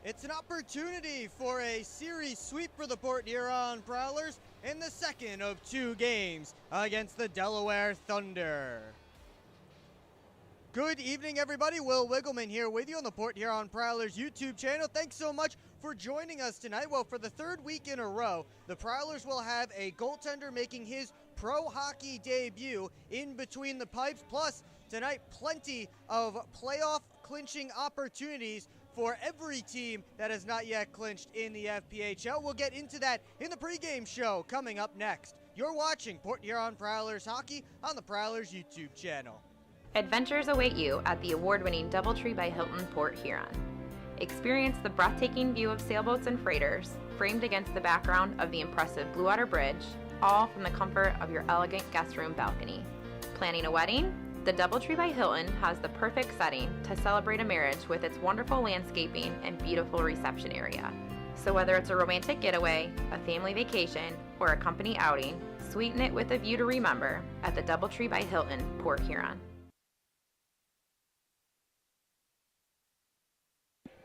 It's an opportunity for a series sweep for the Port Huron Prowlers in the second of two games against the Delaware Thunder. Good evening, everybody. Will Wiggleman here with you on the Port Huron Prowlers YouTube channel. Thanks so much for joining us tonight. Well, for the third week in a row, the Prowlers will have a goaltender making his pro hockey debut in between the pipes. Plus, tonight, plenty of playoff clinching opportunities for every team that has not yet clinched in the FPHL. We'll get into that in the pregame show coming up next. You're watching Port Huron Prowlers Hockey on the Prowlers YouTube channel. Adventures await you at the award-winning DoubleTree by Hilton Port Huron. Experience the breathtaking view of sailboats and freighters, framed against the background of the impressive Blue Water Bridge, all from the comfort of your elegant guest room balcony. Planning a wedding? The DoubleTree by Hilton has the perfect setting to celebrate a marriage with its wonderful landscaping and beautiful reception area. So whether it's a romantic getaway, a family vacation, or a company outing, sweeten it with a view to remember at the DoubleTree by Hilton, Port Huron.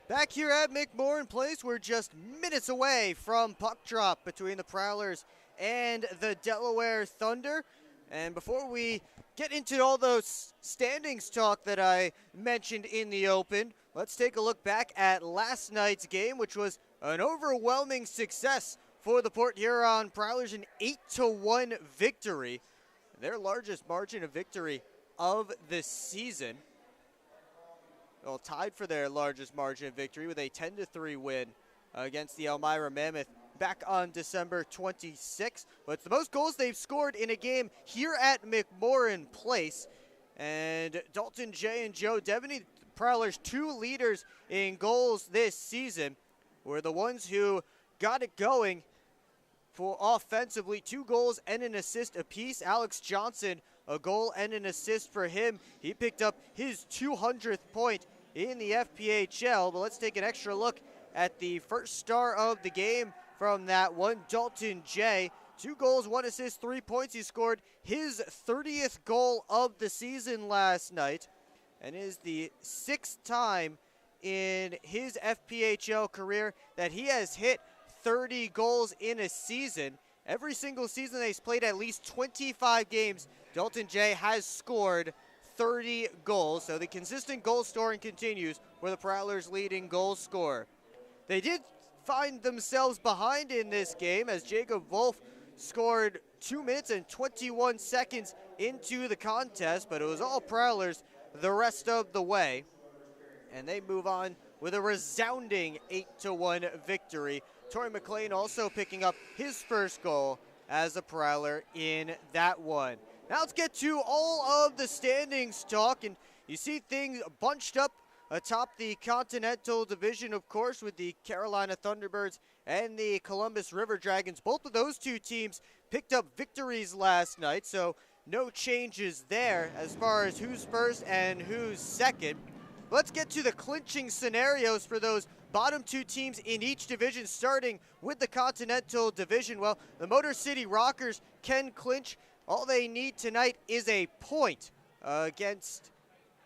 Back here at McMorran Place, we're just minutes away from puck drop between the Prowlers and the Delaware Thunder. And before we get into all those standings talk that I mentioned in the open, let's take a look back at last night's game, which was an overwhelming success for the Port Huron Prowlers, an 8-1 victory, their largest margin of victory of the season. Well, tied for their largest margin of victory with a 10-3 win against the Elmira Mammoth back on December 26th. But it's the most goals they've scored in a game here at McMorran Place. And Dalton J. and Joe Devaney, Prowlers' two leaders in goals this season, were the ones who got it going for offensively. 2 goals and an assist apiece. Alex Johnson, a goal and an assist for him. He picked up his 200th point in the FPHL. But let's take an extra look at the first star of the game from that one, Dalton J. 2 goals, 1 assist, 3 points. He scored his 30th goal of the season last night and is the 6th time in his FPHL career that he has hit 30 goals in a season. Every single season that he's played at least 25 games, Dalton J has scored 30 goals. So the consistent goal scoring continues for the Prowlers' leading goal scorer. They did find themselves behind in this game as Jacob Wolf scored 2 minutes and 21 seconds into the contest, but it was all Prowlers the rest of the way. And they move on with a resounding 8-1 victory. Torrey McLean also picking up his first goal as a Prowler in that one. Now let's get to all of the standings talk, and you see things bunched up atop the Continental Division, of course, with the Carolina Thunderbirds and the Columbus River Dragons. Both of those two teams picked up victories last night, so no changes there as far as who's first and who's second. Let's get to the clinching scenarios for those bottom 2 teams in each division, starting with the Continental Division. Well, the Motor City Rockers can clinch. All they need tonight is a point against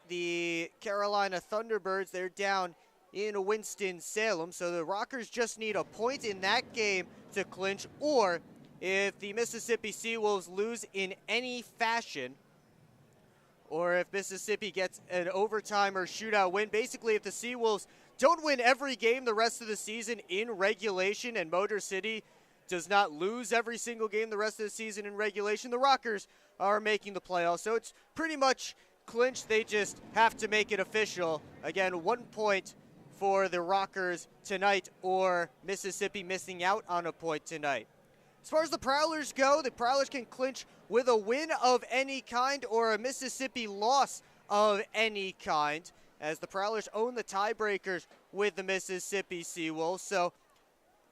the Carolina Thunderbirds. They're down in Winston-Salem, so the Rockers just need a point in that game to clinch, or if the Mississippi Seawolves lose in any fashion, or if Mississippi gets an overtime or shootout win. Basically, if the Seawolves don't win every game the rest of the season in regulation and Motor City does not lose every single game the rest of the season in regulation, the Rockers are making the playoffs. So it's pretty much clinched. They just have to make it official. Again, 1 point for the Rockers tonight, or Mississippi missing out on a point tonight. As far as the Prowlers go, the Prowlers can clinch with a win of any kind or a Mississippi loss of any kind, as the Prowlers own the tiebreakers with the Mississippi Seawolves. So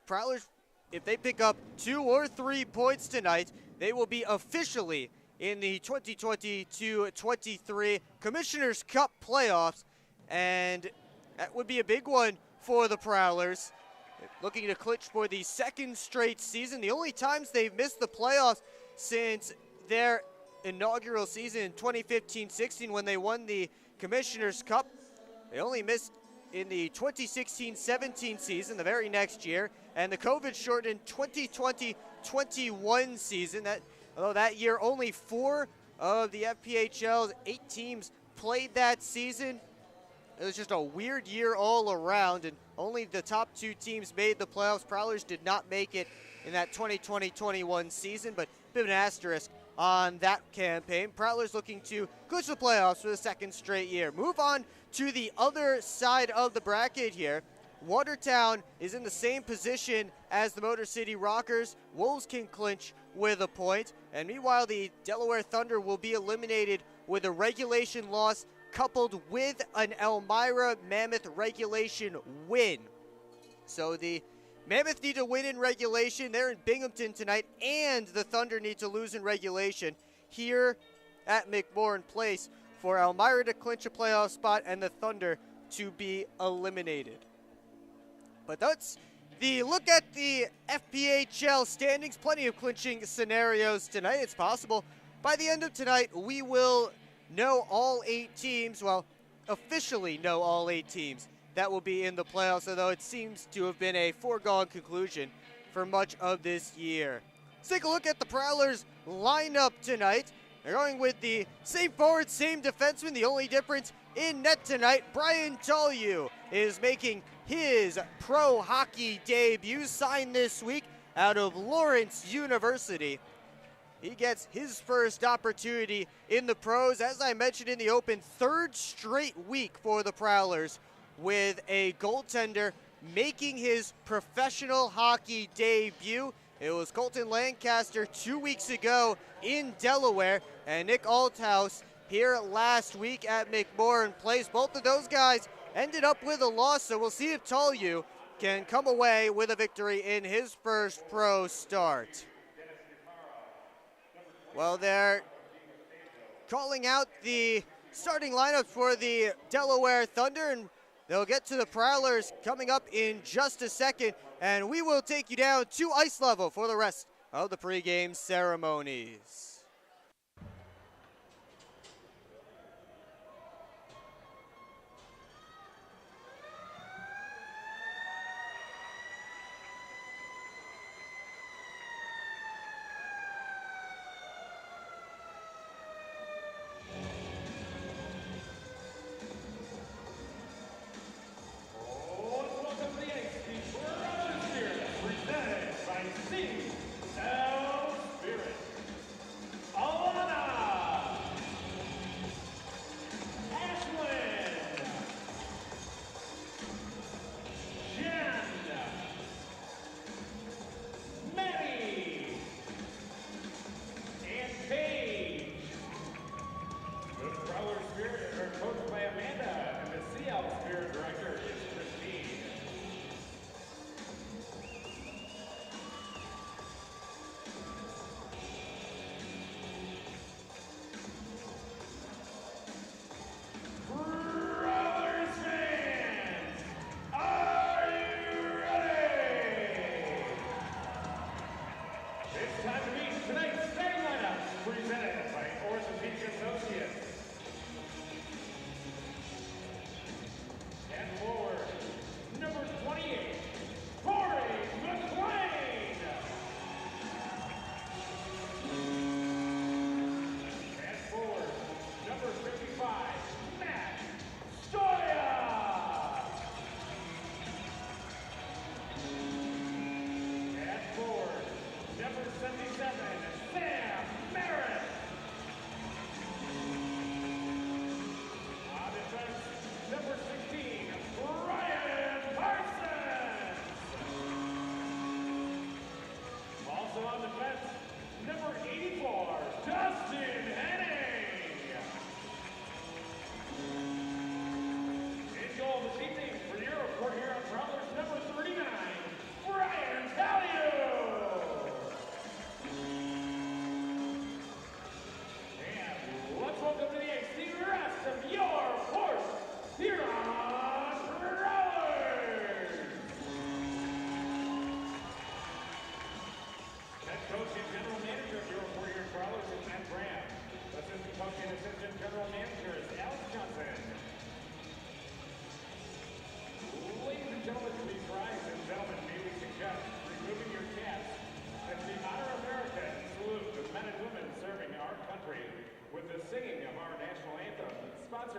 Prowlers, if they pick up 2 or 3 points tonight, they will be officially in the 2022-23 Commissioner's Cup playoffs, and that would be a big one for the Prowlers, looking to clinch for the 2nd straight season. The only times they've missed the playoffs since their inaugural season in 2015-16 when they won the Commissioner's Cup. They only missed in the 2016-17 season, the very next year, and the COVID-shortened 2020-21 season. Although that year only 4 of the FPHL's 8 teams played that season, it was just a weird year all around, and only the top 2 teams made the playoffs. Prowlers did not make it in that 2020-21 season, but a bit of an asterisk on that campaign. Prowlers looking to clinch the playoffs for the 2nd straight year. Move on to the other side of the bracket here. Watertown is in the same position as the Motor City Rockers. Wolves can clinch with a point, and meanwhile the Delaware Thunder will be eliminated with a regulation loss coupled with an Elmira Mammoth regulation win. So the Mammoth need to win in regulation. They're in Binghamton tonight, and the Thunder need to lose in regulation here at McMorran Place for Elmira to clinch a playoff spot and the Thunder to be eliminated. But that's the look at the FPHL standings. Plenty of clinching scenarios tonight. It's possible by the end of tonight we will know all 8 teams, well, officially know all 8 teams that will be in the playoffs, although it seems to have been a foregone conclusion for much of this year. Let's take a look at the Prowlers lineup tonight. They're going with the same forward, same defenseman. The only difference in net tonight, Brian Tollew is making his pro hockey debut, signed this week out of Lawrence University. He gets his first opportunity in the pros, as I mentioned in the open, 3rd straight week for the Prowlers with a goaltender making his professional hockey debut. It was Colton Lancaster 2 weeks ago in Delaware, and Nick Althouse here last week at McMorran Place. Both of those guys ended up with a loss, so we'll see if Tollew can come away with a victory in his first pro start. Well, they're calling out the starting lineup for the Delaware Thunder, and they'll get to the Prowlers coming up in just a second, and we will take you down to ice level for the rest of the pregame ceremonies.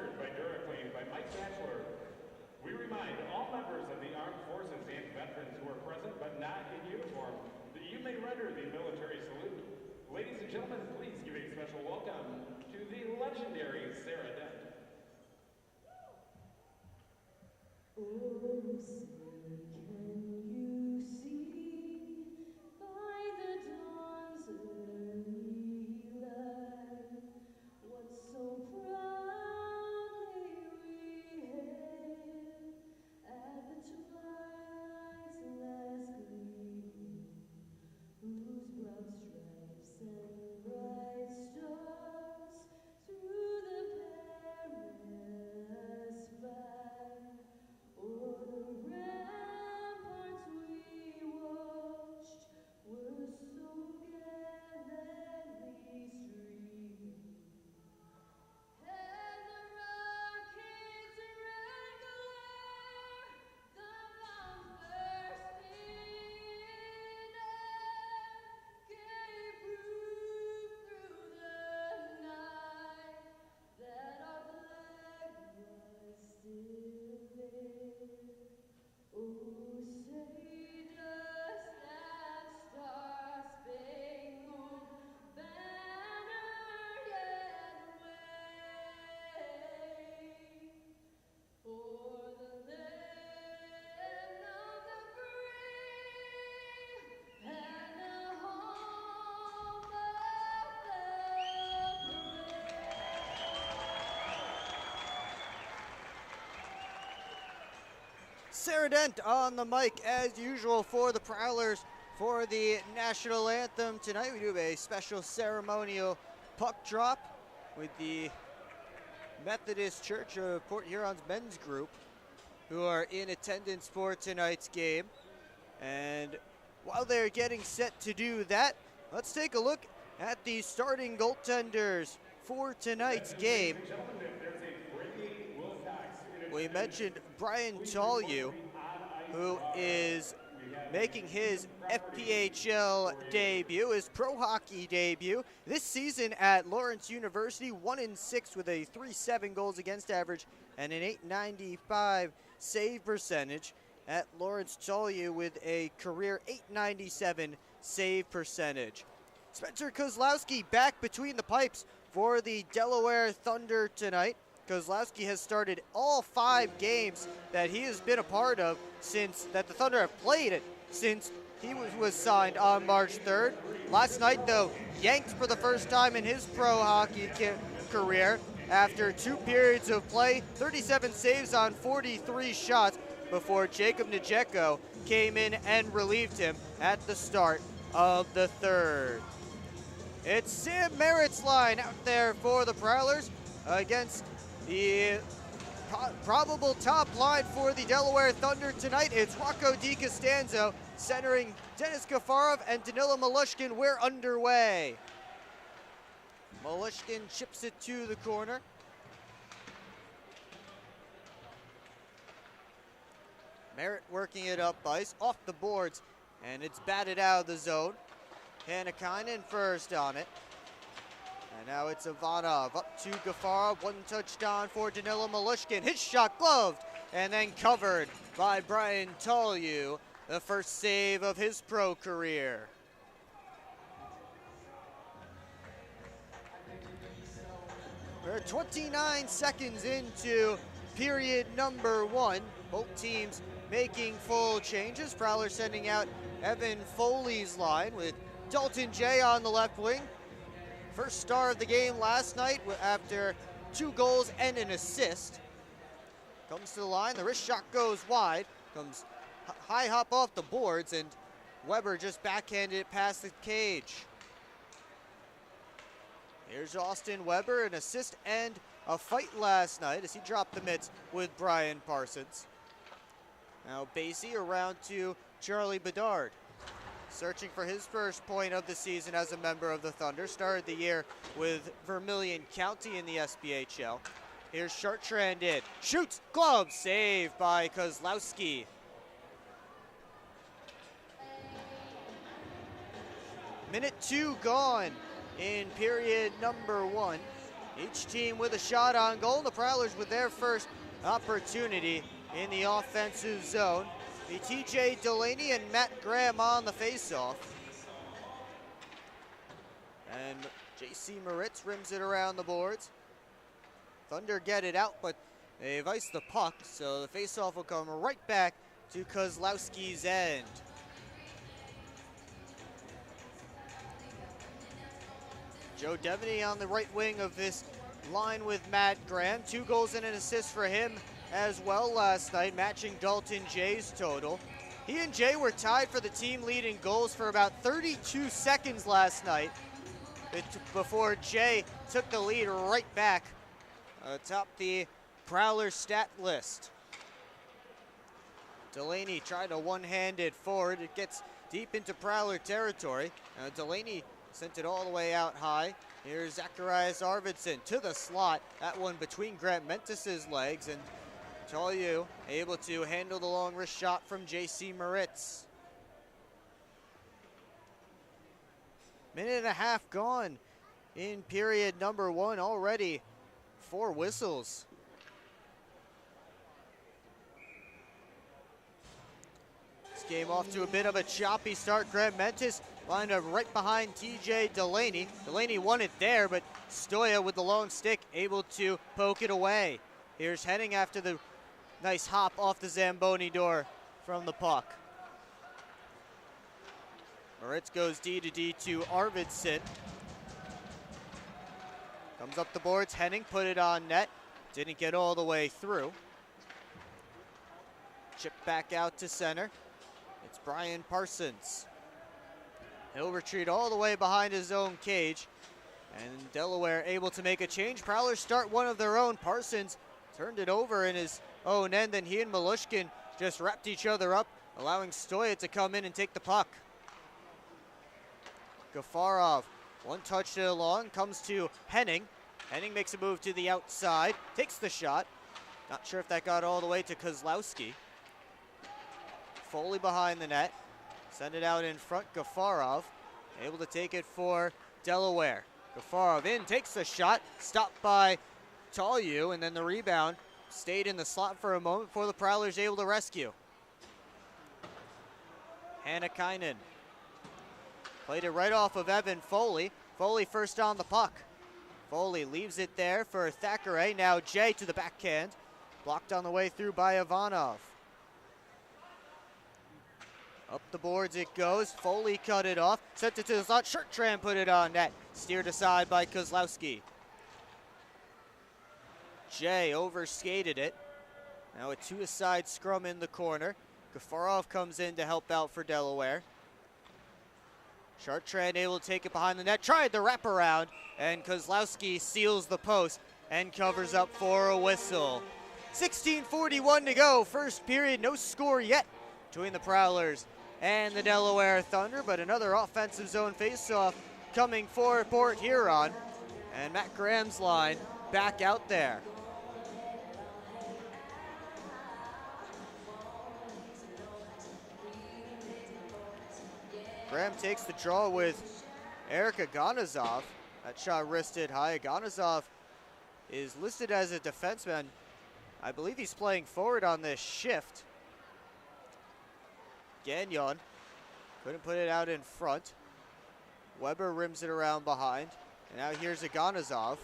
sponsored by Duraclean by Mike Batchelor. We remind all members of the armed forces and veterans who are present but not in uniform that you may render the military salute. Ladies and gentlemen, please give a special welcome to the legendary Sarah Dent. Oh, sir, can you see by the dawn's early light what so proudly we hailed at the twilight's last gleaming, whose broad stripes and bright stars through the perilous fight o'er the ramparts we watched were so gallantly streaming, and the rocket's red glare, the bombs bursting in air, gave proof through the night that our flag was still there. Oh, say does that star-spangled banner yet wave o'er the land of the free and the home of the Sarah Dent on the mic as usual for the Prowlers for the national anthem. Tonight we do a special ceremonial puck drop with the Methodist Church of Port Huron's men's group, who are in attendance for tonight's game. And while they're getting set to do that, let's take a look at the starting goaltenders for tonight's game. We mentioned Brian Tollew, who is making his FPHL debut, his pro hockey debut this season at Lawrence University, 1-6 with a 3.7 goals against average and an .895 save percentage. At Lawrence, Tollew with a career .897 save percentage. Spencer Kozlowski back between the pipes for the Delaware Thunder tonight. Kozlowski has started all 5 games that he has been a part of since that the Thunder have played it since he was signed on March 3rd. Last night, though, yanked for the first time in his pro hockey career after 2 periods of play, 37 saves on 43 shots before Jacob Njeko came in and relieved him at the start of the 3rd. It's Sam Merritt's line out there for the Prowlers against the probable top line for the Delaware Thunder tonight. It's Rocco DiCostanzo centering Denis Gafarov and Danila Malushkin. We're underway. Malushkin chips it to the corner. Merritt working it up ice, off the boards, and it's batted out of the zone. Hannakainen first on it. And now it's Ivanov up to Gafarov. 1 touchdown for Danila Malushkin. His shot gloved and then covered by Brian Tollew, the first save of his pro career. We're 29 seconds into period number 1. Both teams making full changes. Prowler sending out Evan Foley's line with Dalton Jay on the left wing. First star of the game last night after 2 goals and an assist. Comes to the line, the wrist shot goes wide. Comes high hop off the boards, and Weber just backhanded it past the cage. Here's Austin Weber, an assist and a fight last night as he dropped the mitts with Brian Parsons. Now Basie around to Charlie Bedard. Searching for his first point of the season as a member of the Thunder. Started the year with Vermilion County in the SPHL. Here's Chartrand in. Shoots, glove, saved by Kozlowski. Minute 2 gone in period number 1. Each team with a shot on goal. The Prowlers with their first opportunity in the offensive zone. The TJ Delaney and Matt Graham on the faceoff. And JC Moritz rims it around the boards. Thunder get it out, but they've iced the puck, so the faceoff will come right back to Kozlowski's end. Joe Devaney on the right wing of this line with Matt Graham. 2 goals and an assist for him as well last night, matching Dalton Jay's total. He and Jay were tied for the team lead in goals for about 32 seconds last night before Jay took the lead right back atop the Prowler stat list. Delaney tried a one-handed forward. It gets deep into Prowler territory. Delaney sent it all the way out high. Here's Zacharias Arvidsson to the slot. That one between Grant Mentis' legs, and Tolyu able to handle the long wrist shot from JC Moritz. Minute and a half gone in period number 1 already. 4 whistles. This game off to a bit of a choppy start. Grant Mentis lined up right behind TJ Delaney. Delaney won it there, but Stoya with the long stick able to poke it away. Here's Henning after the nice hop off the Zamboni door from the puck. Moritz goes D to D to Arvidsson. Comes up the boards, Henning put it on net. Didn't get all the way through. Chip back out to center. It's Brian Parsons. He'll retreat all the way behind his own cage. And Delaware able to make a change. Prowlers start one of their own. Parsons turned it over in his own end. Then he and Malushkin just wrapped each other up, allowing Stoya to come in and take the puck. Gafarov, one touch to the long, comes to Henning. Henning makes a move to the outside, takes the shot. Not sure if that got all the way to Kozlowski. Foley behind the net. Send it out in front, Gafarov. Able to take it for Delaware. Gafarov in, takes the shot, stopped by Tolyu, and then the rebound stayed in the slot for a moment before the Prowlers able to rescue. Hannakainen played it right off of Evan Foley. Foley first on the puck. Foley leaves it there for Thackeray. Now Jay to the backhand. Blocked on the way through by Ivanov. Up the boards it goes. Foley cut it off. Sent it to the slot. Shirtran put it on net. Steered aside by Kozlowski. Jay overskated it. Now a 2-a-side scrum in the corner. Gafarov comes in to help out for Delaware. Chartrand able to take it behind the net. Tried the wraparound, and Kozlowski seals the post and covers up for a whistle. 16:41 to go. First period, no score yet between the Prowlers and the Delaware Thunder, but another offensive zone faceoff coming for Port Huron. And Matt Graham's line back out there. Graham takes the draw with Eric Aganazov. That shot wristed high. Aganazov is listed as a defenseman. I believe he's playing forward on this shift. Gagnon couldn't put it out in front. Weber rims it around behind. And now here's Aganazov.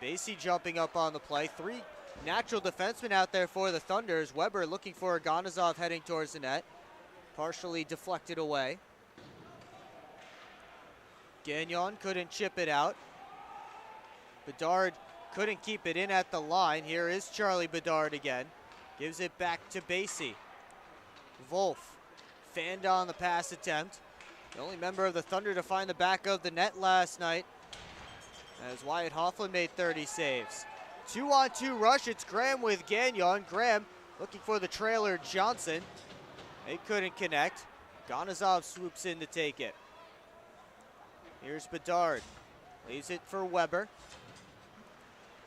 Basie jumping up on the play. 3 natural defensemen out there for the Thunders. Weber looking for Aganazov heading towards the net. Partially deflected away. Gagnon couldn't chip it out. Bedard couldn't keep it in at the line. Here is Charlie Bedard again. Gives it back to Basie. Wolf fanned on the pass attempt. The only member of the Thunder to find the back of the net last night, as Wyatt Hoffman made 30 saves. 2-on-2 rush. It's Graham with Gagnon. Graham looking for the trailer Johnson. They couldn't connect. Ganazov swoops in to take it. Here's Bedard. Leaves it for Weber.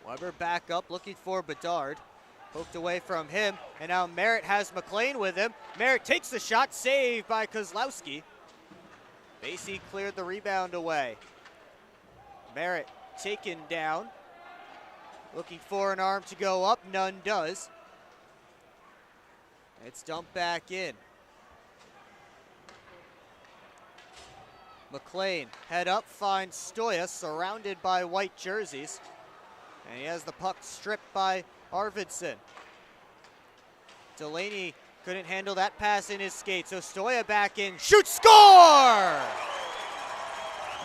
Weber back up looking for Bedard. Poked away from him, and now Merritt has McLean with him. Merritt takes the shot, saved by Kozlowski. Basie cleared the rebound away. Merritt taken down. Looking for an arm to go up, none does. It's dumped back in. McLean, head up, finds Stoya, surrounded by white jerseys. And he has the puck stripped by Arvidsson. Delaney couldn't handle that pass in his skate, so Stoya back in, shoots, score!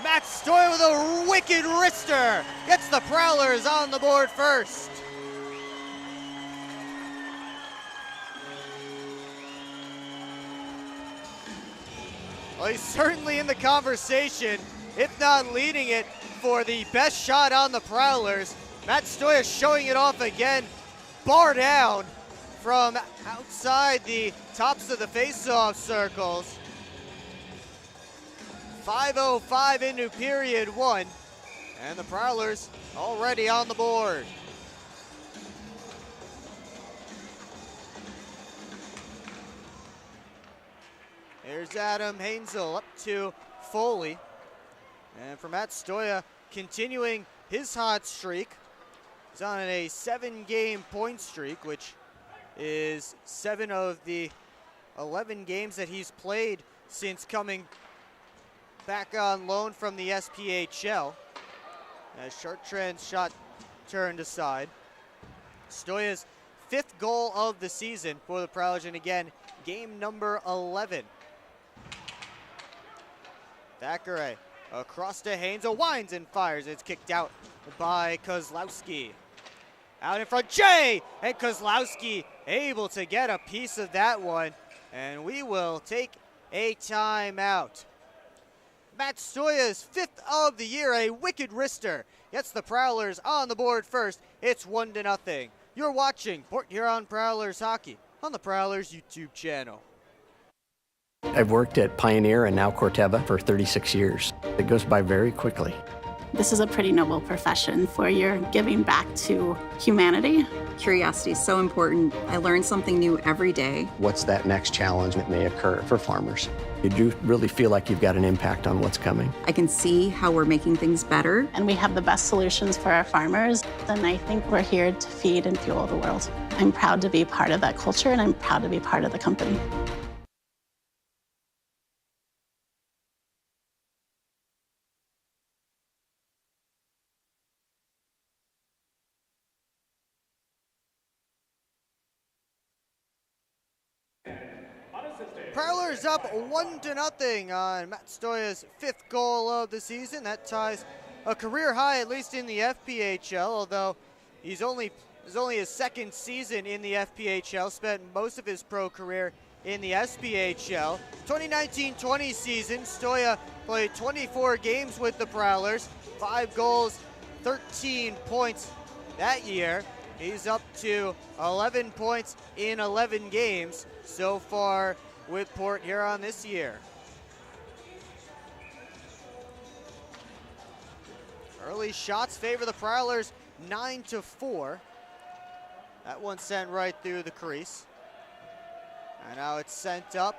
Matt Stoya with a wicked wrister gets the Prowlers on the board first. Well, he's certainly in the conversation, if not leading it, for the best shot on the Prowlers. Matt Stoya showing it off again, bar down from outside the tops of the face-off circles. 5:05 into period one, and the Prowlers already on the board. Here's Adam Hainzel up to Foley. And for Matt Stoya, continuing his hot streak. He's on a 7-game point streak, which is 7 of the 11 games that he's played since coming back on loan from the SPHL. As Chartrand's shot turned aside. Stoya's 5th goal of the season for the Prowlers, and again, game number 11. Thackeray across to Hainzel, winds and fires. It's kicked out by Kozlowski. Out in front, Jay! And Kozlowski able to get a piece of that one. And we will take a timeout. Matt Stoya's 5th of the year, a wicked wrister, gets the Prowlers on the board first. It's 1-0. You're watching Port Huron Prowlers hockey on the Prowlers YouTube channel. I've worked at Pioneer and now Corteva for 36 years. It goes by very quickly. This is a pretty noble profession where you're giving back to humanity. Curiosity is so important. I learn something new every day. What's that next challenge that may occur for farmers? You do really feel like you've got an impact on what's coming. I can see how we're making things better. And we have the best solutions for our farmers. And I think we're here to feed and fuel the world. I'm proud to be part of that culture, and I'm proud to be part of the company. Prowlers up 1-0 on Matt Stoya's 5th goal of the season. That ties a career high, at least in the FPHL, although he's only his 2nd season in the FPHL, spent most of his pro career in the SPHL. 2019-20 season, Stoya played 24 games with the Prowlers, 5 goals, 13 points that year. He's up to 11 points in 11 games so far with Port Huron this year. Early shots favor the Prowlers 9-4. That one sent right through the crease. And now it's sent up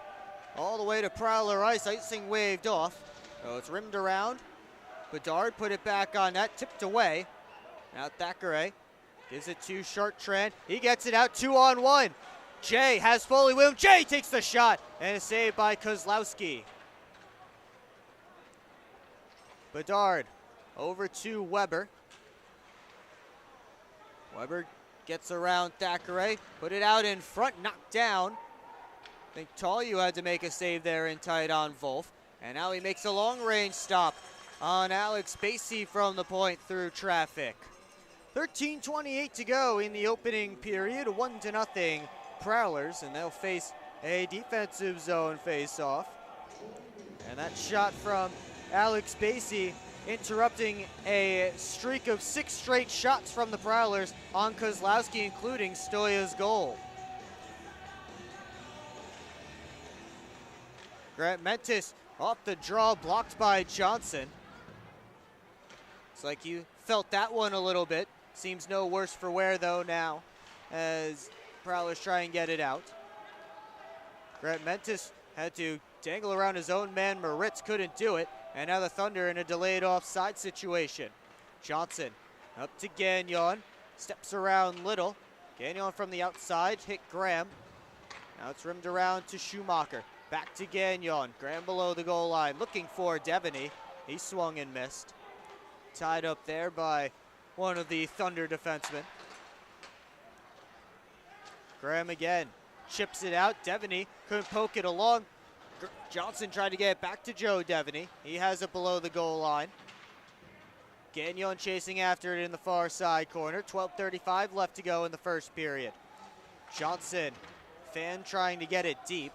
all the way to Prowler ice. Icing waved off. So it's rimmed around. Bedard put it back on net, tipped away. Now Thackeray gives it to Chartrand. He gets it out 2-on-1. Jay has Foley with him. Jay takes the shot, and it's saved by Kozlowski. Bedard over to Weber. Weber gets around Thackeray, put it out in front, knocked down. I think Tallyu had to make a save there in tight on Wolf. And now he makes a long-range stop on Alex Basie from the point through traffic. 13:28 to go in the opening period, 1-0 Prowlers, and they'll face a defensive zone face-off. And that shot from Alex Basie interrupting a streak of 6 straight shots from the Prowlers on Kozlowski, including Stoya's goal. Grant Mentis off the draw, blocked by Johnson. It's like you felt that one a little bit. Seems no worse for wear though now, as Prowlers try and get it out. Grant Mentis had to dangle around his own man. Moritz couldn't do it. And now the Thunder in a delayed offside situation. Johnson up to Gagnon. Steps around Little. Gagnon from the outside, hit Graham. Now it's rimmed around to Schumacher. Back to Gagnon. Graham below the goal line, looking for Devaney. He swung and missed. Tied up there by one of the Thunder defensemen. Graham again. Chips it out. Devaney couldn't poke it along. Johnson tried to get it back to Joe Devaney. He has it below the goal line. Gagnon chasing after it in the far side corner. 12:35 left to go in the first period. Johnson, Fan trying to get it deep.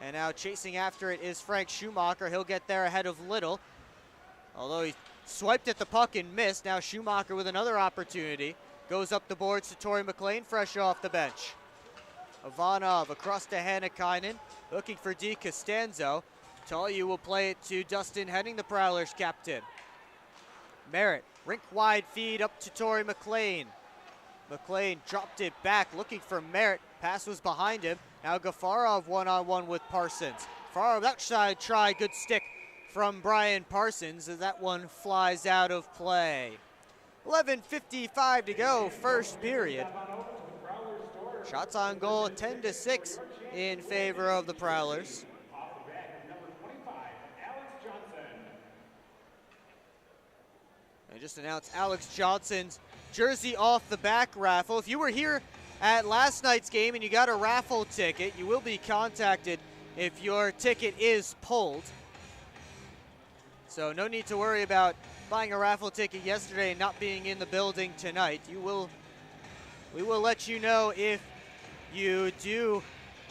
And now chasing after it is Frank Schumacher. He'll get there ahead of Little. Although he swiped at the puck and missed. Now Schumacher with another opportunity. Goes up the boards to Torrey McLean, fresh off the bench. Ivanov across to Hannakainen, looking for D. Costanzo. Tolyu will play it to Dustin Henning, the Prowlers captain. Merritt, rink-wide feed up to Torrey McLean. McLean dropped it back, looking for Merritt. Pass was behind him. Now Gafarov one-on-one with Parsons. Gafarov outside try, good stick from Brian Parsons as that one flies out of play. 11:55 to go, first period. Shots on goal, 10-6 in favor of the Prowlers. Off the back, number 25, Alex Johnson. I just announced Alex Johnson's jersey off the back raffle. If you were here at last night's game and you got a raffle ticket, you will be contacted if your ticket is pulled. So no need to worry about buying a raffle ticket yesterday and not being in the building tonight. We will let you know if you do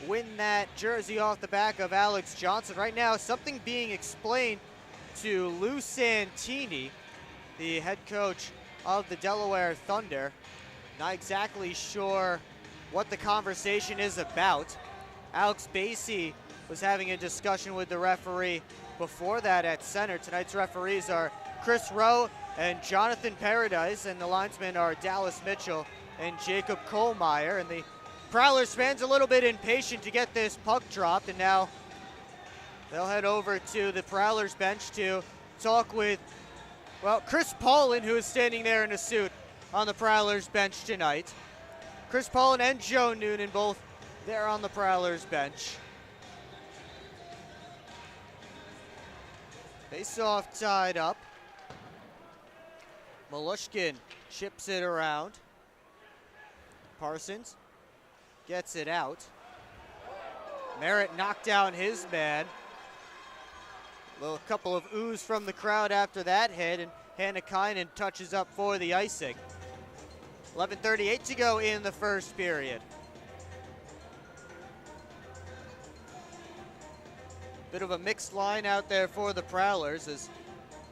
win that jersey off the back of Alex Johnson. Right now, something being explained to Lou Santini, the head coach of the Delaware Thunder. Not exactly sure what the conversation is about. Alex Basie was having a discussion with the referee before that at center. Tonight's referees are Chris Rowe and Jonathan Paradise, and the linesmen are Dallas Mitchell and Jacob Kohlmeyer. And the Prowlers fans a little bit impatient to get this puck dropped, and now they'll head over to the Prowlers bench to talk with, well, Chris Paulin, who is standing there in a suit on the Prowlers bench tonight. Chris Paulin and Joe Noonan both there on the Prowlers bench. Face-off tied up. Malushkin chips it around. Parsons gets it out. Merritt knocked down his man. A couple of oohs from the crowd after that hit, and Hannakainen touches up for the icing. 11:38 to go in the first period. Bit of a mixed line out there for the Prowlers as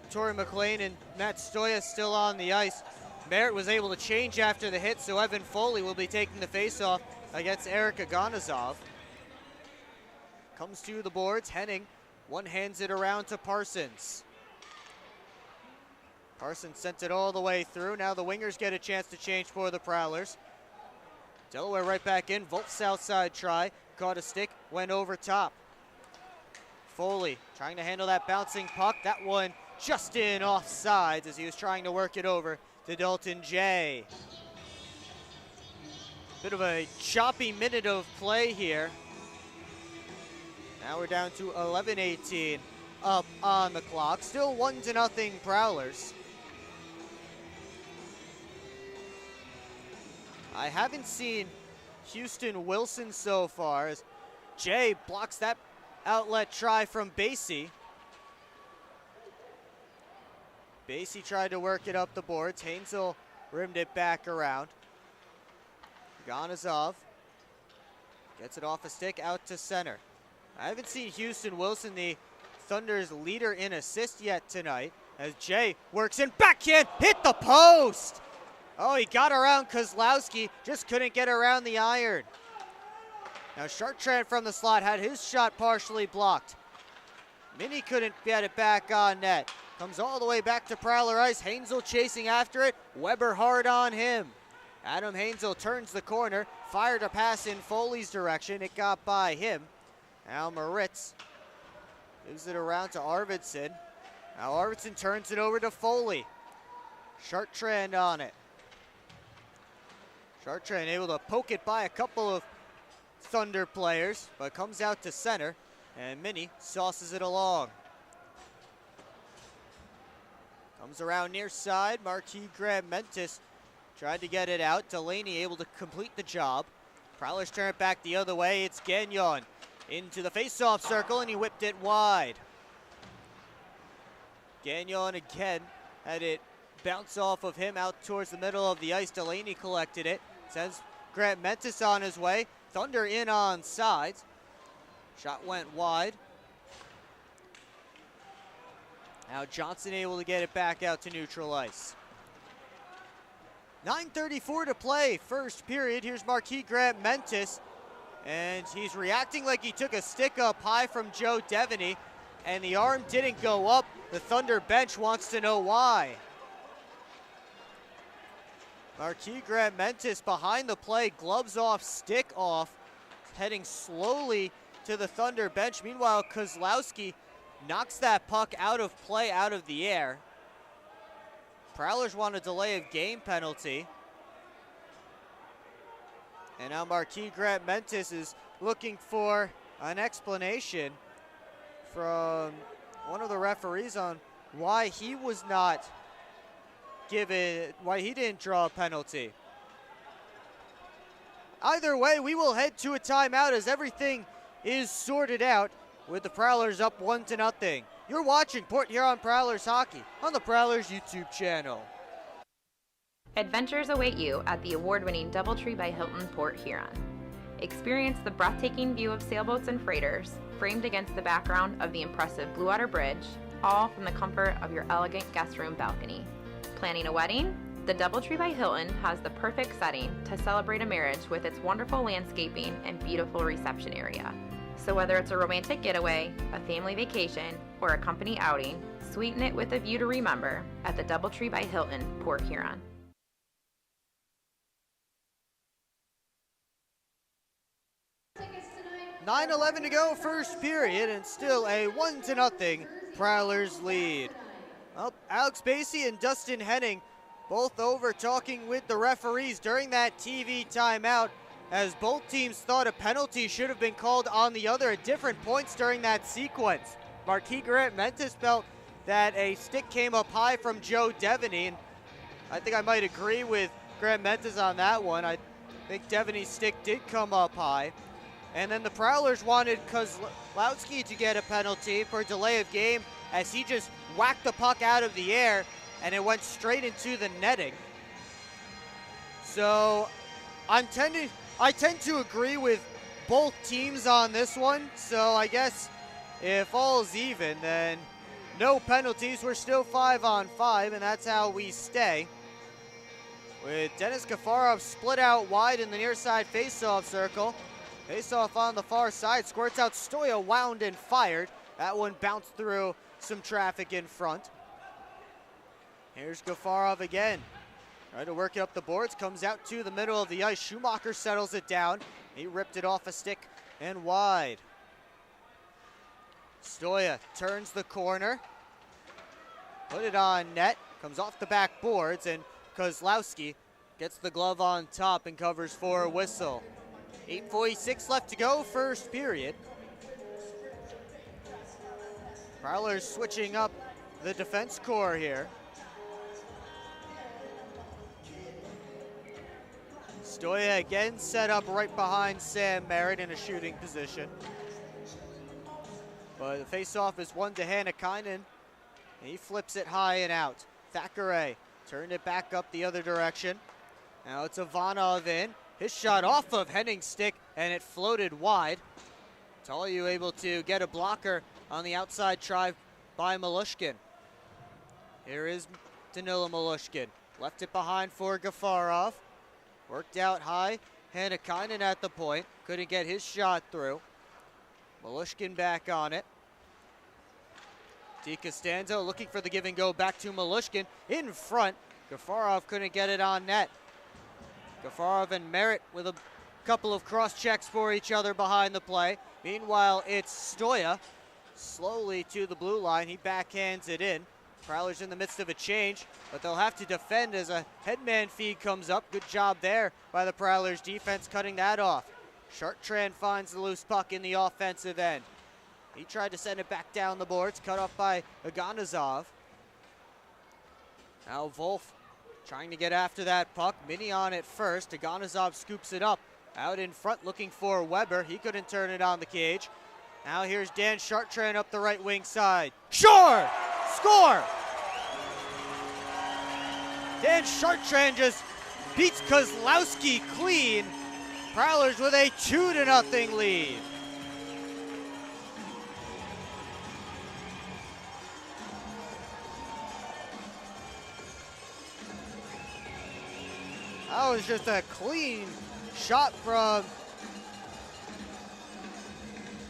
Torrey McLean and Matt Stoya still on the ice. Merritt was able to change after the hit, so Evan Foley will be taking the faceoff against Eric Aganazov. Comes to the boards, Henning one hands it around to Parsons. Parsons sent it all the way through. Now the wingers get a chance to change for the Prowlers. Delaware right back in, Volt's outside try, caught a stick, went over top. Foley trying to handle that bouncing puck. That one just in offsides as he was trying to work it over to Dalton Jay. Bit of a choppy minute of play here. Now we're down to 11:18 up on the clock. Still 1-0 Prowlers. I haven't seen Houston Wilson so far as Jay blocks that outlet try from Basie. Basie tried to work it up the boards. Hainsel rimmed it back around. Ganazov gets it off a stick out to center. I haven't seen Houston Wilson, the Thunder's leader in assists yet tonight, as Jay works in backhand, hit the post. Oh, he got around Kozlowski, just couldn't get around the iron. Now Chartrand from the slot had his shot partially blocked. Minnie couldn't get it back on net. Comes all the way back to Prowler ice. Hainsel chasing after it. Weber hard on him. Adam Hainsel turns the corner. Fired a pass in Foley's direction. It got by him. Now Moritz gives it around to Arvidsson. Now Arvidsson turns it over to Foley. Chartrand on it. Chartrand able to poke it by a couple of Thunder players, but comes out to center, and Minnie sauces it along. Comes around near side, Marquis Graham-Mentis tried to get it out. Delaney able to complete the job. Prowlers turn it back the other way. It's Gagnon into the face-off circle, and he whipped it wide. Gagnon again had it bounce off of him out towards the middle of the ice. Delaney collected it. Sends Graham-Mentis on his way. Thunder in on sides. Shot went wide. Now Johnson able to get it back out to neutral ice. 9:34 to play, first period. Here's Marquis Graham-Mentis, and he's reacting like he took a stick up high from Joe Devaney, and the arm didn't go up. The Thunder bench wants to know why. Marquis Graham-Mentis behind the play, gloves off, stick off, heading slowly to the Thunder bench. Meanwhile, Kozlowski knocks that puck out of play, out of the air. Prowlers want a delay of game penalty. And now Marquis Graham-Mentis is looking for an explanation from one of the referees on why he was not given, why he didn't draw a penalty. Either way, we will head to a timeout as everything is sorted out with the Prowlers up 1-0. You're watching Port Huron Prowlers hockey on the Prowlers YouTube channel. Adventures await you at the award-winning DoubleTree by Hilton Port Huron. Experience the breathtaking view of sailboats and freighters, framed against the background of the impressive Blue Water Bridge, all from the comfort of your elegant guest room balcony. Planning a wedding? The DoubleTree by Hilton has the perfect setting to celebrate a marriage with its wonderful landscaping and beautiful reception area. So whether it's a romantic getaway, a family vacation, or a company outing, sweeten it with a view to remember at the DoubleTree by Hilton, Port Huron. Tickets tonight. 9:11 to go, first period, and still a 1-0 Prowlers lead. Well, Alex Basie and Dustin Henning both over talking with the referees during that TV timeout, as both teams thought a penalty should have been called on the other at different points during that sequence. Marquis Graham-Mentis felt that a stick came up high from Joe Devaney, and I think I might agree with Graham-Mentis on that one. I think Devaney's stick did come up high. And then the Prowlers wanted Kozlowski to get a penalty for delay of game, as he just whacked the puck out of the air and it went straight into the netting. So I tend to agree with both teams on this one. So I guess if all's even, then no penalties. We're still 5-on-5, and that's how we stay. With Denis Gafarov split out wide in the near side faceoff circle. Faceoff on the far side, squirts out. Stoya wound and fired. That one bounced through some traffic in front. Here's Gafarov again. Trying to work it up the boards, comes out to the middle of the ice. Schumacher settles it down. He ripped it off a stick and wide. Stoya turns the corner. Put it on net. Comes off the back boards, and Kozlowski gets the glove on top and covers for a whistle. 8:46 left to go, first period. Prowlers switching up the defense core here. Stoya again set up right behind Sam Merritt in a shooting position. But the face-off is one to Hannakainen, and he flips it high and out. Thackeray turned it back up the other direction. Now it's Ivanov in. His shot off of Henning's stick, and it floated wide. Tolyu able to get a blocker on the outside try by Malushkin. Here is Danila Malushkin. Left it behind for Gafarov. Worked out high. Hannakainen at the point. Couldn't get his shot through. Malushkin back on it. DiCostanzo looking for the give and go back to Malushkin. In front. Gafarov couldn't get it on net. Gafarov and Merritt with a couple of cross checks for each other behind the play. Meanwhile, it's Stoya slowly to the blue line. He backhands it in. Prowlers in the midst of a change, but they'll have to defend as a headman feed comes up. Good job there by the Prowlers defense cutting that off. Chartrand finds the loose puck in the offensive end. He tried to send it back down the boards, cut off by Aganazov. Now Wolf trying to get after that puck. Mini on it first. Aganazov scoops it up. Out in front looking for Weber. He couldn't turn it on the cage. Now here's Dan Chartrand up the right wing side. Sure! Score! Dan Chartrand just beats Kozlowski clean. Prowlers with a 2-0 lead. That was just a clean shot from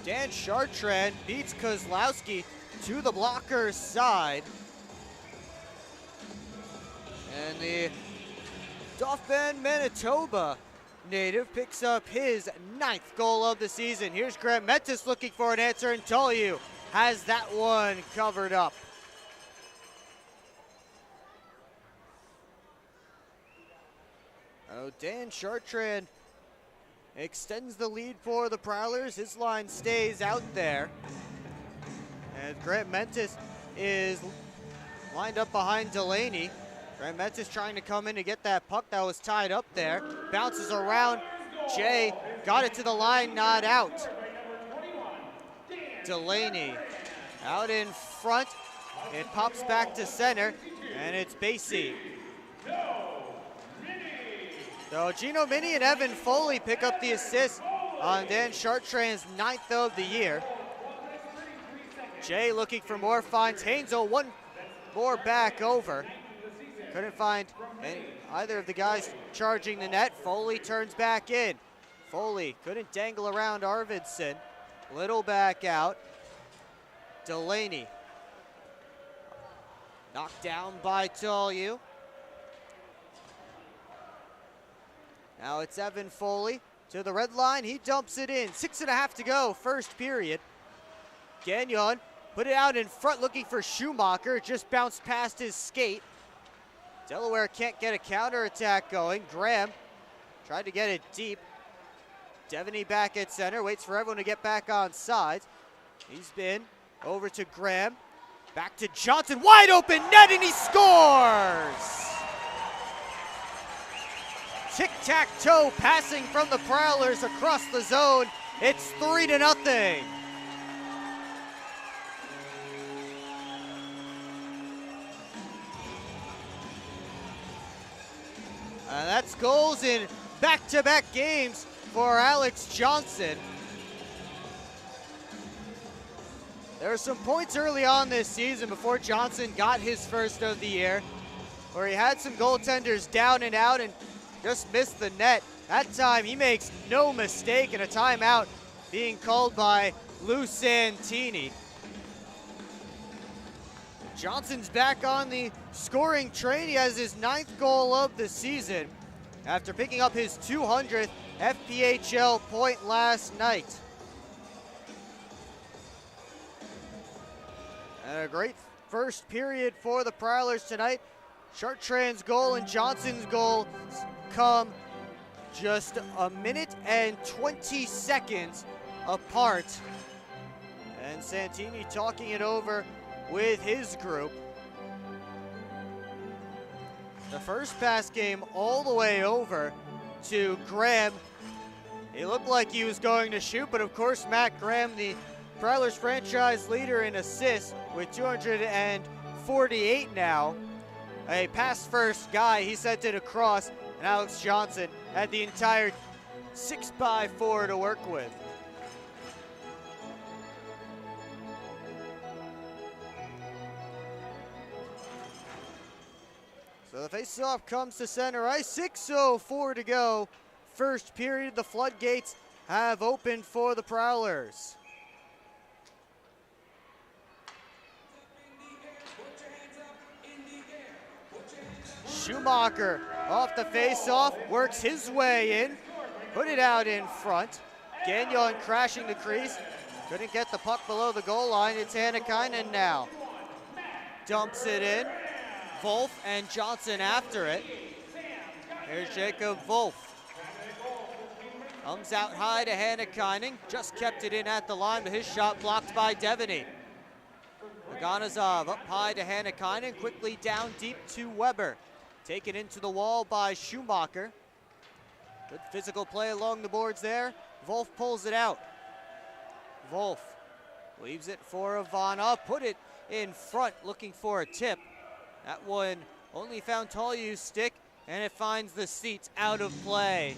Dan Chartrand. Beats Kozlowski to the blocker's side. And the Dauphin, Manitoba native picks up his 9th goal of the season. Here's Graham Mentis looking for an answer, and Tolliu has that one covered up. Oh, Dan Chartrand extends the lead for the Prowlers. His line stays out there. And Grant Mentis is lined up behind Delaney. Grant Mentis trying to come in to get that puck that was tied up there. Bounces around. Jay got it to the line, not out. Delaney out in front. It pops back to center, and it's Basie. So Gino Mini and Evan Foley pick up the assist on Dan Chartrand's 9th of the year. Jay looking for more, finds Hainzel, one more back over. Couldn't find either of the guys charging the net. Foley turns back in. Foley couldn't dangle around Arvidsson. Little back out. Delaney knocked down by Tolliu. Now it's Evan Foley to the red line. He dumps it in. 6.5 to go, first period. Gagnon put it out in front looking for Schumacher. It just bounced past his skate. Delaware can't get a counterattack going. Graham tried to get it deep. Devaney back at center. Waits for everyone to get back on sides. He's been over to Graham. Back to Johnson. Wide open net, and he scores! Tic-tac-toe passing from the Prowlers across the zone. It's 3-0. That's goals in back-to-back games for Alex Johnson. There were some points early on this season before Johnson got his first of the year where he had some goaltenders down and out and just missed the net. That time he makes no mistake, and a timeout being called by Lou Santini. Johnson's back on the scoring train. He has his 9th goal of the season after picking up his 200th FPHL point last night. And a great first period for the Prowlers tonight. Chartrand's goal and Johnson's goal come just a minute and 20 seconds apart. And Santini talking it over with his group. The first pass came all the way over to Graham. It looked like he was going to shoot, but of course Matt Graham, the Prowlers franchise leader in assists with 248 now. A pass-first guy, he sent it across, and Alex Johnson had the entire 6x4 to work with. So the face-off comes to center ice, 6:04 to go. First period, the floodgates have opened for the Prowlers. Schumacher off the face-off, works his way in, put it out in front. Gagnon crashing the crease, couldn't get the puck below the goal line. It's Hannakainen now. dumps it in. Wolf and Johnson after it. Here's Jacob Wolf. Comes out high to Hannah-Kining. Just kept it in at the line, but his shot blocked by Devaney. Aganazov up high to Hannah-Kining. Quickly down deep to Weber. Taken into the wall by Schumacher. Good physical play along the boards there. Wolf pulls it out. Wolf leaves it for Ivana. Put it in front, looking for a tip. That one only found Tolhu's stick, and it finds the seats out of play.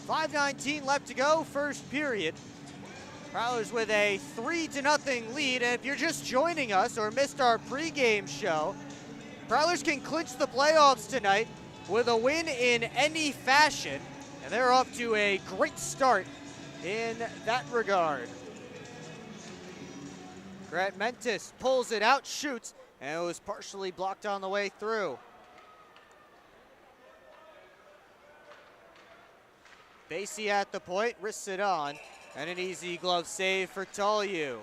5:19 left to go, first period. Prowlers with a 3-0 lead, and if you're just joining us or missed our pregame show, Prowlers can clinch the playoffs tonight with a win in any fashion, and they're off to a great start in that regard. Grant Mentis pulls it out, shoots, and it was partially blocked on the way through. Basie at the point, wrists it on, and an easy glove save for Tolhu.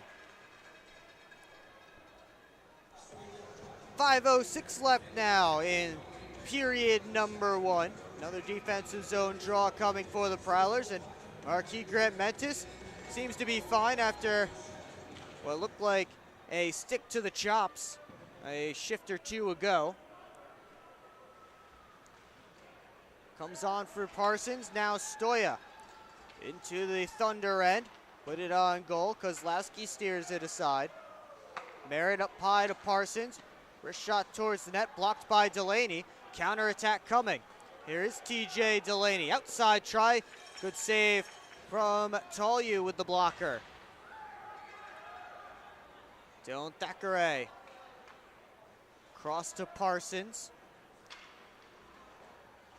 5:06 left now in period number 1. Another defensive zone draw coming for the Prowlers, and Marquis Grant Mentis seems to be fine after what looked like a stick to the chops a shift or two ago. Comes on for Parsons, now Stoya into the Thunder end. Put it on goal, Kozlowski steers it aside. Merritt up high to Parsons. Wrist shot towards the net, blocked by Delaney. Counterattack coming. Here is TJ Delaney, outside try. Good save from Tolhu with the blocker. Dylan Thackeray. Cross to Parsons.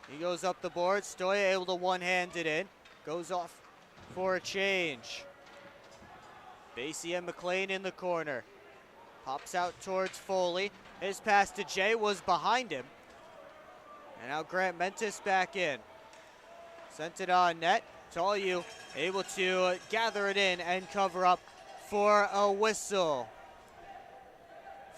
He goes up the board. Stoya able to one-hand it in. Goes off for a change. Basie and McLean in the corner. Pops out towards Foley. His pass to Jay was behind him. And now Grant Mentis back in. Sent it on net. Tolhu able to gather it in and cover up for a whistle.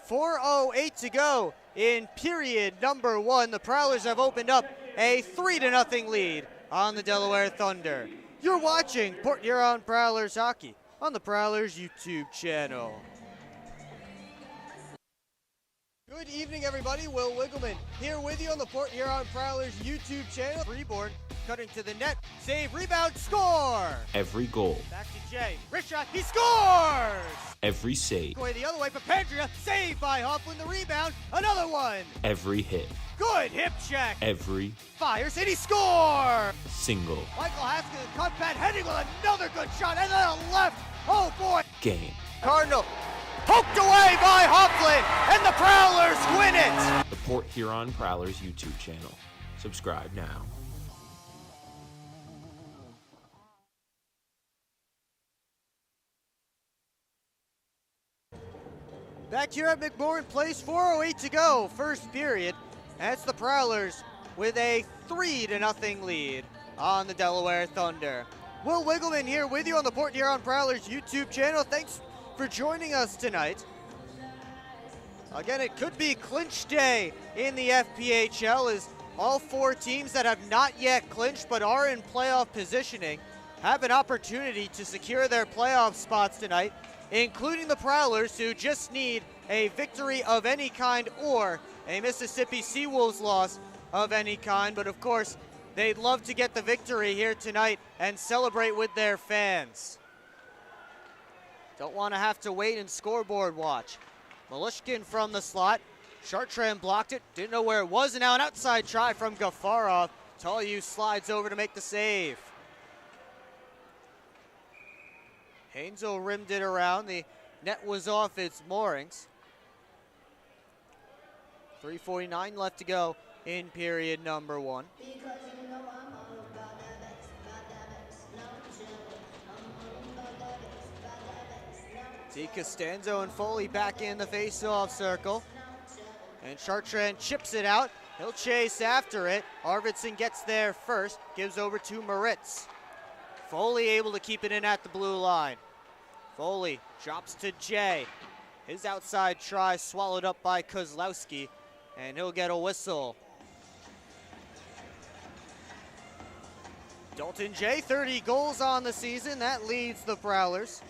4:08 to go in period number 1. The Prowlers have opened up a 3-0 lead on the Delaware Thunder. You're watching Port Huron Prowlers hockey on the Prowlers YouTube channel. Good evening, everybody. Will Wiggleman here with you on the Port Huron Prowlers YouTube channel. Freeborn cutting to the net. Save, rebound, score! Every goal. Back to Jay. Wrist shot, he scores! Every save. Going the other way, Papandrea. Saved by Hoffman. The rebound. Another one. Every hit. Good hip check. Every Fires, and he scores! single Michael Haskins, cut back, heading with another good shot, and then a left. Oh, boy. game. Cardinal poked away by Hoffman, and the Prowlers win it. The Port Huron Prowlers YouTube channel. Subscribe now. Back here at McMorran Place, 4:08 to go, first period. And it's the Prowlers with a 3-0 lead on the Delaware Thunder. Will Wiggleman here with you on the Port Huron Prowlers YouTube channel. Thanks for joining us tonight. Again, it could be clinch day in the FPHL as all 4 teams that have not yet clinched but are in playoff positioning have an opportunity to secure their playoff spots tonight, including the Prowlers, who just need a victory of any kind or a Mississippi Seawolves loss of any kind. But of course, they'd love to get the victory here tonight and celebrate with their fans. Don't want to have to wait and scoreboard watch. Malishkin from the slot. Chartrand blocked it, didn't know where it was, and now an outside try from Gafarov. Tolhu slides over to make the save. Hainzel rimmed it around. The net was off its moorings. 3:49 left to go in period number 1. See Costanzo and Foley back in the face-off circle. And Chartrand chips it out. He'll chase after it. Arvidsson gets there first, gives over to Moritz. Foley able to keep it in at the blue line. Foley drops to Jay. His outside try swallowed up by Kozlowski, and he'll get a whistle. Dalton Jay, 30 goals on the season. That leads the Prowlers.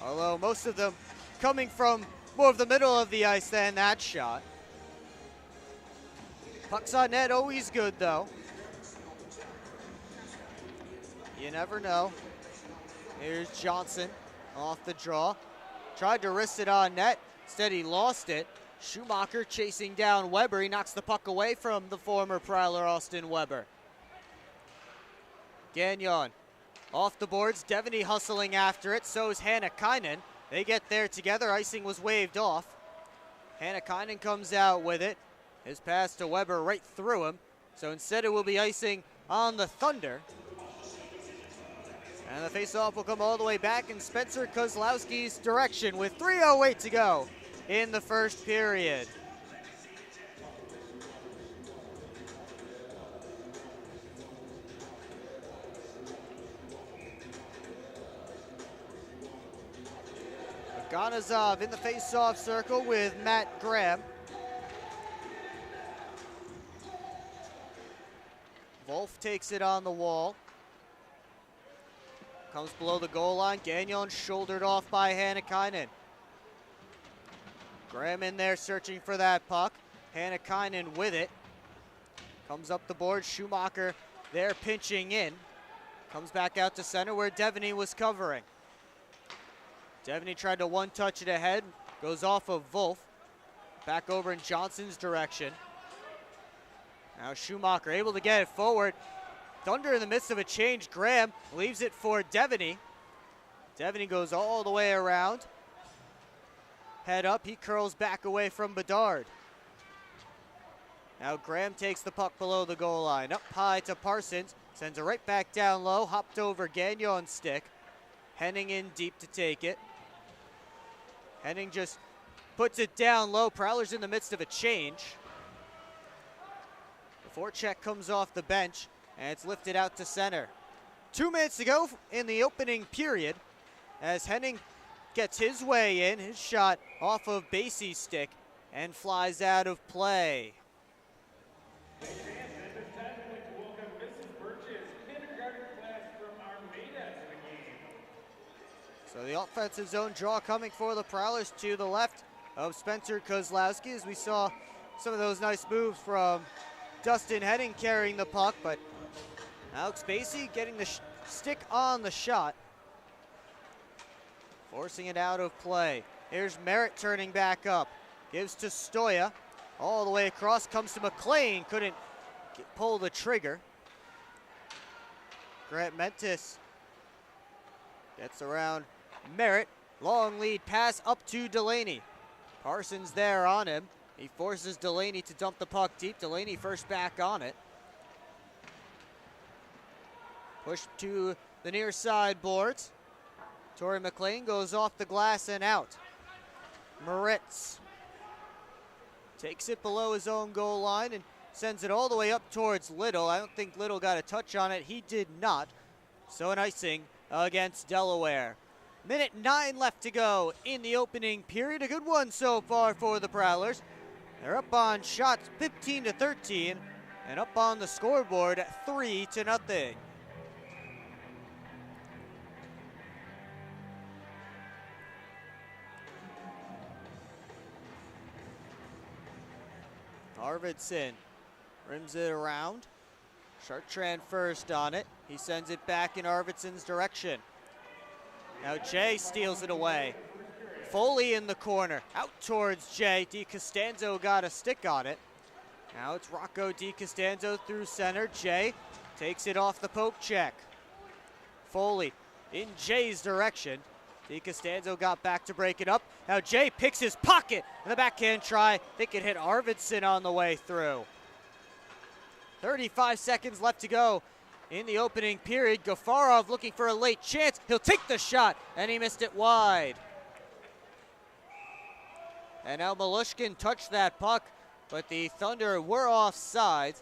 Although most of them coming from more of the middle of the ice than that shot. Pucks on net, always good though. You never know. Here's Johnson off the draw. Tried to wrist it on net. Instead he lost it. Schumacher chasing down Weber. He knocks the puck away from the former Prowler Austin Weber. Gagnon off the boards. Devaney hustling after it. So is Hannakainen. They get there together. Icing was waved off. Hannakainen comes out with it. His pass to Weber right through him. So instead it will be icing on the Thunder. And the faceoff will come all the way back in Spencer Kozlowski's direction with 3:08 to go in the first period. Ganazov in the faceoff circle with Matt Graham. Wolf takes it on the wall. Comes below the goal line. Gagnon shouldered off by Hannakainen. Graham in there searching for that puck. Hannakainen with it. Comes up the board. Schumacher there pinching in. Comes back out to center where Devaney was covering. Devaney tried to one-touch it ahead. Goes off of Wolf. Back over in Johnson's direction. Now Schumacher able to get it forward. Thunder in the midst of a change. Graham leaves it for Devaney. Devaney goes all the way around. Head up, he curls back away from Bedard. Now Graham takes the puck below the goal line. Up high to Parsons. Sends it right back down low. Hopped over Gagnon's stick. Henning in deep to take it. Henning just puts it down low. Prowler's in the midst of a change. The forecheck comes off the bench. And it's lifted out to center. 2 minutes to go in the opening period as Henning gets his way in. His shot off of Basie's stick and flies out of play. At this time, we'd like to welcome Mrs. Birch's kindergarten class from Armada to the game. So the offensive zone draw coming for the Prowlers to the left of Spencer Kozlowski as we saw some of those nice moves from Dustin Henning carrying the puck, but Alex Basie getting the stick on the shot. Forcing it out of play. Here's Merritt turning back up. Gives to Stoya. All the way across, comes to McLean. Couldn't pull the trigger. Grant Mentis gets around Merritt. Long lead pass up to Delaney. Parsons there on him. He forces Delaney to dump the puck deep. Delaney first back on it. Push to the near side boards. Torrey McLean goes off the glass and out. Moritz takes it below his own goal line and sends it all the way up towards Little. I don't think Little got a touch on it. He did not. So an icing against Delaware. Minute 9 left to go in the opening period. A good one so far for the Prowlers. They're up on shots 15-13 and up on the scoreboard 3-0. Arvidsson rims it around. Chartrand first on it. He sends it back in Arvidsson's direction. Now Jay steals it away. Foley in the corner. Out towards Jay. DiCostanzo got a stick on it. Now it's Rocco DiCostanzo through center. Jay takes it off the poke check. Foley in Jay's direction. DiCostanzo got back to break it up. Now Jay picks his pocket and the backhand try. I think it hit Arvidsson on the way through. 35 seconds left to go in the opening period. Gafarov looking for a late chance. He'll take the shot and he missed it wide. And now Malushkin touched that puck, but the Thunder were offside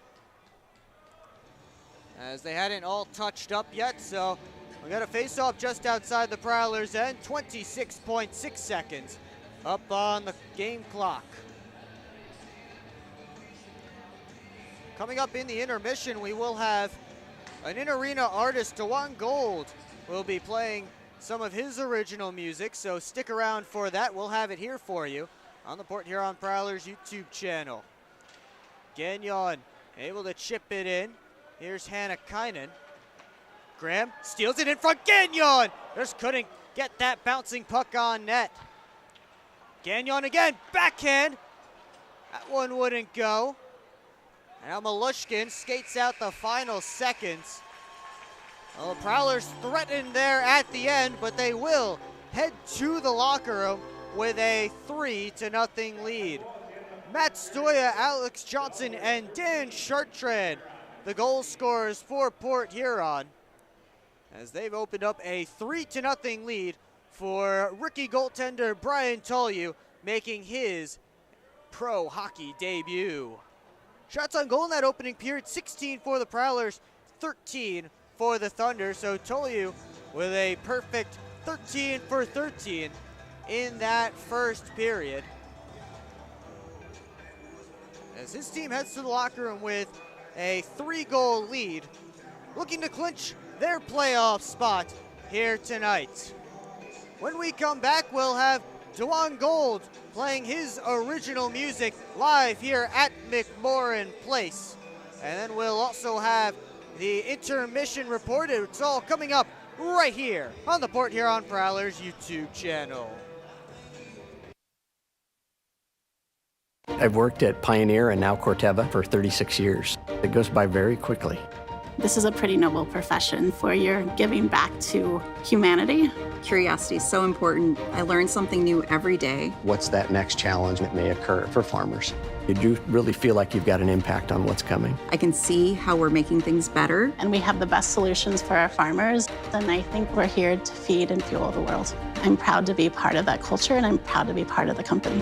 as they hadn't all touched up yet, so we got a face-off just outside the Prowlers' end. 26.6 seconds up on the game clock. Coming up in the intermission, we will have an in-arena artist, Dewan Gold, will be playing some of his original music, so stick around for that. We'll have it here for you on the Port Huron Prowlers YouTube channel. Gagnon able to chip it in. Here's Hannah Kynan. Graham steals it in front. Gagnon just couldn't get that bouncing puck on net. Gagnon again, backhand. That one wouldn't go. Now Malushkin skates out the final seconds. Well, the Prowlers threatened there at the end, but they will head to the locker room with a 3-0 lead. Matt Stoya, Alex Johnson, and Dan Chartrand, the goal scorers for Port Huron, as they've opened up a 3-0 lead for rookie goaltender Brian Tollew, making his pro hockey debut. Shots on goal in that opening period, 16 for the Prowlers, 13 for the Thunder. So Tollew with a perfect 13 for 13 in that first period, as his team heads to the locker room with a 3-goal lead, looking to clinch their playoff spot here tonight. When we come back, we'll have Dewan Gold playing his original music live here at McMorran Place. And then we'll also have the intermission report. It's all coming up right here on the Port Huron Prowlers YouTube channel. I've worked at Pioneer and now Corteva for 36 years. It goes by very quickly. This is a pretty noble profession where you're giving back to humanity. Curiosity is so important. I learn something new every day. What's that next challenge that may occur for farmers? You do really feel like you've got an impact on what's coming. I can see how we're making things better. And we have the best solutions for our farmers. And I think we're here to feed and fuel the world. I'm proud to be part of that culture, and I'm proud to be part of the company.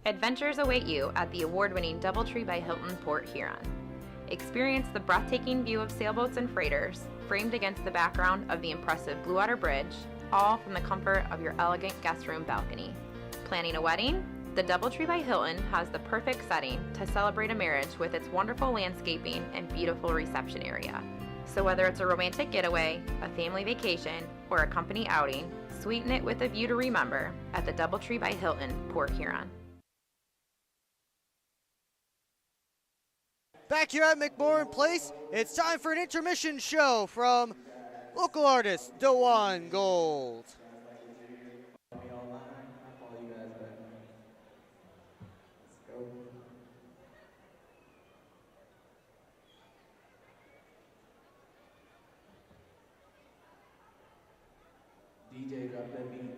Adventures await you at the award-winning DoubleTree by Hilton Port Huron. Experience the breathtaking view of sailboats and freighters, framed against the background of the impressive Blue Water Bridge, all from the comfort of your elegant guest room balcony. Planning a wedding? The DoubleTree by Hilton has the perfect setting to celebrate a marriage with its wonderful landscaping and beautiful reception area. So whether it's a romantic getaway, a family vacation, or a company outing, sweeten it with a view to remember at the DoubleTree by Hilton, Port Huron. Back here at McMorran Place, it's time for an intermission show from local artist Dewan Gold. DJ, drop that beat.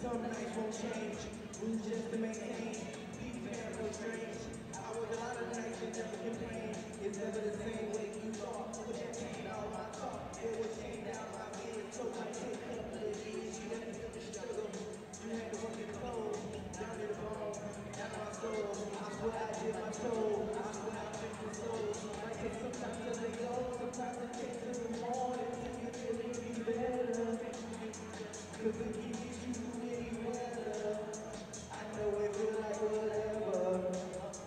Some nights won't change, rules just to maintain. These fans so strange. I work a lot of nights and never complain. It's never the same way you thought. But you change all my talk. It was changed out my head. So I take a couple of years. You had to feel the struggle. You had to work it cold. Down to the bone, down to my soul. I swear I did my soul. I swear I did my soul. Might take some time till they go. Sometimes it takes in the morning. You feel it be better. Cause it keeps you. I know it feels like whatever.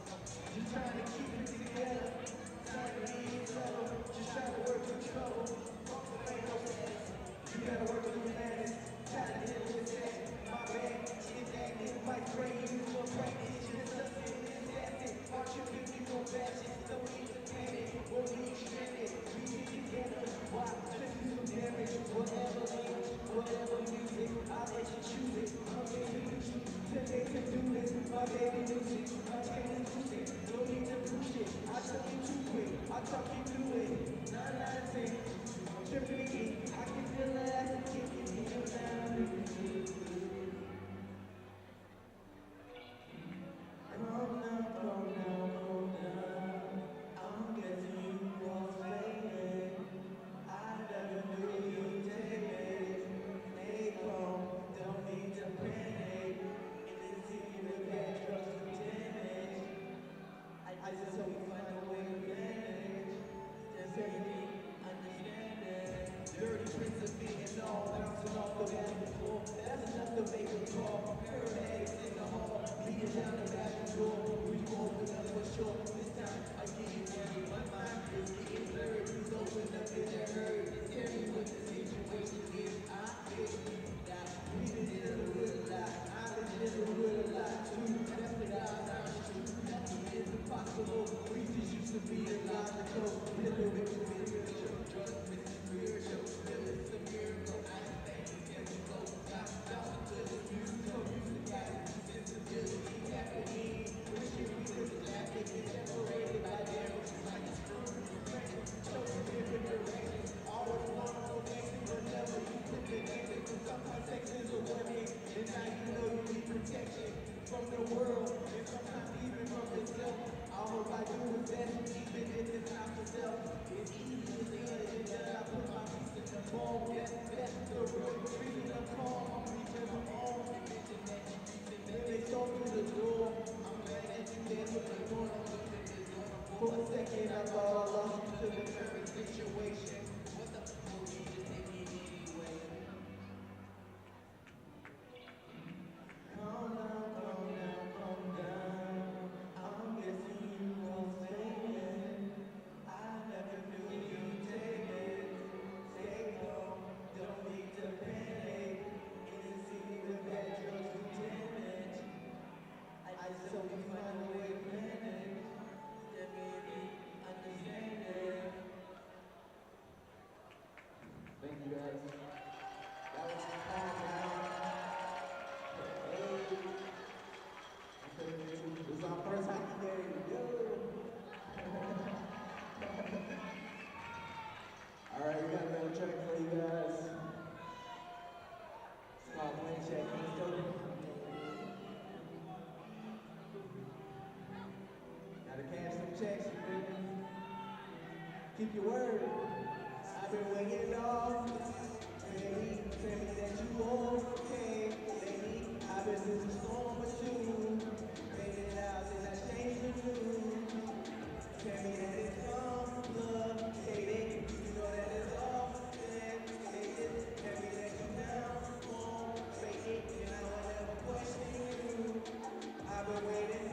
Keep your word. I've been waiting off. Baby, tell me that you okay. Baby, I've been through the storm with you. Made it out and I changed the news. Tell me that it's complicated. You know that it's often hated. Tell me that you down won't fake it. And I will never question you. I've been waiting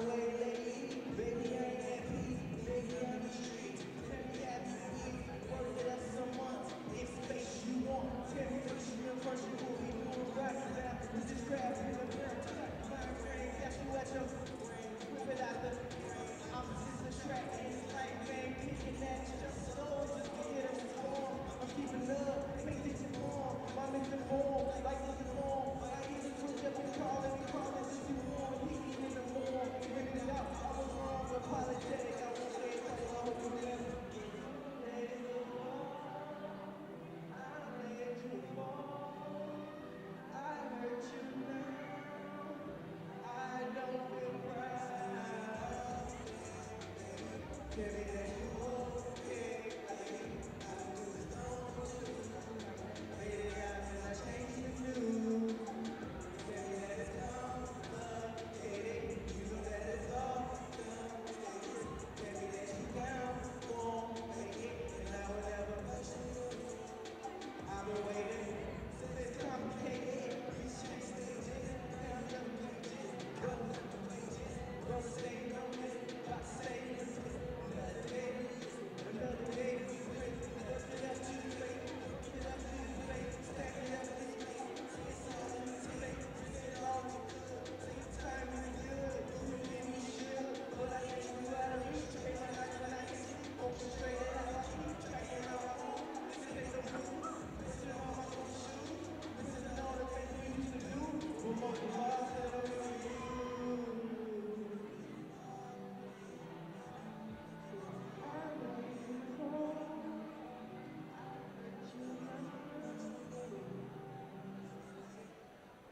lately. Baby, I ain't at peace. Baby, I'm the street. Tell me have you eat. Work it up some months. It's space you want. Tell me what you real first. You will be doing right now. This is crap in the mirror. My brain got you at your brain. Whip it out the brain. I'm just a track. And it's like game. Picking at your soul. Just to get us warm. I'm keeping up. Make it warm. I'm making warm. Like this is warm. I need to put up and calling. This is warm. Heating in the morning. Bring it out. I was wrong. Apologetic. I won't say it. I hope you never get it.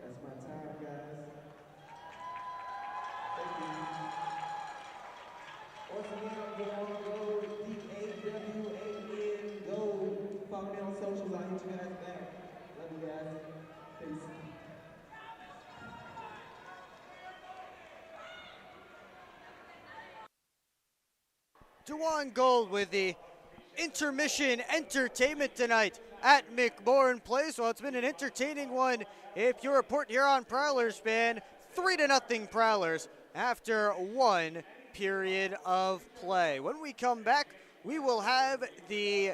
That's my time, guys. Thank you. Once again, I'm going on Gold, D-A-W-A-N, Gold. Follow me on socials, I'll hit you guys back. Love you guys. Peace. Dewan Gold with the intermission entertainment tonight at McMorran Place. Well, it's been an entertaining one if you're a Port Huron Prowlers fan. 3-0 Prowlers after one period of play. When we come back, we will have the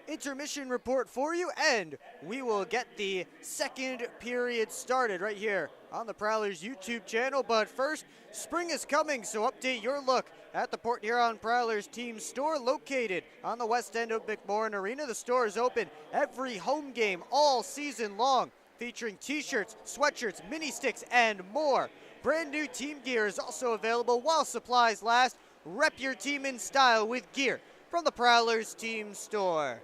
intermission report for you, and we will get the second period started right here on the Prowlers YouTube channel. But first, spring is coming, so update your look at the Port Huron Prowlers team store located on the west end of McMorran Arena. The store is open every home game all season long, featuring t-shirts, sweatshirts, mini sticks, and more. Brand new team gear is also available while supplies last. Rep your team in style with gear from the Prowlers team store.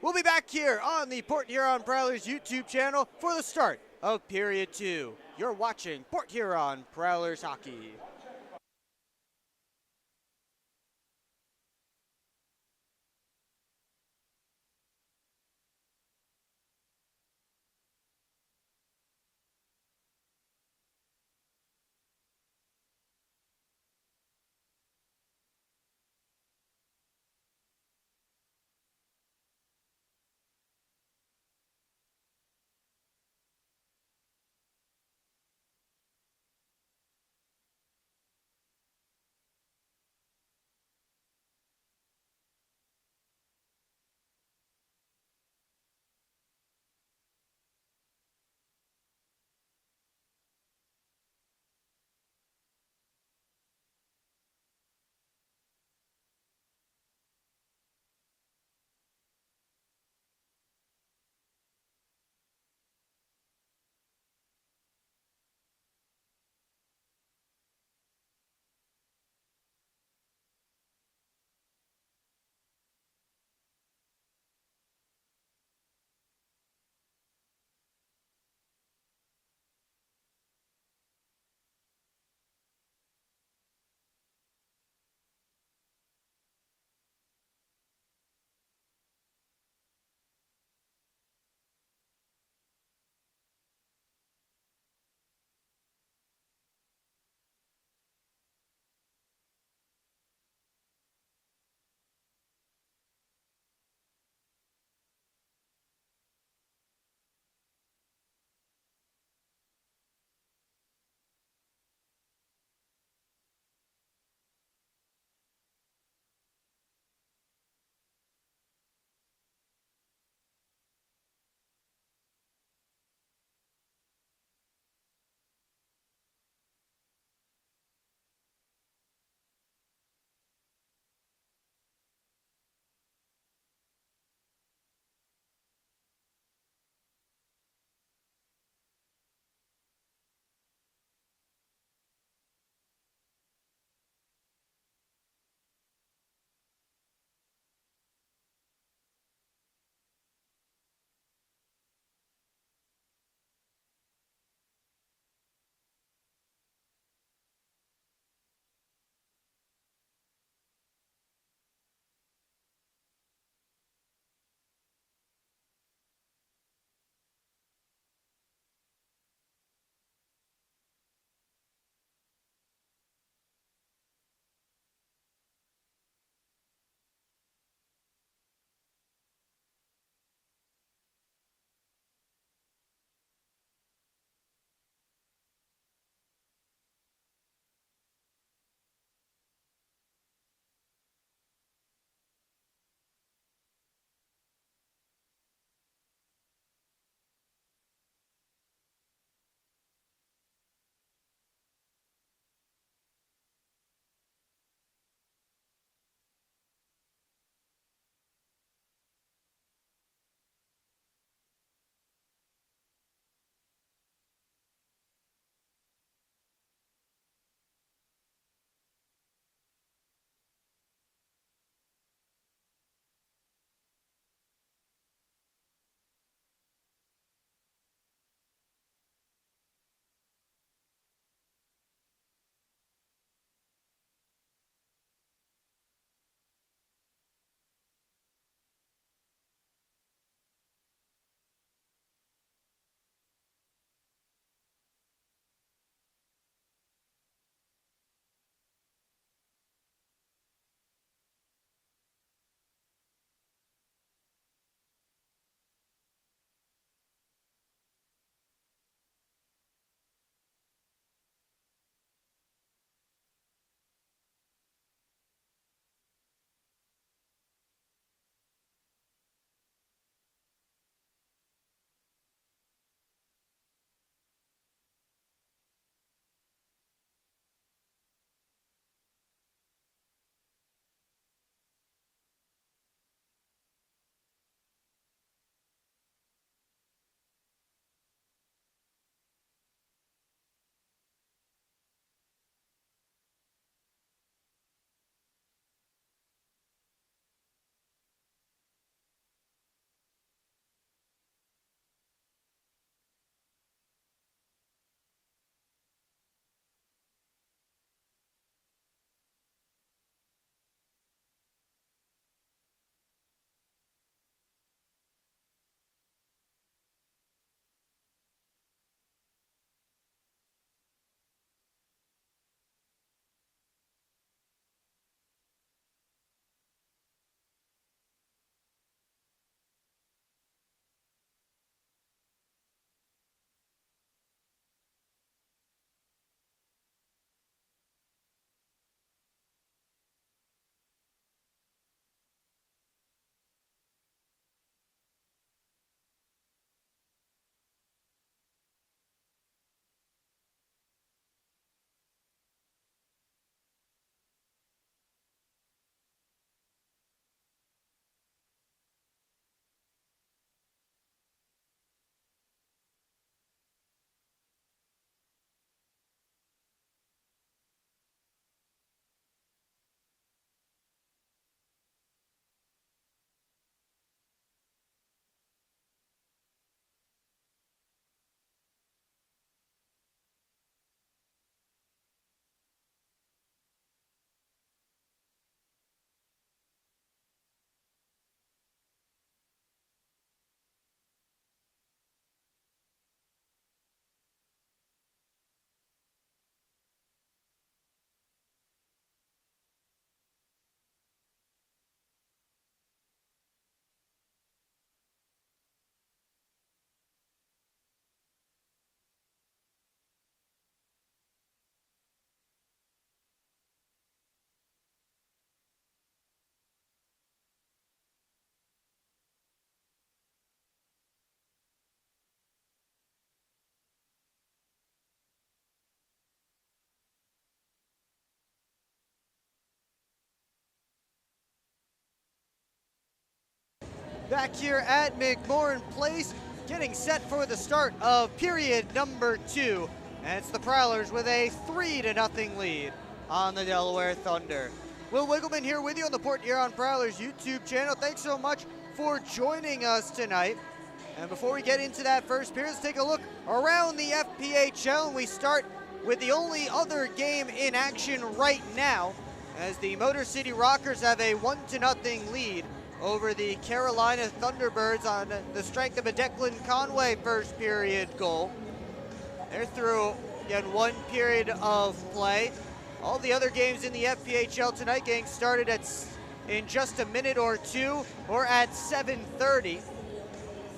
We'll be back here on the Port Huron Prowlers YouTube channel for the start of period 2. You're watching Port Huron Prowlers hockey. back here at McMorran Place, getting set for the start of period number 2. And it's the Prowlers with a 3-0 lead on the Delaware Thunder. Will Wiggleman here with you on the Port Huron Prowlers YouTube channel. Thanks so much for joining us tonight. And before we get into that first period, let's take a look around the FPHL. And we start with the only other game in action right now, as the Motor City Rockers have a 1-0 lead over the Carolina Thunderbirds on the strength of a Declan Conway first period goal. They're through again 1 period of play. All the other games in the FPHL tonight getting started in just a minute or two, or at 7:30.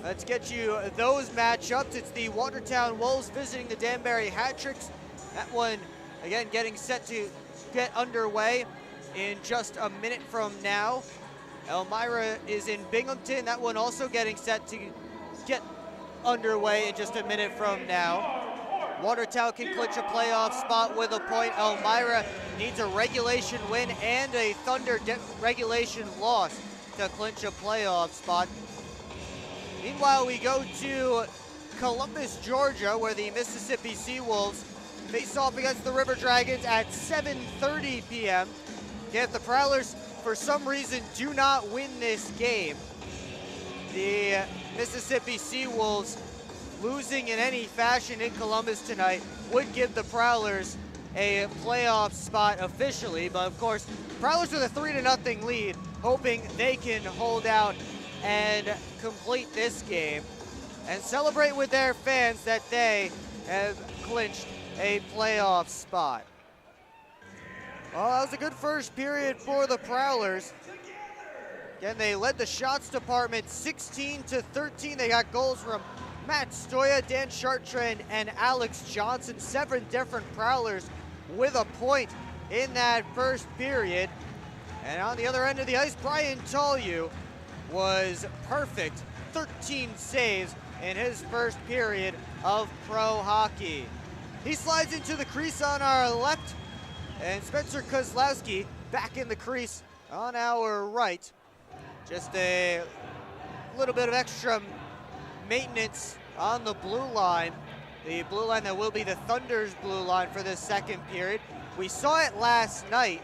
Let's get you those matchups. It's the Watertown Wolves visiting the Danbury Hat-Tricks. That one, again, getting set to get underway in just a minute from now. Elmira is in Binghamton. That one also getting set to get underway in just a minute from now. Watertown can clinch a playoff spot with a point. Elmira needs a regulation win and a Thunder regulation loss to clinch a playoff spot. Meanwhile, we go to Columbus, Georgia, where the Mississippi Seawolves face off against the River Dragons at 7:30 p.m. If the Prowlers, for some reason, do not win this game, the Mississippi Seawolves losing in any fashion in Columbus tonight would give the Prowlers a playoff spot officially. But of course, Prowlers with a 3-0 lead, hoping they can hold out and complete this game and celebrate with their fans that they have clinched a playoff spot. Well, that was a good first period for the Prowlers. Again, they led the shots department 16-13. They got goals from Matt Stoya, Dan Chartrand, and Alex Johnson. 7 different Prowlers with a point in that first period. And on the other end of the ice, Brian Tolyu was perfect. 13 saves in his first period of pro hockey. He slides into the crease on our left, and Spencer Kozlowski back in the crease on our right. Just a little bit of extra maintenance on the blue line. The blue line that will be the Thunder's blue line for this second period. We saw it last night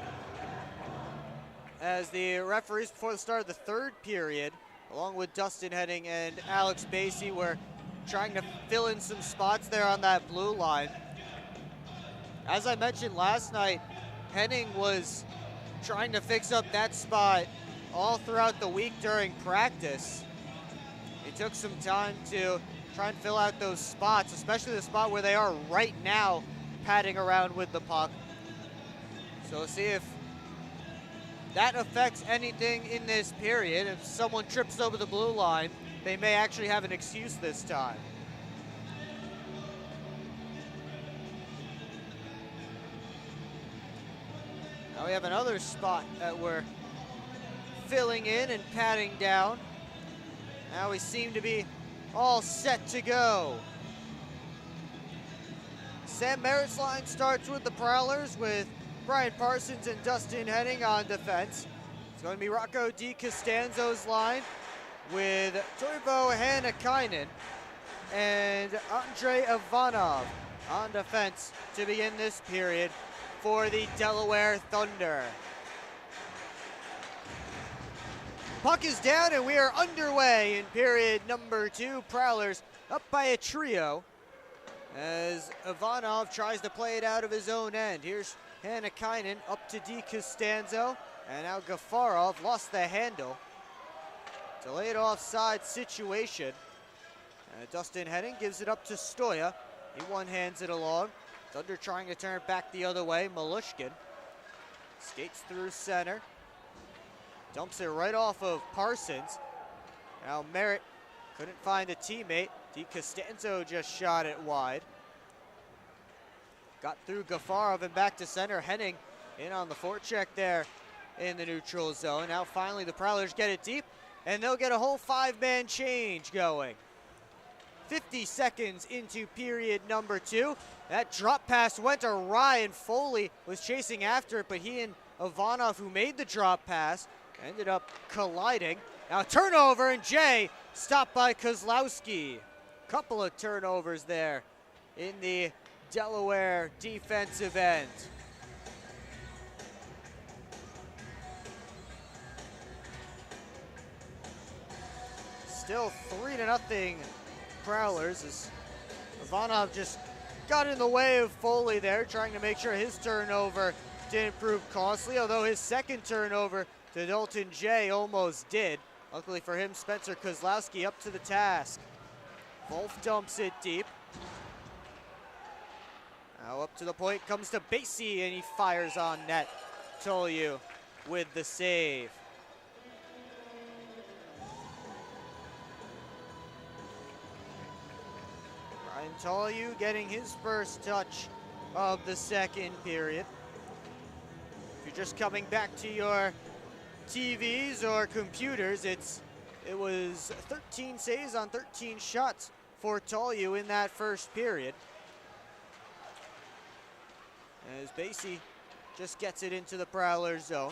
as the referees before the start of the third period, along with Dustin Henning and Alex Basie, were trying to fill in some spots there on that blue line. As I mentioned last night, Henning was trying to fix up that spot all throughout the week during practice. It took some time to try and fill out those spots, especially the spot where they are right now padding around with the puck. So we'll see if that affects anything in this period. If someone trips over the blue line, they may actually have an excuse this time. Now we have another spot that we're filling in and patting down. Now we seem to be all set to go. Sam Merritt's line starts with the Prowlers with Brian Parsons and Dustin Henning on defense. It's going to be Rocco DiCostanzo's line with Toivo Hannakainen and Andrei Ivanov on defense to begin this period for the Delaware Thunder. Puck is down and we are underway in period number 2. Prowlers up by a trio as Ivanov tries to play it out of his own end. Here's Hannakainen up to DiCostanzo, and now Gafarov lost the handle. Delayed offside situation. Dustin Henning gives it up to Stoya. He one-hands it along. Thunder trying to turn it back the other way. Malushkin skates through center. Dumps it right off of Parsons. Now Merritt couldn't find a teammate. DiCostanzo just shot it wide. Got through Gafarov and back to center. Henning in on the forecheck there in the neutral zone. Now finally the Prowlers get it deep, and they'll get a whole 5-man change going. 50 seconds into period number 2. That drop pass went awry, and Foley was chasing after it, but he and Ivanov, who made the drop pass, ended up colliding. Now turnover, and Jay stopped by Kozlowski. Couple of turnovers there in the Delaware defensive end. Still 3-0 Prowlers as Ivanov just got in the way of Foley there, trying to make sure his turnover didn't prove costly, although his second turnover to Dalton Jay almost did. Luckily for him, Spencer Kozlowski up to the task. Wolf dumps it deep. Now up to the point comes to Basie, and he fires on net. Tolyu with the save. Ryan Tolyu getting his first touch of the second period. If you're just coming back to your TVs or computers, it was 13 saves on 13 shots for Tolyu in that first period. As Basie just gets it into the Prowlers zone.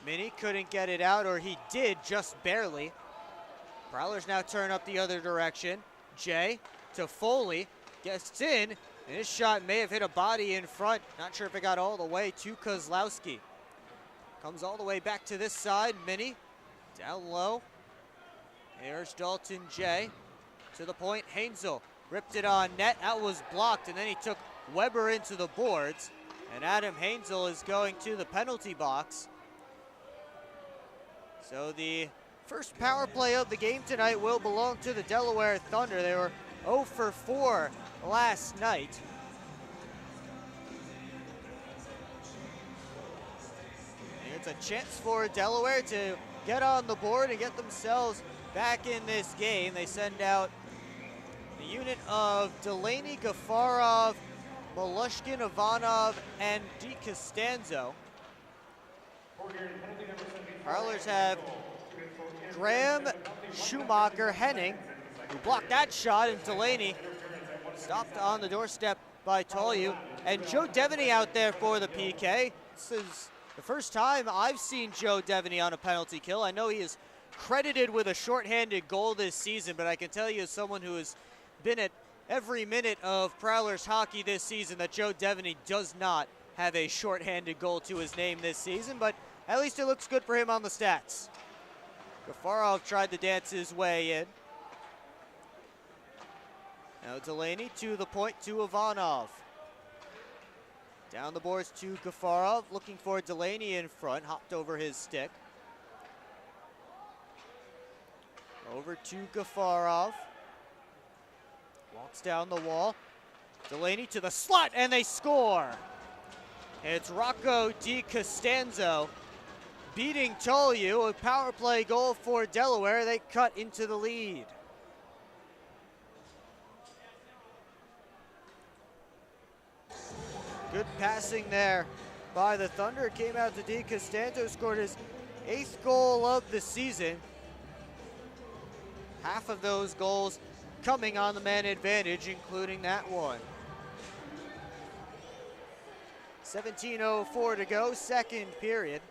Minnie couldn't get it out, or he did just barely. Prowlers now turn up the other direction. Jay to Foley, gets in, and his shot may have hit a body in front. Not sure if it got all the way to Kozlowski. Comes all the way back to this side. Minnie down low. Here's Dalton Jay to the point. Hainzel ripped it on net. That was blocked, and then he took Weber into the boards. And Adam Hainzel is going to the penalty box. So the first power play of the game tonight will belong to the Delaware Thunder. They were 0 for 4 last night. It's a chance for Delaware to get on the board and get themselves back in this game. They send out the unit of Delaney, Gafarov, Molushkin, Ivanov, and DiCostanzo. Prowlers have Graham, Schumacher, Henning, who blocked that shot, and Delaney stopped on the doorstep by Tolyu. And Joe Devaney out there for the PK. This is the first time I've seen Joe Devaney on a penalty kill. I know he is credited with a shorthanded goal this season, but I can tell you as someone who has been at every minute of Prowlers hockey this season that Joe Devaney does not have a shorthanded goal to his name this season, but at least it looks good for him on the stats. Gafarov tried to dance his way in. Now Delaney to the point to Ivanov. Down the boards to Gafarov, looking for Delaney in front, hopped over his stick. Over to Gafarov. Walks down the wall. Delaney to the slot, and they score. It's Rocco DiCostanzo beating Tolyu. A power play goal for Delaware. They cut into the lead. Good passing there by the Thunder. It came out to DiCostanzo, scored his 8th goal of the season. Half of those goals coming on the man advantage, including that one. 17:04 to go, second period.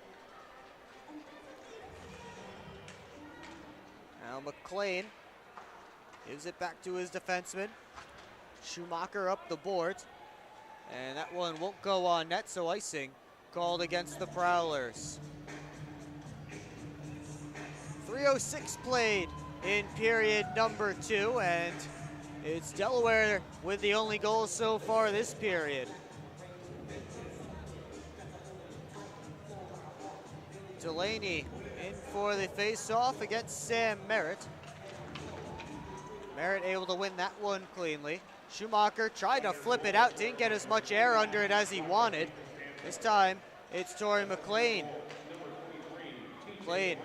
Now McLean gives it back to his defenseman. Schumacher up the boards. And that one won't go on net, so icing called against the Prowlers. 3:06 played in period number 2, and it's Delaware with the only goal so far this period. Delaney in for the face-off against Sam Merritt. Merritt able to win that one cleanly. Schumacher tried to flip it out, didn't get as much air under it as he wanted. This time, it's Torrey McLean. McLean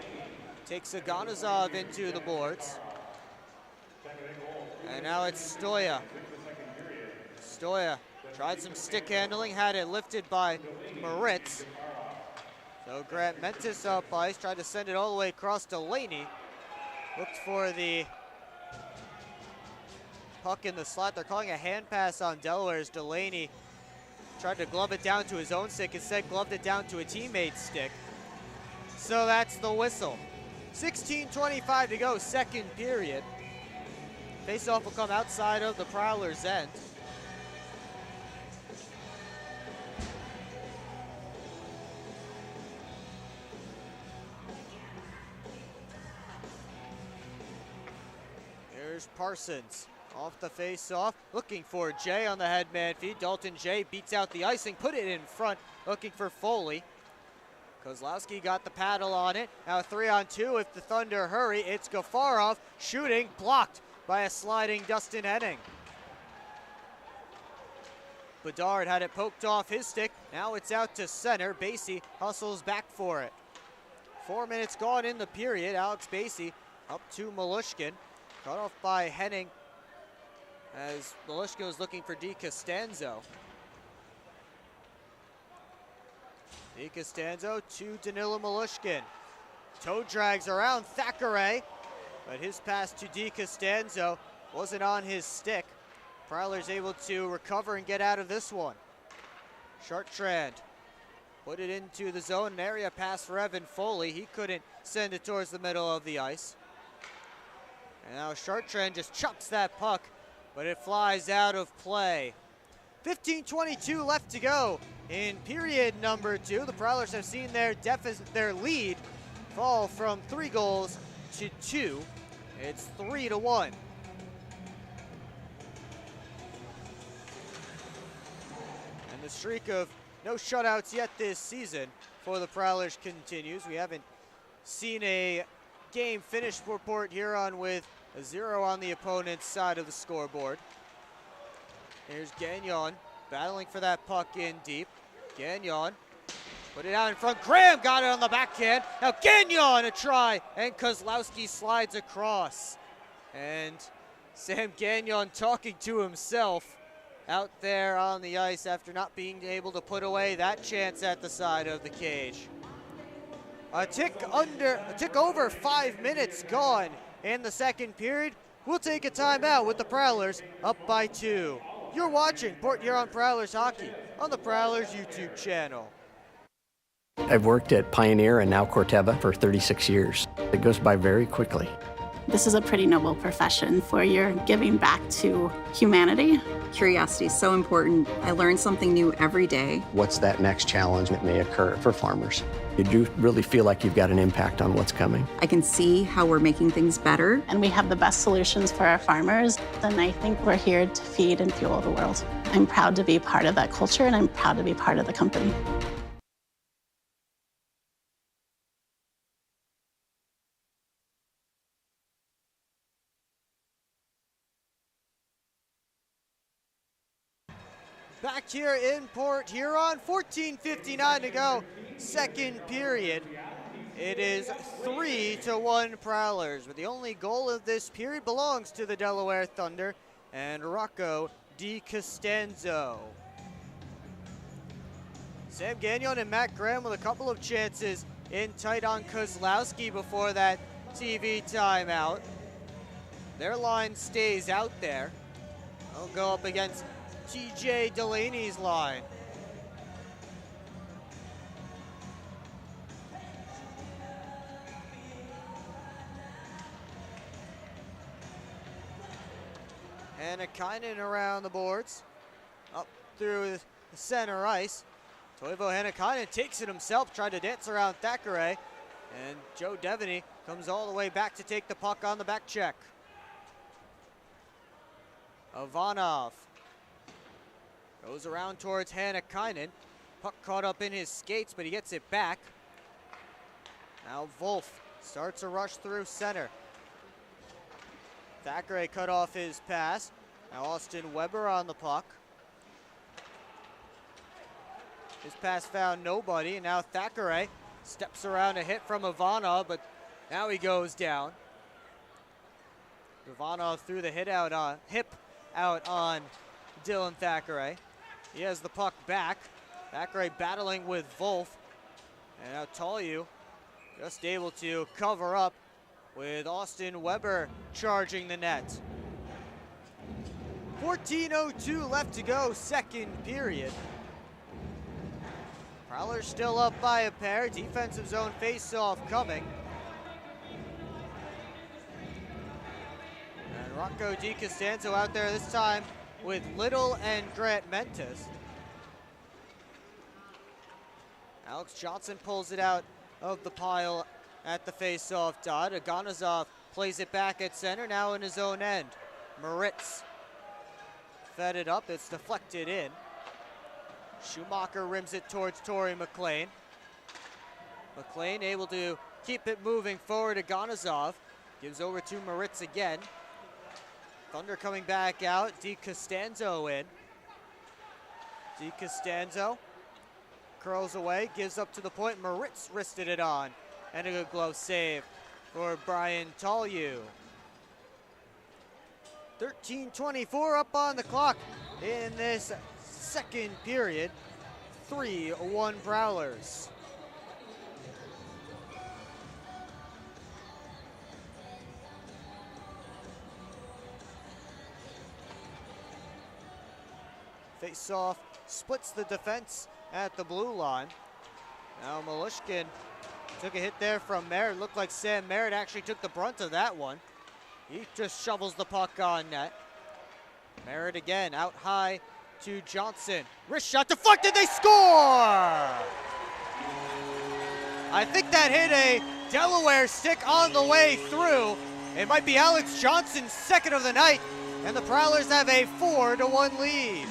takes Aganazov into the boards. And now it's Stoya. Stoya tried some stick handling, had it lifted by Moritz. So Grant Mentis up ice, tried to send it all the way across Delaney. Looked for the puck in the slot. They're calling a hand pass on Delaware as Delaney tried to glove it down to his own stick, instead gloved it down to a teammate's stick. So that's the whistle. 16:25 to go, second period. Faceoff will come outside of the Prowlers' end. Here's Parsons off the face-off, looking for Jay on the headman feed. Dalton Jay beats out the icing, put it in front, looking for Foley. Kozlowski got the paddle on it. Now 3-on-2 if the Thunder hurry. It's Gafarov shooting, blocked by a sliding Dustin Henning. Bedard had it poked off his stick. Now it's out to center. Basie hustles back for it. 4 minutes gone in the period. Alex Basie up to Malushkin. Cut off by Henning as Malushkin was looking for DiCostanzo. DiCostanzo to Danilo Malushkin. Toe drags around Thackeray, but his pass to DiCostanzo wasn't on his stick. Prowlers able to recover and get out of this one. Chartrand put it into the zone, an area pass for Evan Foley. He couldn't send it towards the middle of the ice. And now Chartrand just chucks that puck, but it flies out of play. 15:22 left to go in period number 2. The Prowlers have seen their lead fall from 3 goals to 2. It's 3-1. And the streak of no shutouts yet this season for the Prowlers continues. We haven't seen a game finish for Port Huron with a 0 on the opponent's side of the scoreboard. Here's Gagnon battling for that puck in deep. Gagnon put it out in front. Graham got it on the backhand. Now Gagnon a try, and Kozlowski slides across. And Sam Gagnon talking to himself out there on the ice after not being able to put away that chance at the side of the cage. A tick over 5 minutes gone in the second period. We'll take a timeout with the Prowlers up by 2. You're watching Port Huron Prowlers hockey on the Prowlers YouTube channel. I've worked at Pioneer and now Corteva for 36 years. It goes by very quickly. This is a pretty noble profession where you're giving back to humanity. Curiosity is so important. I learn something new every day. What's that next challenge that may occur for farmers? You do really feel like you've got an impact on what's coming. I can see how we're making things better. And we have the best solutions for our farmers. And I think we're here to feed and fuel the world. I'm proud to be part of that culture, and I'm proud to be part of the company. Back here in Port Huron, 14:59 to go, second period. It is 3-1 Prowlers, but the only goal of this period belongs to the Delaware Thunder and Rocco DiCostanzo. Sam Gagnon and Matt Graham with a couple of chances in tight on Kozlowski before that TV timeout. Their line stays out there. They'll go up against TJ Delaney's line. Hannakainen around the boards, up through the center ice. Toivo Hannakainen takes it himself, tried to dance around Thackeray, and Joe Devaney comes all the way back to take the puck on the back check. Ivanov goes around towards Hannakainen. Puck caught up in his skates, but he gets it back. Now Wolf starts a rush through center. Thackeray cut off his pass. Now Austin Weber on the puck. His pass found nobody, and now Thackeray steps around a hit from Ivanov, but now he goes down. Ivanov threw the hip out on Dylan Thackeray. He has the puck back. Thackeray battling with Wolf. And now Tolyu just able to cover up with Austin Weber charging the net. 14:02 left to go, second period. Prowlers still up by a pair. Defensive zone face-off coming. Rocco DiCostanzo out there this time with Little and Grant Mentis. Alex Johnson pulls it out of the pile at the face-off dot. Aganazov plays it back at center, now in his own end. Moritz fed it up, it's deflected in. Schumacher rims it towards Torrey McLean. McLean able to keep it moving forward. Aganazov gives over to Moritz again. Thunder coming back out, DiCostanzo in. DiCostanzo curls away, gives up to the point. Moritz wristed it on. And a good glove save for Brian Tollew. 13:24 up on the clock in this second period. 3-1 Prowlers. Face-off splits the defense at the blue line. Now Malushkin took a hit there from Merritt. Looked like Sam Merritt actually took the brunt of that one. He just shovels the puck on net. Merritt again out high to Johnson. Wrist shot deflected, they score! I think that hit a Delaware stick on the way through. It might be Alex Johnson's second of the night, and the Prowlers have a 4-1 lead.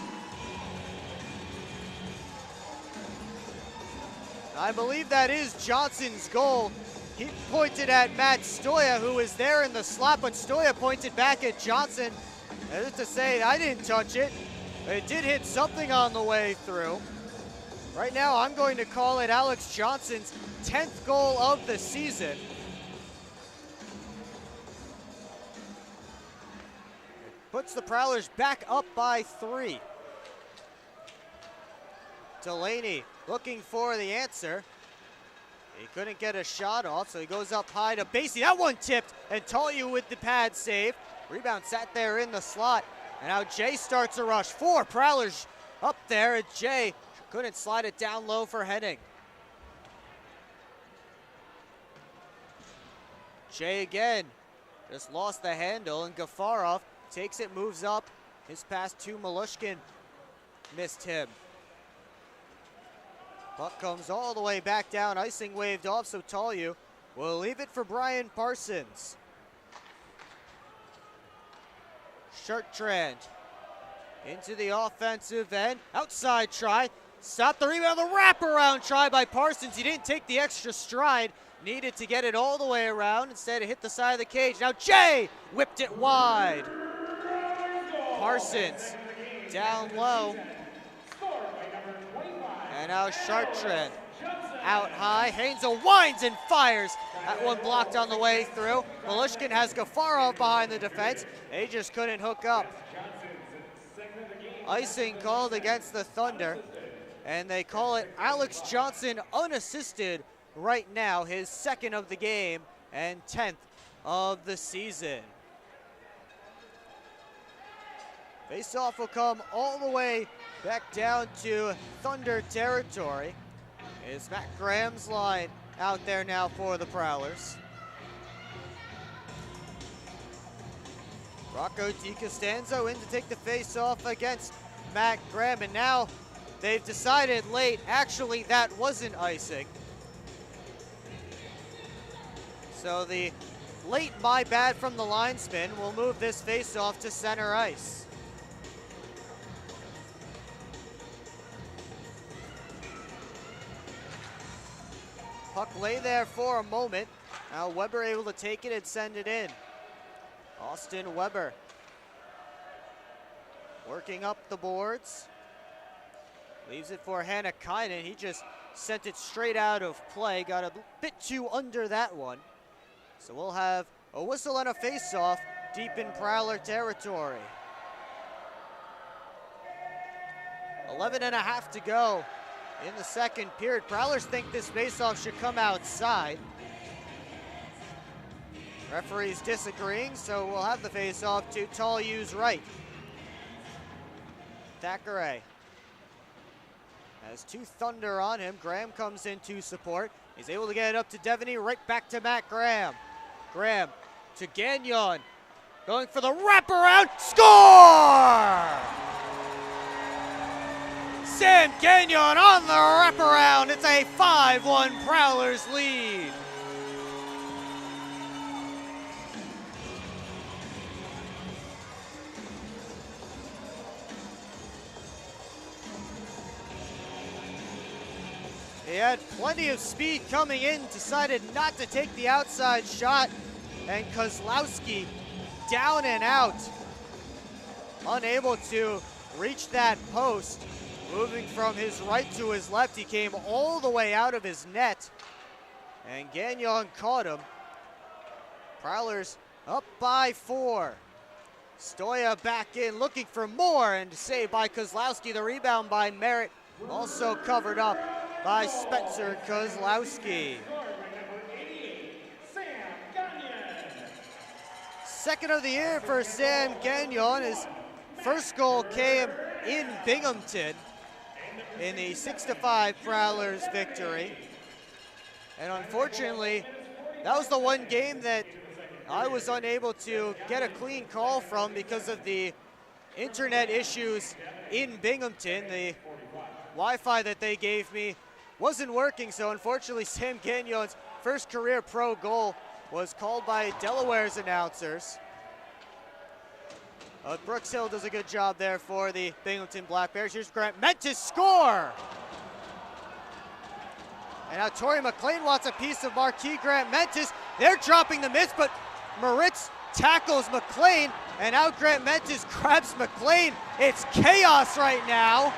I believe that is Johnson's goal. He pointed at Matt Stoya, who was there in the slot, but Stoya pointed back at Johnson. As if to say, I didn't touch it. It did hit something on the way through. Right now, I'm going to call it Alex Johnson's 10th goal of the season. Puts the Prowlers back up by 3. Delaney looking for the answer. He couldn't get a shot off, so he goes up high to Basie. That one tipped, and Tollew with the pad save. Rebound sat there in the slot, and now Jay starts a rush. 4 Prowlers up there, and Jay couldn't slide it down low for Henning. Jay again, just lost the handle, and Gafarov takes it, moves up. His pass to Malushkin missed him. Puck comes all the way back down, icing waved off, so Tollew will leave it for Brian Parsons. Shartrand into the offensive end, outside try, stop the rebound, the wraparound try by Parsons. He didn't take the extra stride, needed to get it all the way around, instead it hit the side of the cage. Now Jay whipped it wide. Parsons down low. And now Chartrand out high. Hainzel winds and fires. That one blocked on the way through. Malushkin has Gafarov behind the defense. They just couldn't hook up. Icing called against the Thunder. And they call it Alex Johnson unassisted right now. His second of the game and 10th of the season. Face-off will come all the way back down to Thunder territory. It's Matt Graham's line out there now for the Prowlers. Rocco DiCostanzo in to take the face-off against Matt Graham, and now they've decided late, actually that wasn't icing. So the late my bad from the linesman will move this face-off to center ice. Puck lay there for a moment. Now Weber able to take it and send it in. Austin Weber working up the boards. Leaves it for Hannakainen. He just sent it straight out of play. Got a bit too under that one. So we'll have a whistle and a face-off deep in Prowler territory. 11.5 to go in the second period. Prowlers think this face-off should come outside. Referee's disagreeing, so we'll have the face-off to Tollew's right. Thackeray has 2 Thunder on him. Graham comes in to support. He's able to get it up to Devaney, right back to Matt Graham. Graham to Gagnon. Going for the wraparound, score! Sam Gagnon on the wraparound. It's a 5-1 Prowlers lead. He had plenty of speed coming in, decided not to take the outside shot, and Kozlowski down and out. Unable to reach that post. Moving from his right to his left, he came all the way out of his net, and Gagnon caught him. Prowlers up by 4. Stoya back in, looking for more, and saved by Kozlowski. The rebound by Merritt, also covered up by Spencer Kozlowski. Second of the year for Sam Gagnon. His first goal came in Binghamton in the 6-5 Prowlers victory. And unfortunately, that was the one game that I was unable to get a clean call from because of the internet issues in Binghamton. The Wi-Fi that they gave me wasn't working, so unfortunately Sam Gagnon's first career pro goal was called by Delaware's announcers. Brooks Hill does a good job there for the Binghamton Black Bears. Here's Grant Mentis, score! And now Tori McLean wants a piece of Marquis Grant Mentis. They're dropping the miss, but Moritz tackles McLean, and now Grant Mentis grabs McLean. It's chaos right now.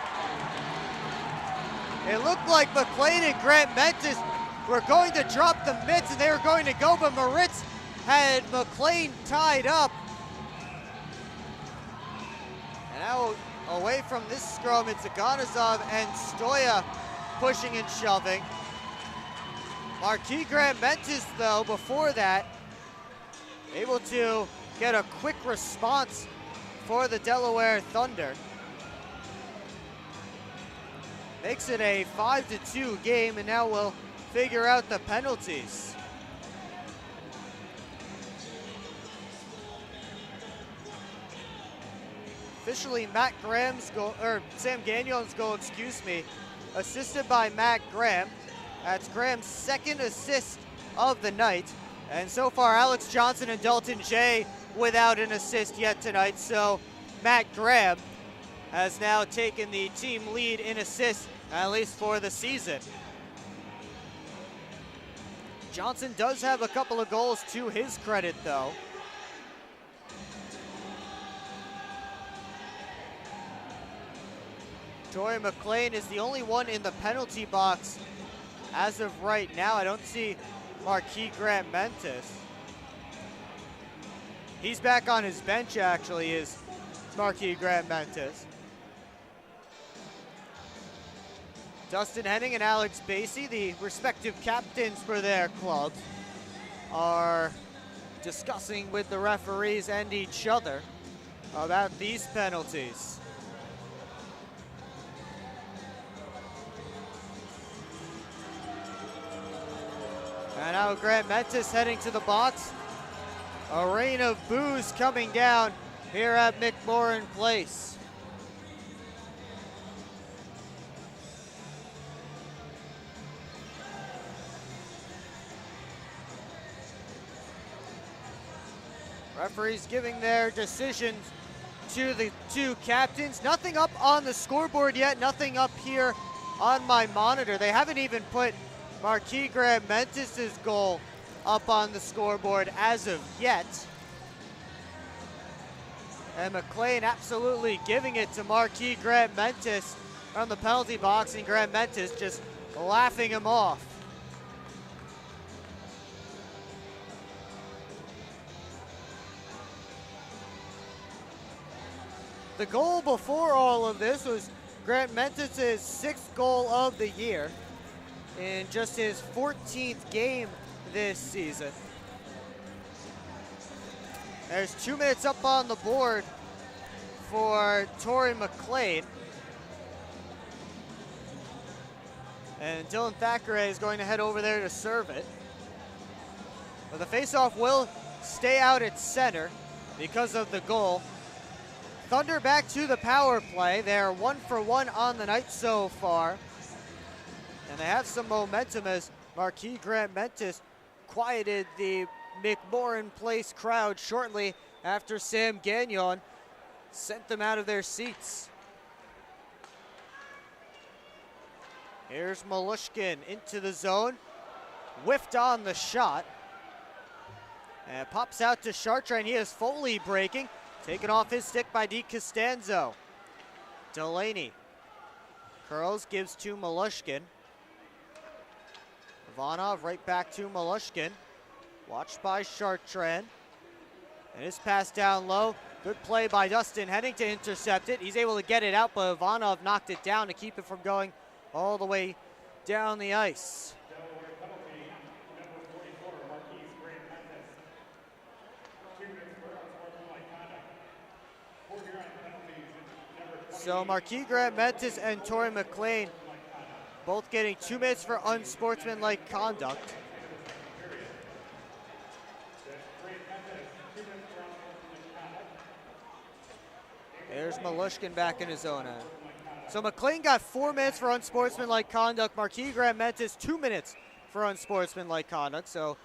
It looked like McLean and Grant Mentis were going to drop the mitts and they were going to go, but Moritz had McLean tied up. And now away from this scrum, it's Aganazov and Stoya pushing and shoving. Marquis Grant Mentis, though, before that, able to get a quick response for the Delaware Thunder. Makes it a 5-2 game, and now we'll figure out the penalties. Officially Matt Graham's goal, or Sam Gagnon's goal, excuse me, assisted by Matt Graham. That's Graham's second assist of the night. And so far, Alex Johnson and Dalton Jay without an assist yet tonight. So Matt Graham has now taken the team lead in assists, at least for the season. Johnson does have a couple of goals to his credit, though. Tori McLean is the only one in the penalty box as of right now. I don't see Marquis Grant Mentis. He's back on his bench, actually, is Marquis Grant Mentis. Dustin Henning and Alex Basie, the respective captains for their clubs, are discussing with the referees and each other about these penalties. And now Grant Mentis heading to the box. A rain of boos coming down here at McMorran Place. Referees giving their decisions to the two captains. Nothing up on the scoreboard yet, nothing up here on my monitor. They haven't even put Marquis Grant Mentis' goal up on the scoreboard as of yet. And McLean absolutely giving it to Marquis Grant Mentis from the penalty box, and Grant Mentis just laughing him off. The goal before all of this was Grant Mentis' 6th goal of the year in just his 14th game this season. There's 2 minutes up on the board for Tori McLean. And Dylan Thackeray is going to head over there to serve it. But the faceoff will stay out at center. because of the goal. Thunder back to the power play. They're 1 for 1 on the night so far. And they have some momentum as Marquis Grant Mentis quieted the McMorran Place crowd shortly after Sam Gagnon sent them out of their seats. Here's Malushkin into the zone. Whiffed on the shot. And pops out to Chartrain. He has Foley breaking. Taken off his stick by Di Costanzo. Delaney curls, gives to Malushkin. Ivanov right back to Malushkin. Watched by Chartrand. And his pass down low. Good play by Dustin Henning to intercept it. He's able to get it out, but Ivanov knocked it down to keep it from going all the way down the ice. So Marquis Grant Mentis and Tori McLean both getting 2 minutes for unsportsmanlike conduct. There's Malushkin back in his own end. So McLean got 4 minutes for unsportsmanlike conduct. Marquis Grant Mentis 2 minutes for unsportsmanlike conduct. So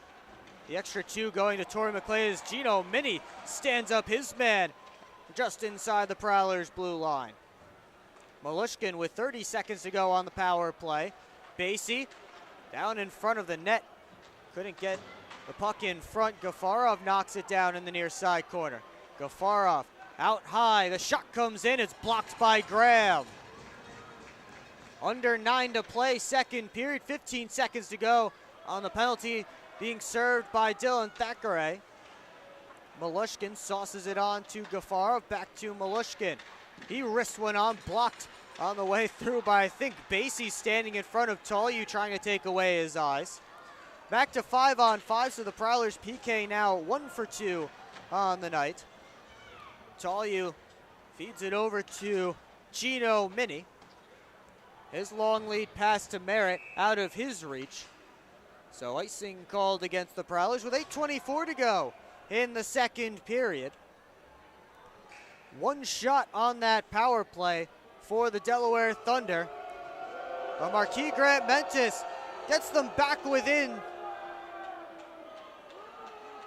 the extra 2 going to Tori McLean as Gino Mini stands up his man just inside the Prowlers' blue line. Malushkin with 30 seconds to go on the power play. Basie down in front of the net. Couldn't get the puck in front. Gafarov knocks it down in the near side corner. Gafarov out high. The shot comes in. It's blocked by Graham. Under 9 to play, second period. 15 seconds to go on the penalty being served by Dylan Thackeray. Malushkin sauces it on to Gafarov. Back to Malushkin. He wrists one on, blocked on the way through by, I think, Basie standing in front of Tolyu trying to take away his eyes. Back to 5-on-5, so the Prowlers PK now 1 for 2 on the night. Tolyu feeds it over to Gino Mini. His long lead pass to Merritt out of his reach. So icing called against the Prowlers with 8:24 to go in the second period. 1 shot on that power play for the Delaware Thunder. But Marquis Grant Mentis gets them back within.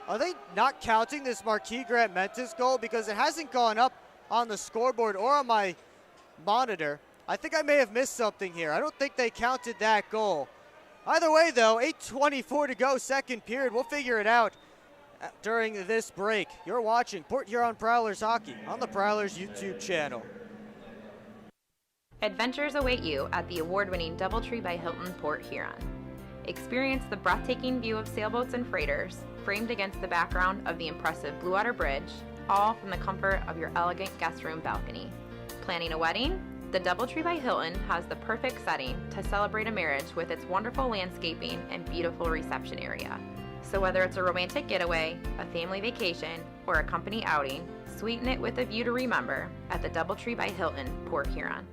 Are they not counting this Marquis Grant Mentis goal? Because it hasn't gone up on the scoreboard or on my monitor. I think I may have missed something here. I don't think they counted that goal. Either way, though, 8:24 to go, second period. We'll figure it out during this break. You're watching Port Huron Prowlers Hockey on the Prowlers YouTube channel. Adventures await you at the award-winning DoubleTree by Hilton Port Huron. Experience the breathtaking view of sailboats and freighters, framed against the background of the impressive Blue Water Bridge, all from the comfort of your elegant guest room balcony. Planning a wedding? The DoubleTree by Hilton has the perfect setting to celebrate a marriage with its wonderful landscaping and beautiful reception area. So whether it's a romantic getaway, a family vacation, or a company outing, sweeten it with a view to remember at the DoubleTree by Hilton, Port Huron.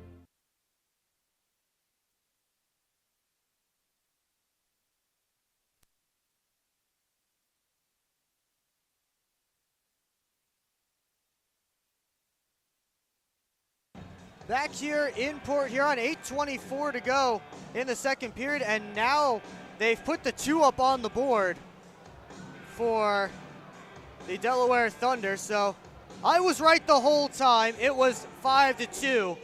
Back here in Port Huron, 8:24 to go in the second period, and now they've put the 2 up on the board for the Delaware Thunder. So I was right the whole time. It was 5-2.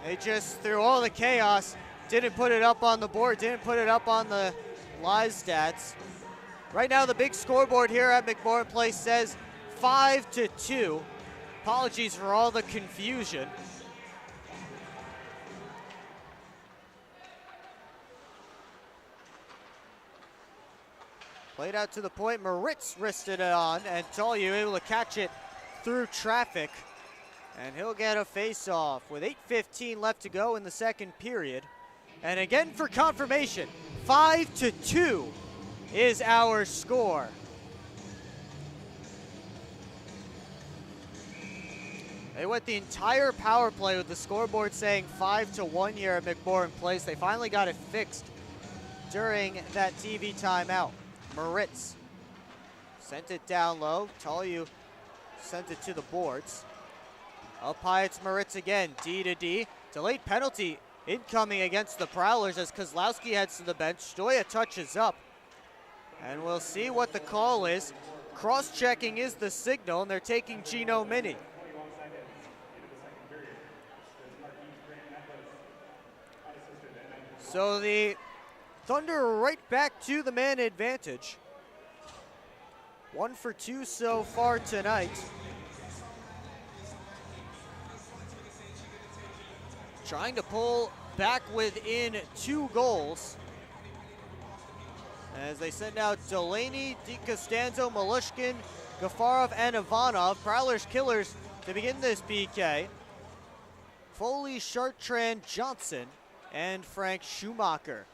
They just, through all the chaos, didn't put it up on the board, didn't put it up on the live stats. Right now, the big scoreboard here at McMorran Place says 5-2. Apologies for all the confusion. Played out to the point, Moritz wristed it on, and Tolyu able to catch it through traffic. And he'll get a face-off with 8:15 left to go in the second period. And again for confirmation, 5-2 is our score. They went the entire power play with the scoreboard saying 5-1 here at McMorran Place. They finally got it fixed during that TV timeout. Moritz sent it down low. Tolyu sends it to the boards. Up high, it's Moritz again, D to D. Delayed penalty incoming against the Prowlers as Kozlowski heads to the bench. Stoya touches up. And we'll see what the call is. Cross-checking is the signal, and they're taking Gino Mini. So the Thunder right back to the man advantage. 1 for 2 so far tonight. Trying to pull back within 2 goals. As they send out Delaney, DiCostanzo, Malushkin, Gafarov, and Ivanov. Prowlers killers to begin this PK. Foley, Chartrand, Johnson, and Frank Schumacher.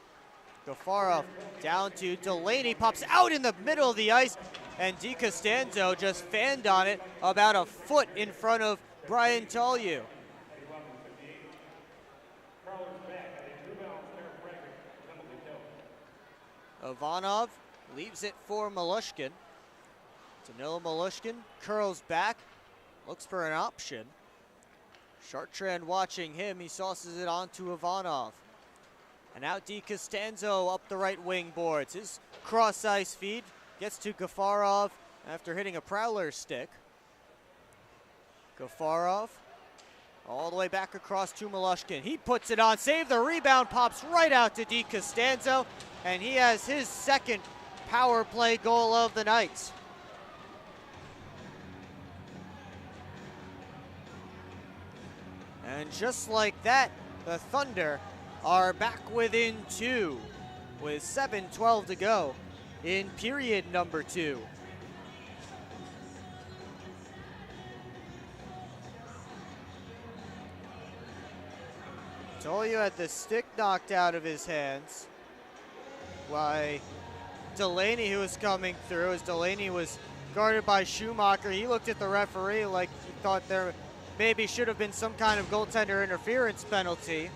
Gafarov down to Delaney, pops out in the middle of the ice, and DiCostanzo just fanned on it about a foot in front of Brian Tollew. Ivanov leaves it for Malushkin. Danilo Malushkin curls back, looks for an option. Chartrand watching him, he sauces it on to Ivanov. And out DiCostanzo up the right wing boards. His cross ice feed gets to Gafarov after hitting a Prowler stick. Gafarov all the way back across to Malushkin. He puts it on, save the rebound, pops right out to DiCostanzo, and he has his second power play goal of the night. And just like that, the Thunder are back within 2 with 7:12 to go in period number 2. Tollew had the stick knocked out of his hands by Delaney, who was coming through. As Delaney was guarded by Schumacher, he looked at the referee like he thought there maybe should have been some kind of goaltender interference penalty,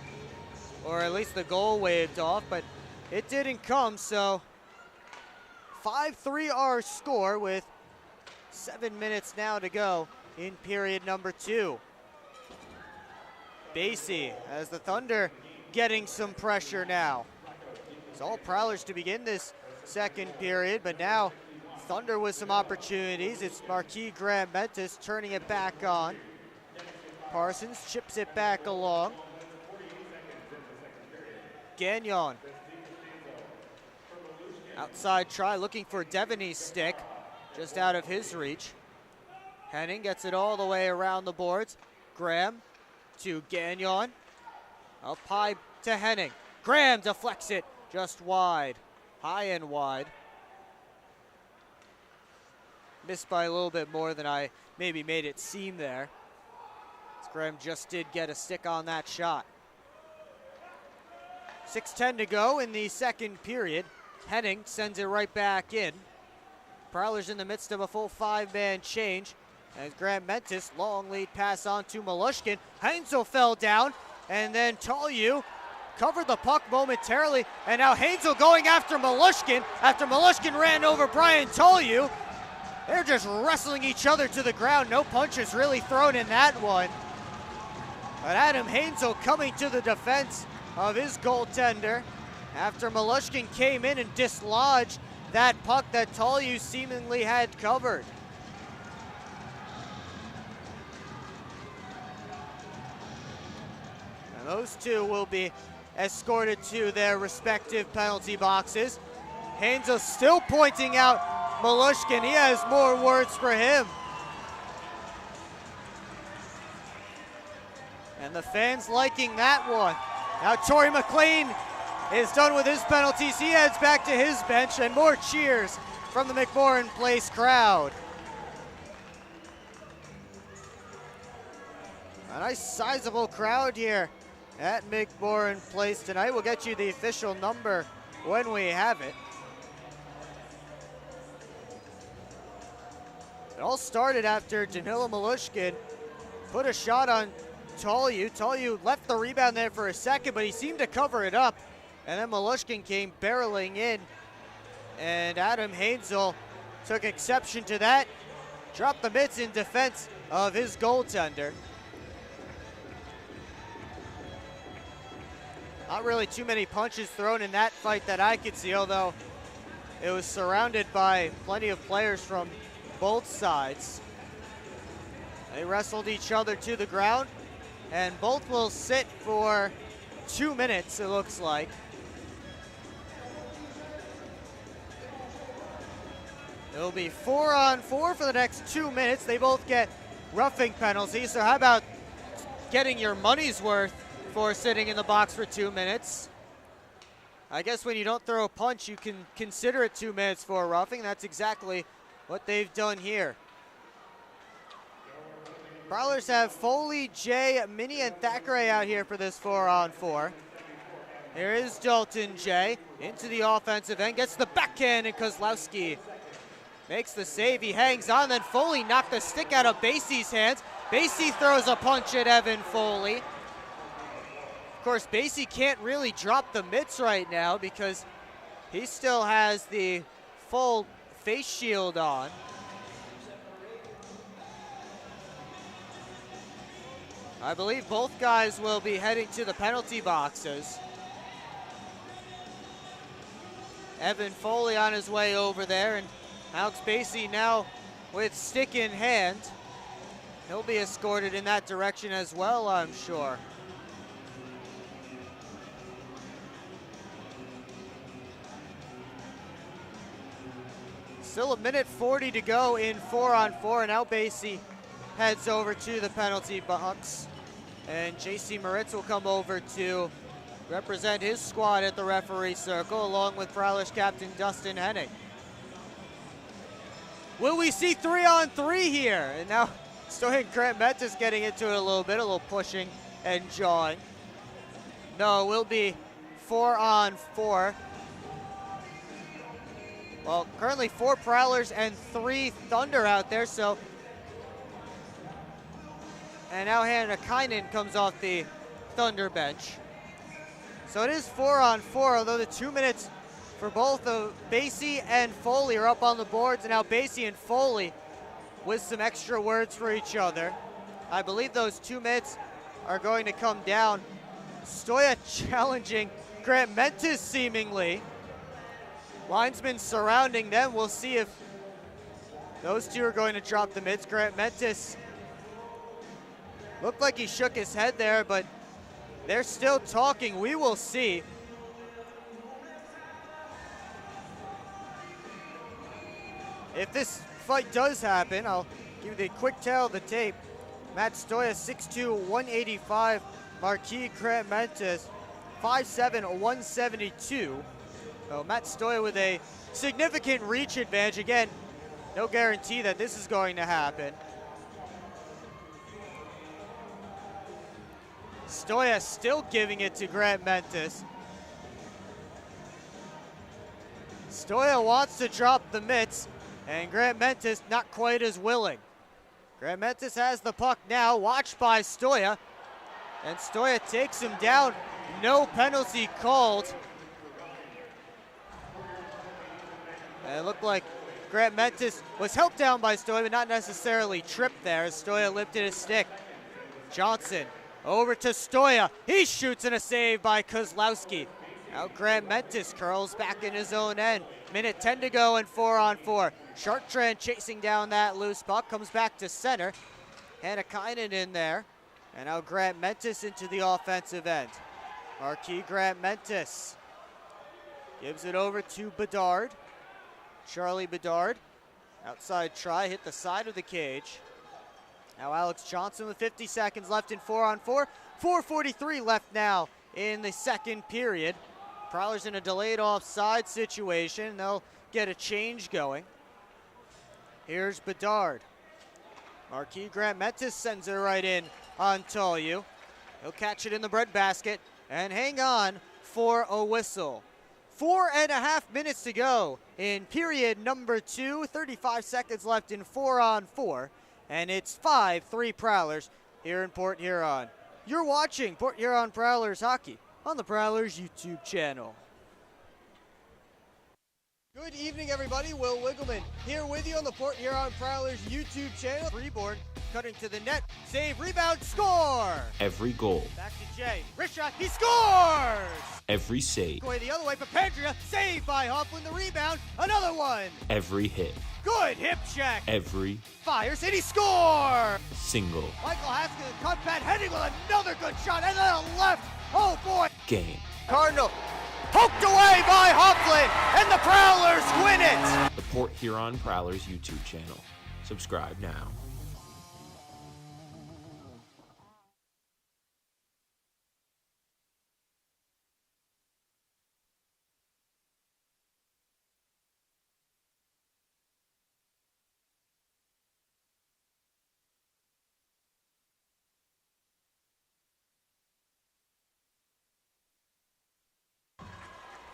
or at least the goal waved off, but it didn't come. So 5-3 our score with 7 minutes now to go in period number 2. Basie as the Thunder getting some pressure now. It's all Prowlers to begin this second period, but now Thunder with some opportunities. It's Marquis Graham-Mentis turning it back on. Parsons chips it back along. Gagnon. Outside try, looking for Devaney's stick, just out of his reach. Henning gets it all the way around the boards. Graham to Gagnon. Up high to Henning. Graham deflects it just wide. High and wide. Missed by a little bit more than I maybe made it seem there. Graham just did get a stick on that shot. 6:10 to go in the second period. Henning sends it right back in. Prowlers in the midst of a full 5-man change. As Graham-Mentis, long lead pass on to Malushkin. Hainsel fell down, and then Tollew covered the puck momentarily, and now Hainsel going after Malushkin after Malushkin ran over Brian Tollew. They're just wrestling each other to the ground. No punches really thrown in that one. But Adam Hainsel coming to the defense of his goaltender after Malushkin came in and dislodged that puck that Tollew seemingly had covered. And those two will be escorted to their respective penalty boxes. Hainsel still pointing out Malushkin. He has more words for him. And the fans liking that one. Now Torrey McLean is done with his penalties. He heads back to his bench, and more cheers from the McMorran Place crowd. A nice sizable crowd here at McMorran Place tonight. We'll get you the official number when we have it. It all started after Danilo Malushkin put a shot on Tollew. Tollew left the rebound there for a second, but he seemed to cover it up. And then Malushkin came barreling in, and Adam Hainsel took exception to that. dropped the mitts in defense of his goaltender. Not really too many punches thrown in that fight that I could see, although it was surrounded by plenty of players from both sides. They wrestled each other to the ground, and both will sit for 2 minutes, it looks like. It'll be 4-on-4 for the next 2 minutes. They both get roughing penalties, so how about getting your money's worth for sitting in the box for 2 minutes? I guess when you don't throw a punch, you can consider it 2 minutes for roughing. That's exactly what they've done here. Prowlers have Foley, Jay, Minnie, and Thackeray out here for this 4-on-4. Here is Dalton Jay into the offensive end, gets the backhand, and Kozlowski makes the save. He hangs on, then Foley knocked the stick out of Basie's hands. Basie throws a punch at Evan Foley. Of course, Basie can't really drop the mitts right now because he still has the full face shield on. I believe both guys will be heading to the penalty boxes. Evan Foley on his way over there, and Alex Basie now with stick in hand. He'll be escorted in that direction as well, I'm sure. Still a minute 40 to go in 4-on-4, and now Basie heads over to the penalty box. And JC Moritz will come over to represent his squad at the referee circle, along with Prowlers captain Dustin Hennig. Will we see 3-on-3 here? And now Stoyan Grant Mentis getting into it a little pushing and jawing. No, it will be 4-on-4. Well, currently 4 Prowlers and 3 Thunder out there, so. And now Hannah Kynan comes off the Thunder bench. So it is 4-on-4, although the 2 minutes for both of Basie and Foley are up on the boards, and now Basie and Foley with some extra words for each other. I believe those 2 minutes are going to come down. Stoya challenging Grant Mentis seemingly. Linesmen surrounding them. We'll see if those two are going to drop the mitts. Grant Mentis looked like he shook his head there, but they're still talking. We will see. If this fight does happen, I'll give you the quick tell of the tape. Matt Stoya, 6'2", 185. Marquis Grant Mentis, 5'7", 172. So Matt Stoya with a significant reach advantage. Again, no guarantee that this is going to happen. Stoya still giving it to Grant Mentis. Stoya wants to drop the mitts, and Grant Mentis not quite as willing. Grant Mentis has the puck now, watched by Stoya, and Stoya takes him down. No penalty called. And it looked like Grant Mentis was helped down by Stoya, but not necessarily tripped there as Stoya lifted his stick. Johnson over to Stoya. He shoots in a save by Kozlowski. Now Grant Mentis curls back in his own end. Minute 10 to go and 4-on-4. Chartrand chasing down that loose puck, comes back to center. Hannakainen in there. And now Grant Mentis into the offensive end. Marquis Grant Mentis gives it over to Bedard. Charlie Bedard, outside try, hit the side of the cage. Now Alex Johnson with 50 seconds left in 4-on-4. 4:43 left now in the second period. Prowlers in a delayed offside situation. They'll get a change going. Here's Bedard. Marquis Grant Mentis sends it right in on Tolyu. He'll catch it in the breadbasket and hang on for a whistle. 4.5 minutes to go in period number 2. 35 seconds left in 4-on-4. And it's 5-3 Prowlers here in Port Huron. You're watching Port Huron Prowlers hockey on the Prowlers YouTube channel. Good evening, everybody. Will Wiggleman here with you on the Port Huron Prowlers YouTube channel. Freeborn cutting to the net. Save, rebound, score! Every goal, Back to Jay. Wrist shot, he scores! every save, Going the other way, Papandrea. Saved by Hoffman. The rebound. Another one. every hit, Good hip check. every Fires, and he scores! single Michael Haskins, cut back, heading with another good shot. And then a left. Oh, boy. game. Cardinal. Poked away by Hoffman. And the Prowlers win it. The Port Huron Prowlers YouTube channel. Subscribe now.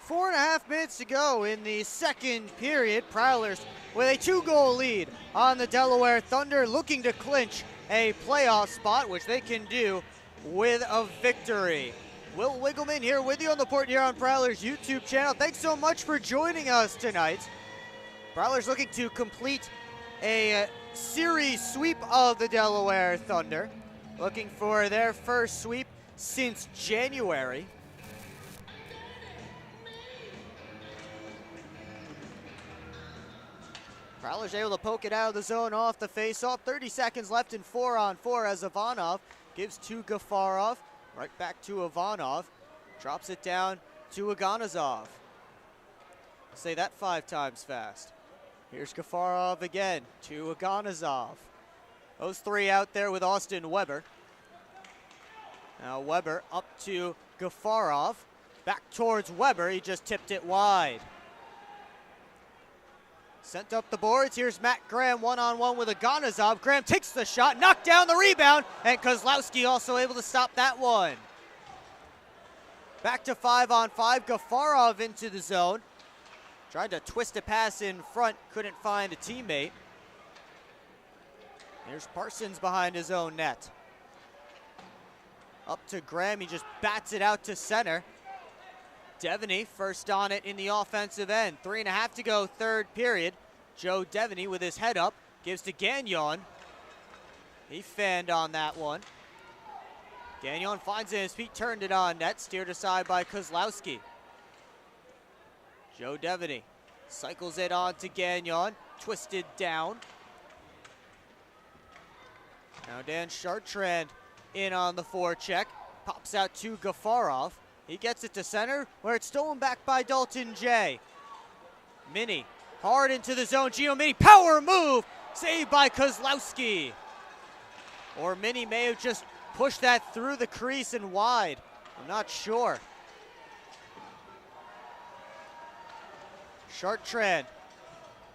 Four and a half minutes to go in the second period. Prowlers with a 2-goal lead on the Delaware Thunder, looking to clinch a playoff spot, which they can do with a victory. Will Wiggleman here with you on the Port Huron Prowlers YouTube channel. Thanks so much for joining us tonight. Prowlers looking to complete a series sweep of the Delaware Thunder, looking for their first sweep since January. Prowlers able to poke it out of the zone off the face-off. 30 seconds left in 4-on-4 as Ivanov gives to Gafarov. Right back to Ivanov. Drops it down to Aganazov. Say that 5 times fast. Here's Gafarov again to Aganazov. Those 3 out there with Austin Weber. Now Weber up to Gafarov. Back towards Weber. He just tipped it wide. Sent up the boards. Here's Matt Graham one-on-one with Aganazov. Graham takes the shot, knocked down the rebound, and Kozlowski also able to stop that one. Back to 5-on-5. Gafarov into the zone. Tried to twist a pass in front, couldn't find a teammate. Here's Parsons behind his own net. Up to Graham, he just bats it out to center. Devaney first on it in the offensive end. 3.5 to go, third period. Joe Devaney with his head up, gives to Gagnon. He fanned on that one. Gagnon finds it in his feet, turned it on net, steered aside by Kozlowski. Joe Devaney cycles it on to Gagnon, twisted down. Now Dan Chartrand in on the forecheck, pops out to Gafarov. He gets it to center, where it's stolen back by Dalton J. Minnie, hard into the zone. Gino Minnie, power move, saved by Kozlowski. Or Minnie may have just pushed that through the crease and wide. I'm not sure. Chartrand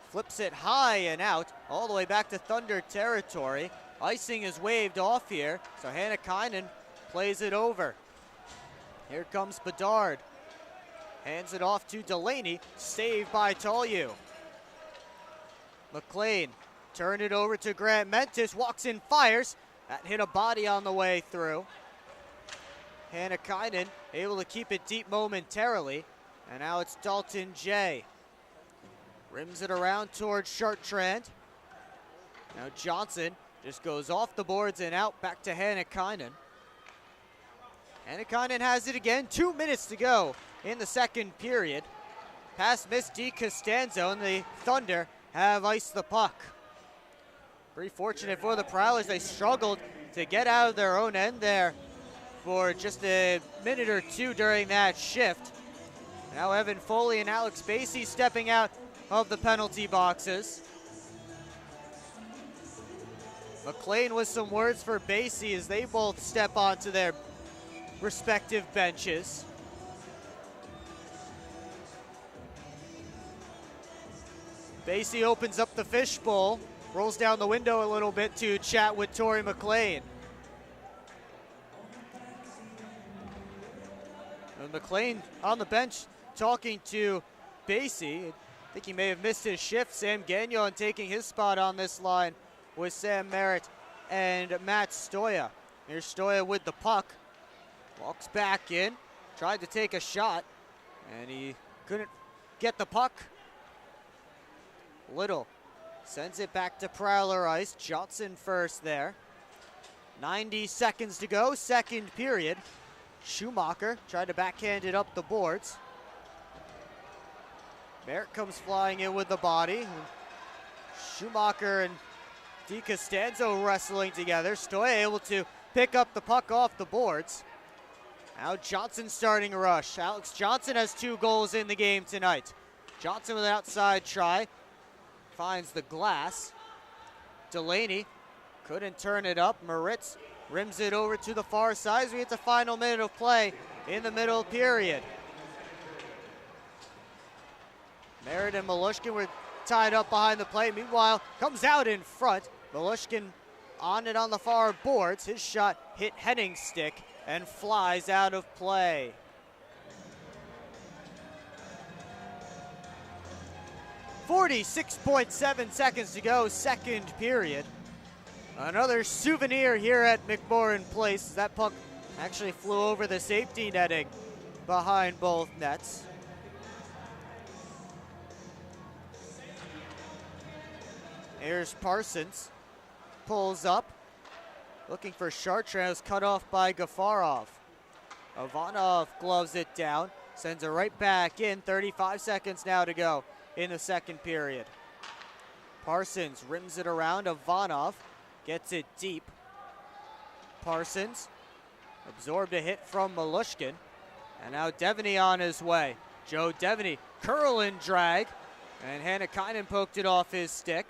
flips it high and out, all the way back to Thunder territory. Icing is waved off here, so Hannakainen plays it over. Here comes Bedard. Hands it off to Delaney. Saved by Tolyu. McLean turned it over to Grant Mentis. Walks in, fires. That hit a body on the way through. Hannakainen able to keep it deep momentarily. And now it's Dalton J. Rims it around towards Chartrand. Now Johnson just goes off the boards and out back to Hannakainen. Hannakainen has it again. 2 minutes to go in the second period. Pass missed DiCostanzo, and the Thunder have iced the puck. Pretty fortunate for the Prowlers. They struggled to get out of their own end there for just a minute or two during that shift. Now Evan Foley and Alex Basie stepping out of the penalty boxes. McLean with some words for Basie as they both step onto their respective benches. Basie opens up the fishbowl, rolls down the window a little bit to chat with Torrey McLean. And McLean on the bench talking to Basie. I think he may have missed his shift. Sam Gagnon taking his spot on this line with Sam Merritt and Matt Stoya. Here's Stoya with the puck. Walks back in, tried to take a shot, and he couldn't get the puck Little sends it back to Prowler ice. Johnson first there. 90 seconds to go, second period. Schumacher tried to backhand it up the boards. Merritt comes flying in with the body. Schumacher and DiCostanzo wrestling together. Stoya able to pick up the puck off the boards. Now Johnson starting a rush. Alex Johnson has 2 goals in the game tonight. Johnson with an outside try. Finds the glass. Delaney couldn't turn it up. Moritz rims it over to the far side as we hit the final minute of play in the middle period. Merritt and Malushkin were tied up behind the plate. Meanwhile, comes out in front. Malushkin on it on the far boards. His shot hit Henning's stick and flies out of play. .7 seconds to go, second period. Another souvenir here at McMorran Place. That puck actually flew over the safety netting behind both nets. Here's Parsons, pulls up, looking for Chartrand, cut off by Gafarov. Ivanov gloves it down, sends it right back in. 35 seconds now to go in the second period. Parsons rims it around. Ivanov gets it deep. Parsons absorbed a hit from Malushkin. And now Devaney on his way. Joe Devaney, curl and drag. And Hannakainen poked it off his stick.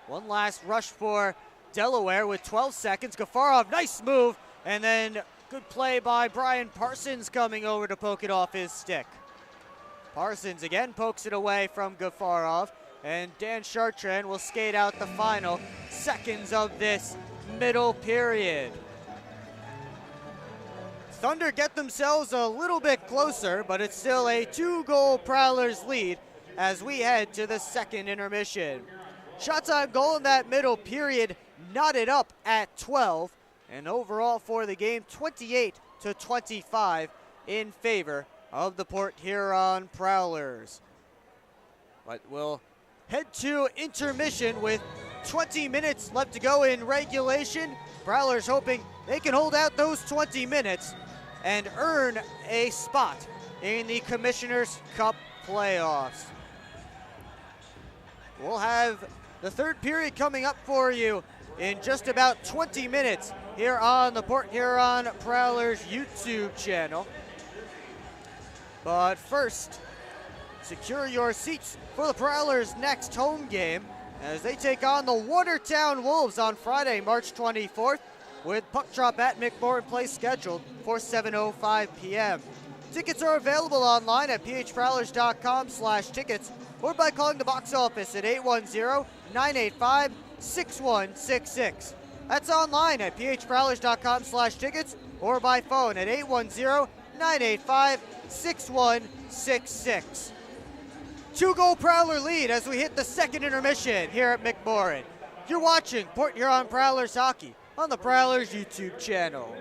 One last rush for Delaware with 12 seconds. Gafarov, nice move. And then good play by Brian Parsons coming over to poke it off his stick. Parsons again pokes it away from Gafarov. And Dan Chartrand will skate out the final seconds of this middle period. Thunder get themselves a little bit closer, but it's still a 2-goal Prowlers lead as we head to the second intermission. Shots on goal in that middle period knotted up at 12, and overall for the game, 28-25 in favor of the Port Huron Prowlers. But we'll head to intermission with 20 minutes left to go in regulation. Prowlers hoping they can hold out those 20 minutes and earn a spot in the Commissioner's Cup playoffs. We'll have the third period coming up for you in just about 20 minutes here on the Port Huron Prowlers YouTube channel. But first, secure your seats for the Prowlers' next home game as they take on the Watertown Wolves on Friday, March 24th, with puck drop at McMorran Place scheduled for 7:05 p.m. Tickets are available online at phprowlers.com/tickets or by calling the box office at 810-985-6166. That's online at phprowlers.com/tickets or by phone at 810-985-6166. 2-goal Prowler lead as we hit the second intermission here at McMorran. You're watching Port Huron Prowlers hockey on the Prowlers YouTube channel.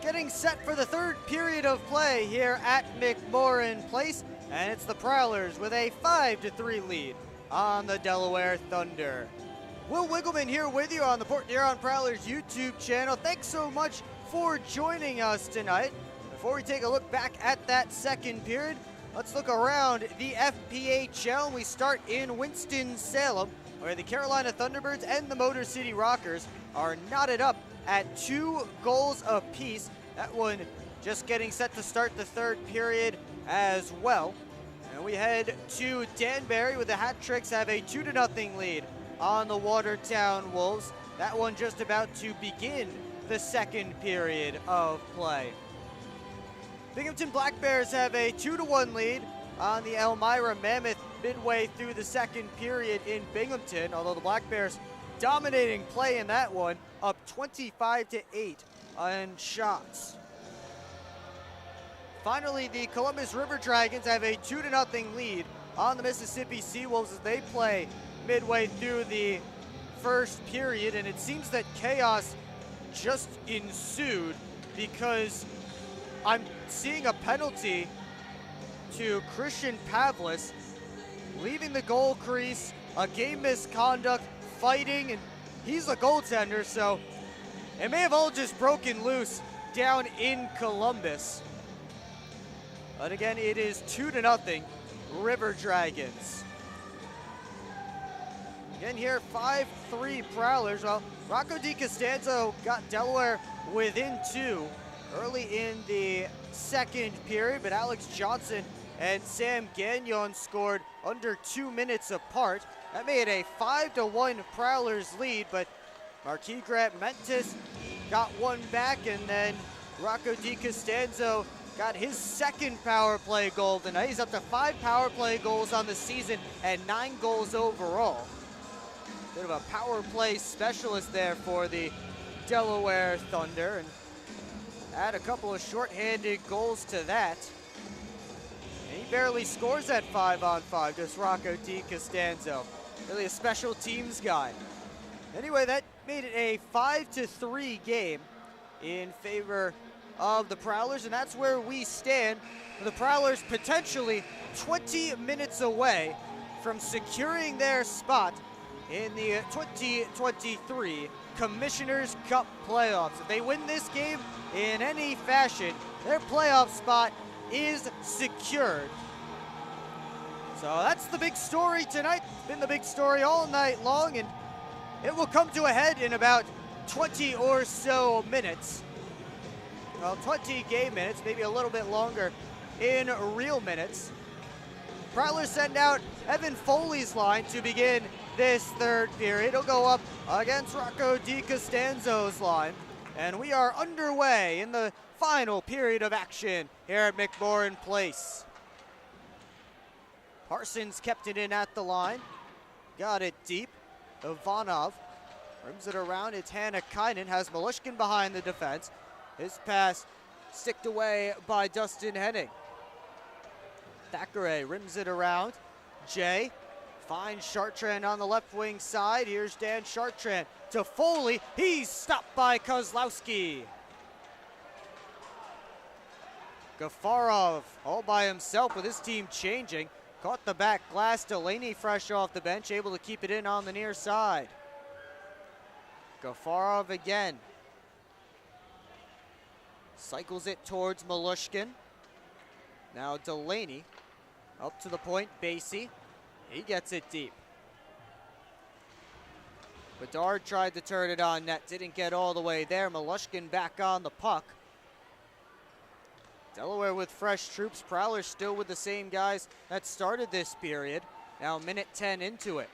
getting set for the third period of play here at McMorran Place, and it's the Prowlers with a 5-3 lead on the Delaware Thunder. Will Wiggleman here with you on the Port Huron Prowlers YouTube channel. Thanks so much for joining us tonight. Before we take a look back at that second period, let's look around the FPHL. We start in Winston-Salem, where the Carolina Thunderbirds and the Motor City Rockers are knotted up at 2 goals apiece. That one just getting set to start the third period as well. And we head to Danbury, with the Hat Tricks have a 2-0 lead on the Watertown Wolves. That one just about to begin the second period of play. Binghamton Black Bears have a 2-1 lead on the Elmira Mammoth midway through the second period in Binghamton, although the Black Bears dominating play in that one, up 25-8 on shots. Finally, the Columbus River Dragons have a 2-0 lead on the Mississippi Seawolves as they play midway through the first period, and it seems that chaos just ensued because I'm seeing a penalty to Christian Pavlis, leaving the goal crease, a game misconduct, fighting, and he's a goaltender, so it may have all just broken loose down in Columbus. But again, it is 2-0 River Dragons. Again here, 5-3 Prowlers. Well, Rocco DiCostanzo got Delaware within 2 early in the second period, but Alex Johnson and Sam Gagnon scored under 2 minutes apart. That made a 5-1 Prowlers lead, but Marquis Grant Mentis got one back, and then Rocco DiCostanzo got his second power play goal tonight. He's up to 5 power play goals on the season and 9 goals overall. Bit of a power play specialist there for the Delaware Thunder, and add a couple of shorthanded goals to that. And he barely scores at 5-on-5, just Rocco DiCostanzo. Really a special teams guy. Anyway, that made it a 5-3 game in favor of the Prowlers, and that's where we stand. The Prowlers potentially 20 minutes away from securing their spot in the 2023 Commissioners Cup playoffs. If they win this game in any fashion, their playoff spot is secured. So that's the big story tonight. It's been the big story all night long, and it will come to a head in about 20 or so minutes. Well, 20 game minutes, maybe a little bit longer in real minutes. Prowlers send out Evan Foley's line to begin this third period. He'll go up against Rocco DiCostanzo's line. And we are underway in the final period of action here at McMorran Place. Parsons kept it in at the line. Got it deep. Ivanov rims it around. It's Hannakainen, has Malushkin behind the defense. His pass sticked away by Dustin Henning. Thackeray rims it around. Jay finds Chartrand on the left wing side. Here's Dan Chartrand to Foley. He's stopped by Kozlowski. Gafarov all by himself with his team changing. Caught the back glass. Delaney fresh off the bench, able to keep it in on the near side. Gafarov again. Cycles it towards Malushkin. Now Delaney up to the point. Basie. He gets it deep. Bedard tried to turn it on net. Didn't get all the way there. Malushkin back on the puck. Delaware with fresh troops. Prowlers still with the same guys that started this period. Now minute 10 into it.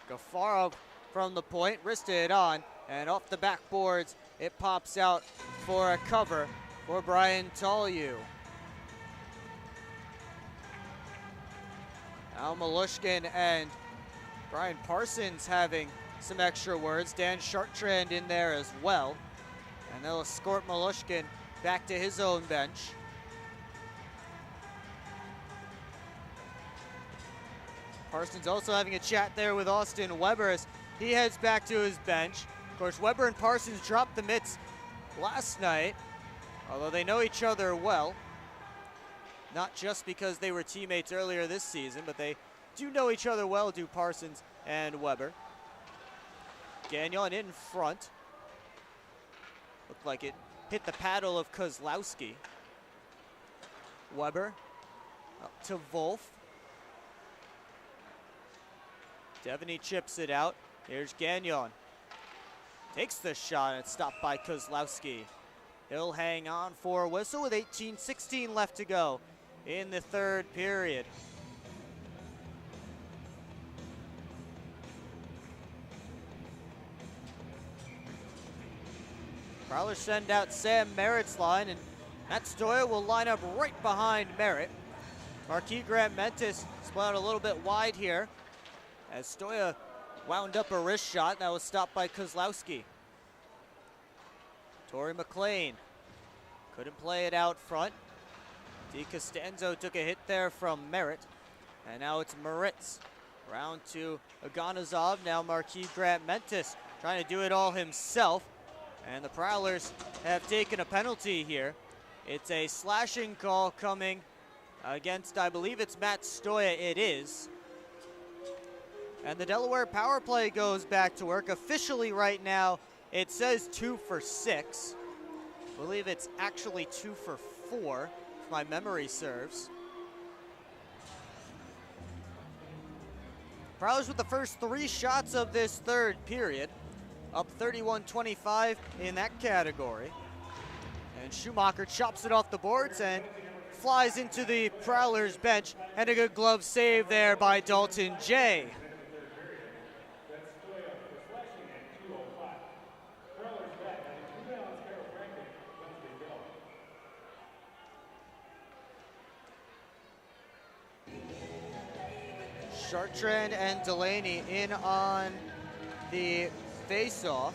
Gafarov from the point. Wristed it on. And off the backboards, it pops out for a cover for Brian Tollew. Now Malushkin and Brian Parsons having some extra words. Dan Chartrand in there as well. And they'll escort Malushkin back to his own bench. Parsons also having a chat there with Austin Weber as he heads back to his bench. course, Weber and Parsons dropped the mitts last night, although they know each other well. Not just because they were teammates earlier this season, but they do know each other well, do Parsons and Weber. Gagnon in front. Looked like it hit the paddle of Kozlowski. Weber up to Wolf. Devaney chips it out. Here's Gagnon. Takes the shot and it's stopped by Kozlowski. He'll hang on for a whistle with 18-16 left to go in the third period. Prowlers send out Sam Merritt's line, and Matt Stoya will line up right behind Merritt. Marquis Grant-Mentis split out a little bit wide here as Stoya wound up a wrist shot that was stopped by Kozlowski. Torrey McLean couldn't play it out front. DiCostanzo took a hit there from Merritt, and now it's Moritz. Round to Aganazov, now Marquis Grant-Mentis trying to do it all himself, and the Prowlers have taken a penalty here. It's a slashing call coming against, I believe it's Matt Stoya, it is. And the Delaware power play goes back to work. Officially right now, it says 2 for 6. I believe it's actually 2 for 4, if my memory serves. Prowlers with the first 3 shots of this third period, up 31-25 in that category. And Schumacher chops it off the boards and flies into the Prowlers bench, and a good glove save there by Dalton Jay. Chartrand and Delaney in on the face-off.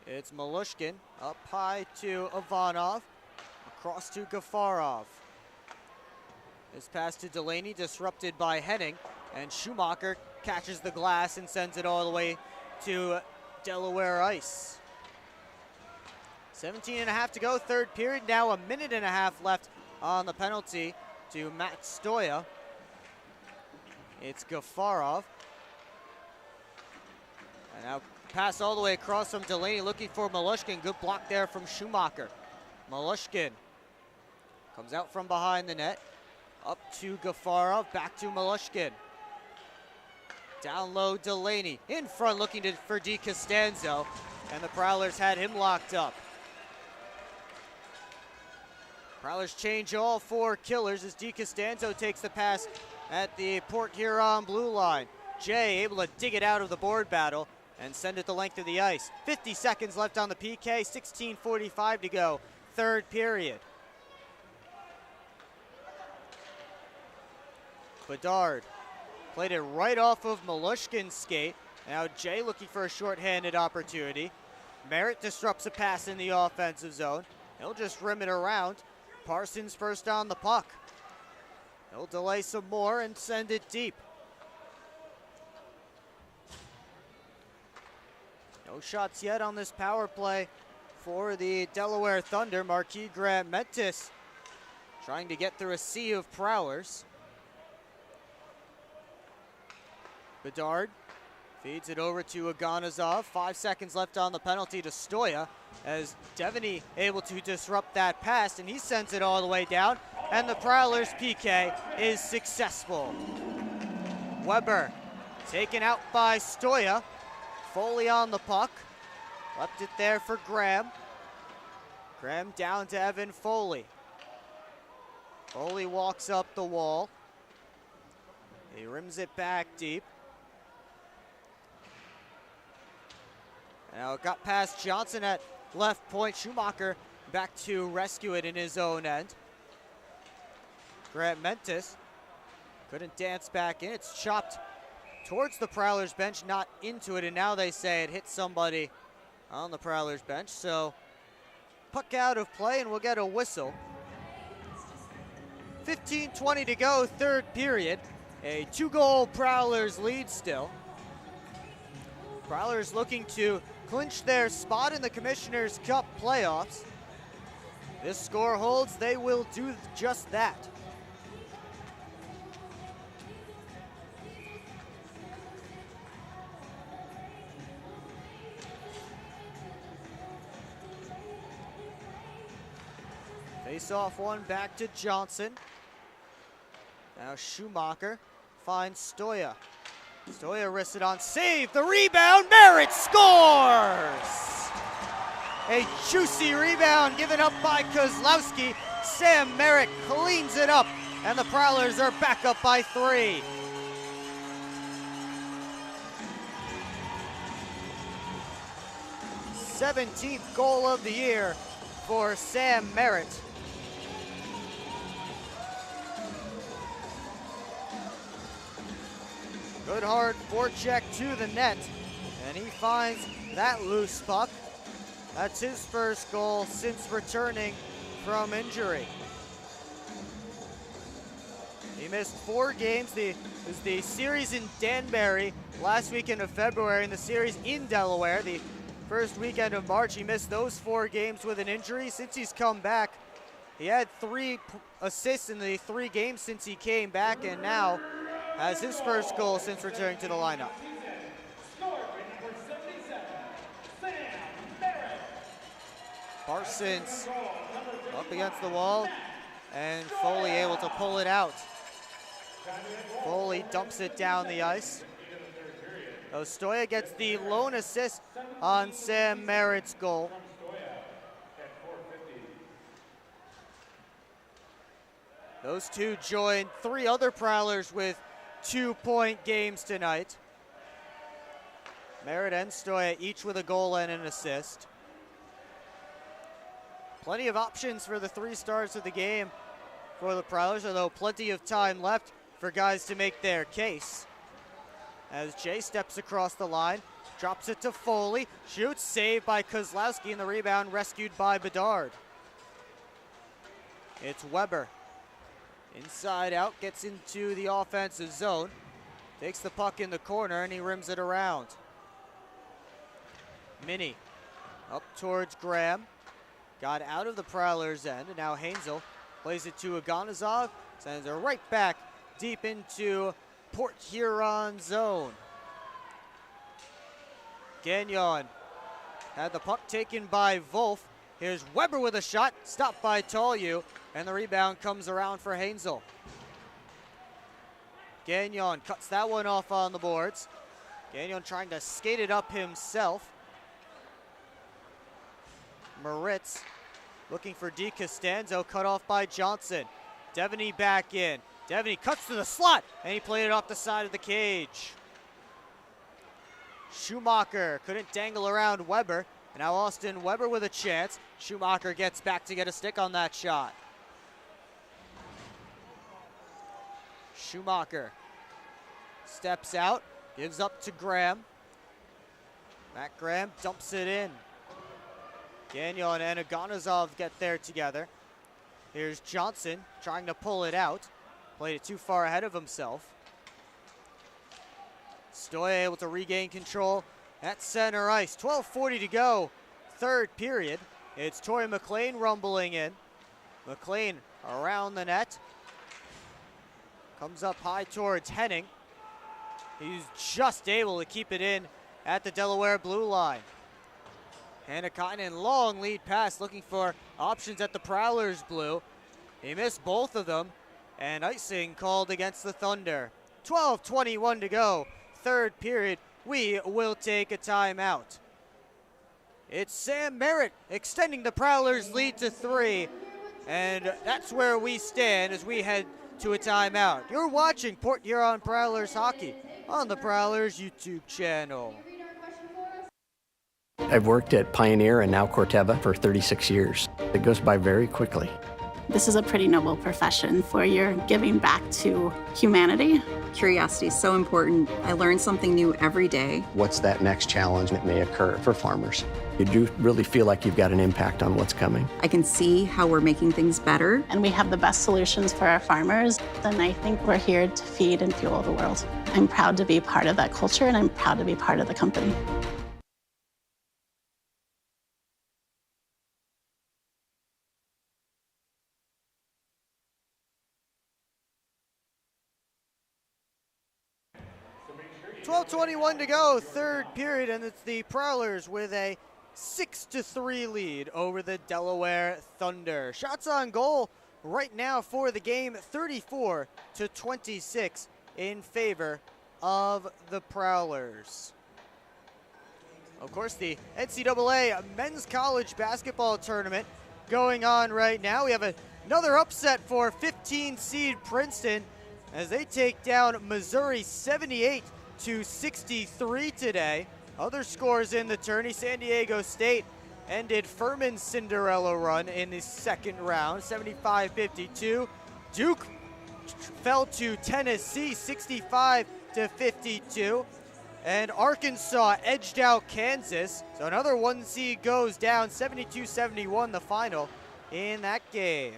It's Malushkin up high to Ivanov, across to Gafarov. This pass to Delaney disrupted by Henning, and Schumacher catches the glass and sends it all the way to Delaware ice. 17.5 to go, third period. Now a minute and a half left on the penalty to Matt Stoya. It's Gafarov. And now pass all the way across from Delaney, looking for Malushkin. Good block there from Schumacher. Malushkin comes out from behind the net. Up to Gafarov, back to Malushkin. Down low, Delaney. In front, looking for DiCostanzo. And the Prowlers had him locked up. Prowlers change all 4 killers as DiCostanzo takes the pass at the Port Huron blue line. Jay able to dig it out of the board battle and send it the length of the ice. 50 seconds left on the PK, 16:45 to go, third period. Bedard played it right off of Malushkin's skate. Now Jay looking for a shorthanded opportunity. Merritt disrupts a pass in the offensive zone. He'll just rim it around. Parsons first on the puck. He'll delay some more and send it deep. No shots yet on this power play for the Delaware Thunder. Marquis Grant-Mentis trying to get through a sea of Prowlers. Bedard feeds it over to Aganazov. 5 seconds left on the penalty to Stoya as Devaney able to disrupt that pass, and he sends it all the way down, and the Prowlers PK is successful. Weber taken out by Stoya. Foley on the puck. Left it there for Graham. Graham down to Evan Foley. Foley walks up the wall. He rims it back deep. Now it got past Johnson at left point. Schumacher back to rescue it in his own end. Grant-Mentis couldn't dance back in. It's chopped towards the Prowlers bench, not into it, and now they say it hit somebody on the Prowlers bench. So puck out of play, and we'll get a whistle. 15:20 to go, third period. A 2-goal Prowlers lead still. Prowlers looking to clinch their spot in the Commissioner's Cup playoffs. This score holds, they will do just that. Face off one back to Johnson. Now Schumacher finds Stoya. Stoya wristed on, save, the rebound, Merritt scores! A juicy rebound given up by Kozlowski. Sam Merritt cleans it up, and the Prowlers are back up by 3. '17th goal of the year for Sam Merritt. Good hard forecheck to the net, and he finds that loose puck. That's his first goal since returning from injury. He missed 4 games. It was the series in Danbury last weekend of February and the series in Delaware the first weekend of March. He missed those 4 games with an injury. Since he's come back, he had 3 assists in the 3 games since he came back, and now has his first goal since returning to the lineup. Parsons up against the wall, and Foley able to pull it out. Foley dumps it down the ice. Stoya gets the lone assist on Sam Merritt's goal. Those two join 3 other Prowlers with 2-point games tonight. Merritt and Stoya each with a goal and an assist. Plenty of options for the 3 stars of the game for the Prowlers, although plenty of time left for guys to make their case. As Jay steps across the line, drops it to Foley, shoots, saved by Kozlowski, and the rebound rescued by Bedard. It's Weber. Inside out, gets into the offensive zone, takes the puck in the corner, and he rims it around. Minnie up towards Graham. Got out of the Prowlers' end, and now Hainzel plays it to Aganazov, sends it right back deep into Port Huron zone. Gagnon had the puck taken by Wolf. Here's Weber with a shot, stopped by Tolyu, and the rebound comes around for Hainzel. Gagnon cuts that one off on the boards. Gagnon trying to skate it up himself. Moritz looking for Di Costanzo, cut off by Johnson. Devaney back in. Devaney cuts to the slot, and he played it off the side of the cage. Schumacher couldn't dangle around Weber. And now Austin Weber with a chance. Schumacher gets back to get a stick on that shot. Schumacher steps out, gives up to Graham. Matt Graham dumps it in. Gagnon and Aganazov get there together. Here's Johnson trying to pull it out. Played it too far ahead of himself. Stoya able to regain control at center ice. 12:40 to go, 3rd period. It's Torrey McLean rumbling in. McLean around the net. Comes up high towards Henning. He's just able to keep it in at the Delaware blue line. Hannakainen, long lead pass, looking for options at the Prowlers blue. He missed both of them, and icing called against the Thunder. 12:21 to go, 3rd period. We will take a timeout. It's Sam Merritt extending the Prowlers' lead to 3, and that's where we stand as we head to a timeout. You're watching Port Huron Prowlers hockey on the Prowlers YouTube channel. I've worked at Pioneer and now Corteva for 36 years. It goes by very quickly. This is a pretty noble profession where you're giving back to humanity. Curiosity is so important. I learn something new every day. What's that next challenge that may occur for farmers? You do really feel like you've got an impact on what's coming. I can see how we're making things better. And we have the best solutions for our farmers. And I think we're here to feed and fuel the world. I'm proud to be part of that culture, and I'm proud to be part of the company. .12:21 to go, third period, and it's the Prowlers with a 6-3 lead over the Delaware Thunder. Shots on goal right now for the game, 34-26 in favor of the Prowlers. Of course, the NCAA Men's College Basketball Tournament going on right now. We have another upset for 15 seed Princeton as they take down Missouri 78-63 today. Other scores in the tourney: San Diego State ended Furman's Cinderella run in the second round, 75-52. Duke fell to Tennessee, 65-52. And Arkansas edged out Kansas. So another one seed goes down, 72-71 the final in that game.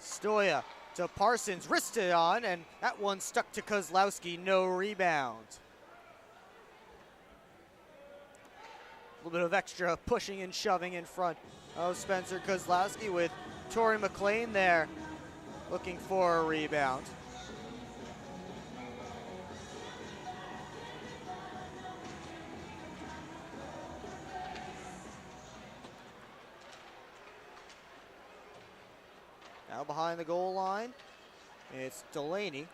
Stoya to Parsons, wristed on, and that one stuck to Kozlowski, no rebound. A little bit of extra pushing and shoving in front of Spencer Kozlowski, with Torrey McLean there looking for a rebound. Now behind the goal line, it's Delaney.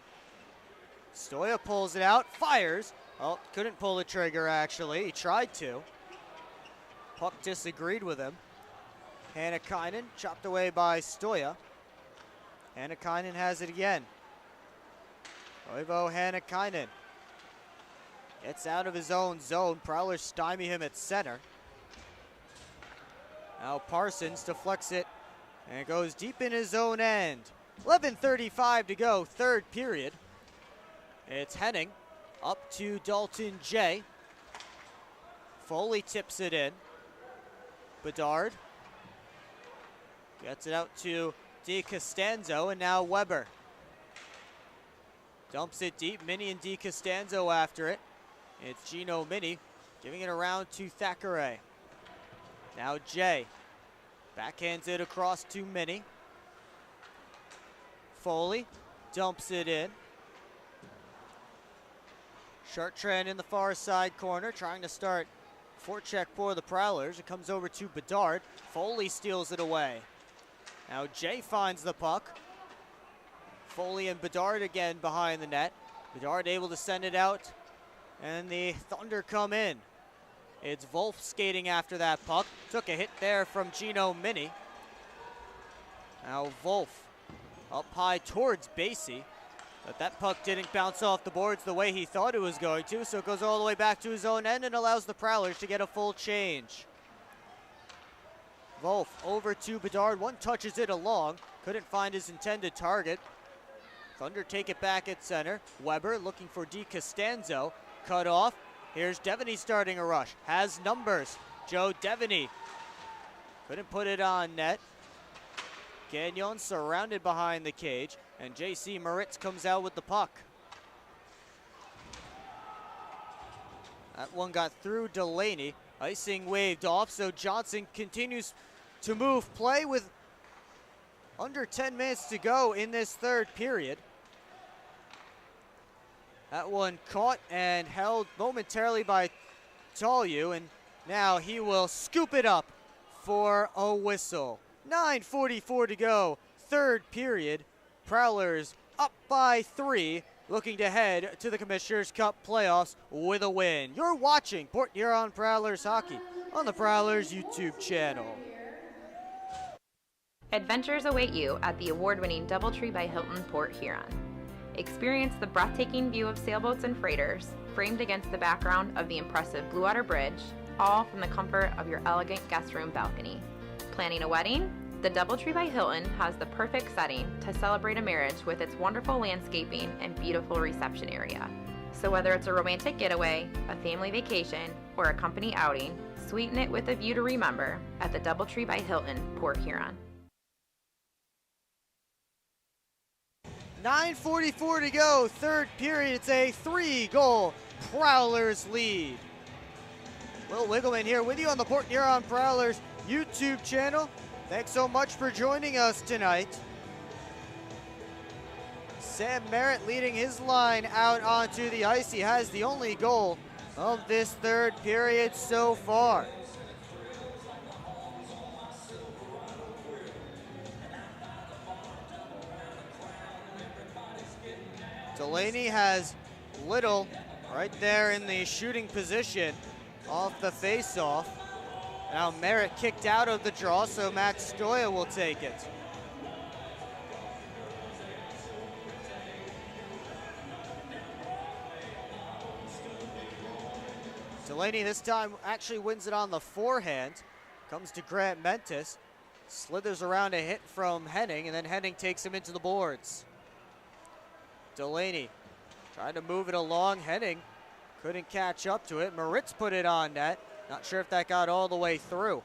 Stoya pulls it out, fires. Oh, couldn't pull the trigger actually, he tried to. Puck disagreed with him. Hannakainen chopped away by Stoya. Hannakainen has it again. Toivo Hannakainen gets out of his own zone. Prowlers stymie him at center. Now Parsons deflects it, and it goes deep in his own end. 11:35 to go, third period. It's Henning up to Dalton J. Foley tips it in. Bedard gets it out to DiCostanzo, and now Weber. Dumps it deep, Minnie and DiCostanzo after it. It's Gino Minnie giving it around to Thackeray. Now Jay backhands it across to Minnie. Foley dumps it in. Chartrand in the far side corner, trying to start forecheck for the Prowlers. It comes over to Bedard. Foley steals it away. Now Jay finds the puck. Foley and Bedard again behind the net. Bedard able to send it out, and the Thunder come in. It's Wolf skating after that puck. Took a hit there from Gino Minnie. Now Wolf up high towards Basie, but that puck didn't bounce off the boards the way he thought it was going to, so it goes all the way back to his own end and allows the Prowlers to get a full change. Wolf over to Bedard, one touches it along, couldn't find his intended target. Thunder take it back at center. Weber looking for DiCostanzo, cut off. Here's Devaney starting a rush, has numbers. Joe Devaney couldn't put it on net. Gagnon surrounded behind the cage, and J.C. Moritz comes out with the puck. That one got through Delaney. Icing waved off, so Johnson continues to move play with under 10 minutes to go in this third period. That one caught and held momentarily by Tolyu, and now he will scoop it up for a whistle. 9:44 to go, third period. Prowlers up by 3, looking to head to the Commissioner's Cup playoffs with a win. You're watching Port Huron Prowlers hockey on the Prowlers YouTube channel. Adventures await you at the award-winning DoubleTree by Hilton Port Huron. Experience the breathtaking view of sailboats and freighters, framed against the background of the impressive Blue Water Bridge, all from the comfort of your elegant guest room balcony. Planning a wedding? The DoubleTree by Hilton has the perfect setting to celebrate a marriage with its wonderful landscaping and beautiful reception area. So whether it's a romantic getaway, a family vacation, or a company outing, sweeten it with a view to remember at the DoubleTree by Hilton, Port Huron. 9:44 to go, third period. It's a 3-goal Prowlers lead. Will Wiggleman here with you on the Port Huron Prowlers YouTube channel. Thanks so much for joining us tonight. Sam Merritt leading his line out onto the ice. He has the only goal of this third period so far. Delaney has Little right there in the shooting position off the face-off. Now Merritt kicked out of the draw, so Matt Stoya will take it. Delaney this time actually wins it on the forehand. Comes to Grant Mentis. Slithers around a hit from Henning, and then Henning takes him into the boards. Delaney trying to move it along. Henning couldn't catch up to it. Moritz put it on net. Not sure if that got all the way through.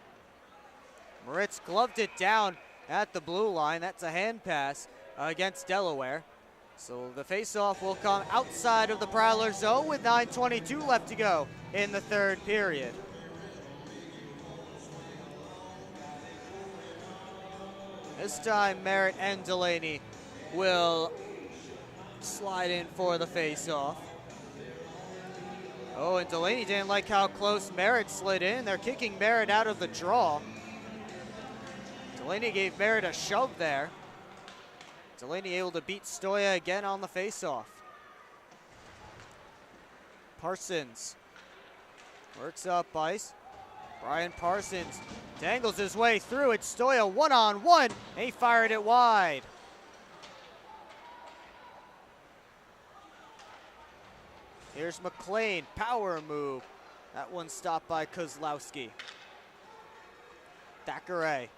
Moritz gloved it down at the blue line. That's a hand pass against Delaware. So the faceoff will come outside of the Prowler zone with 9:22 left to go in the third period. This time Merritt and Delaney will slide in for the faceoff. Oh, and Delaney didn't like how close Merritt slid in. They're kicking Merritt out of the draw. Delaney gave Merritt a shove there. Delaney able to beat Stoya again on the faceoff. Parsons works up ice. Brian Parsons dangles his way through. It's Stoya one-on-one. He fired it wide. Here's McLean, power move. That one stopped by Kozlowski. Thackeray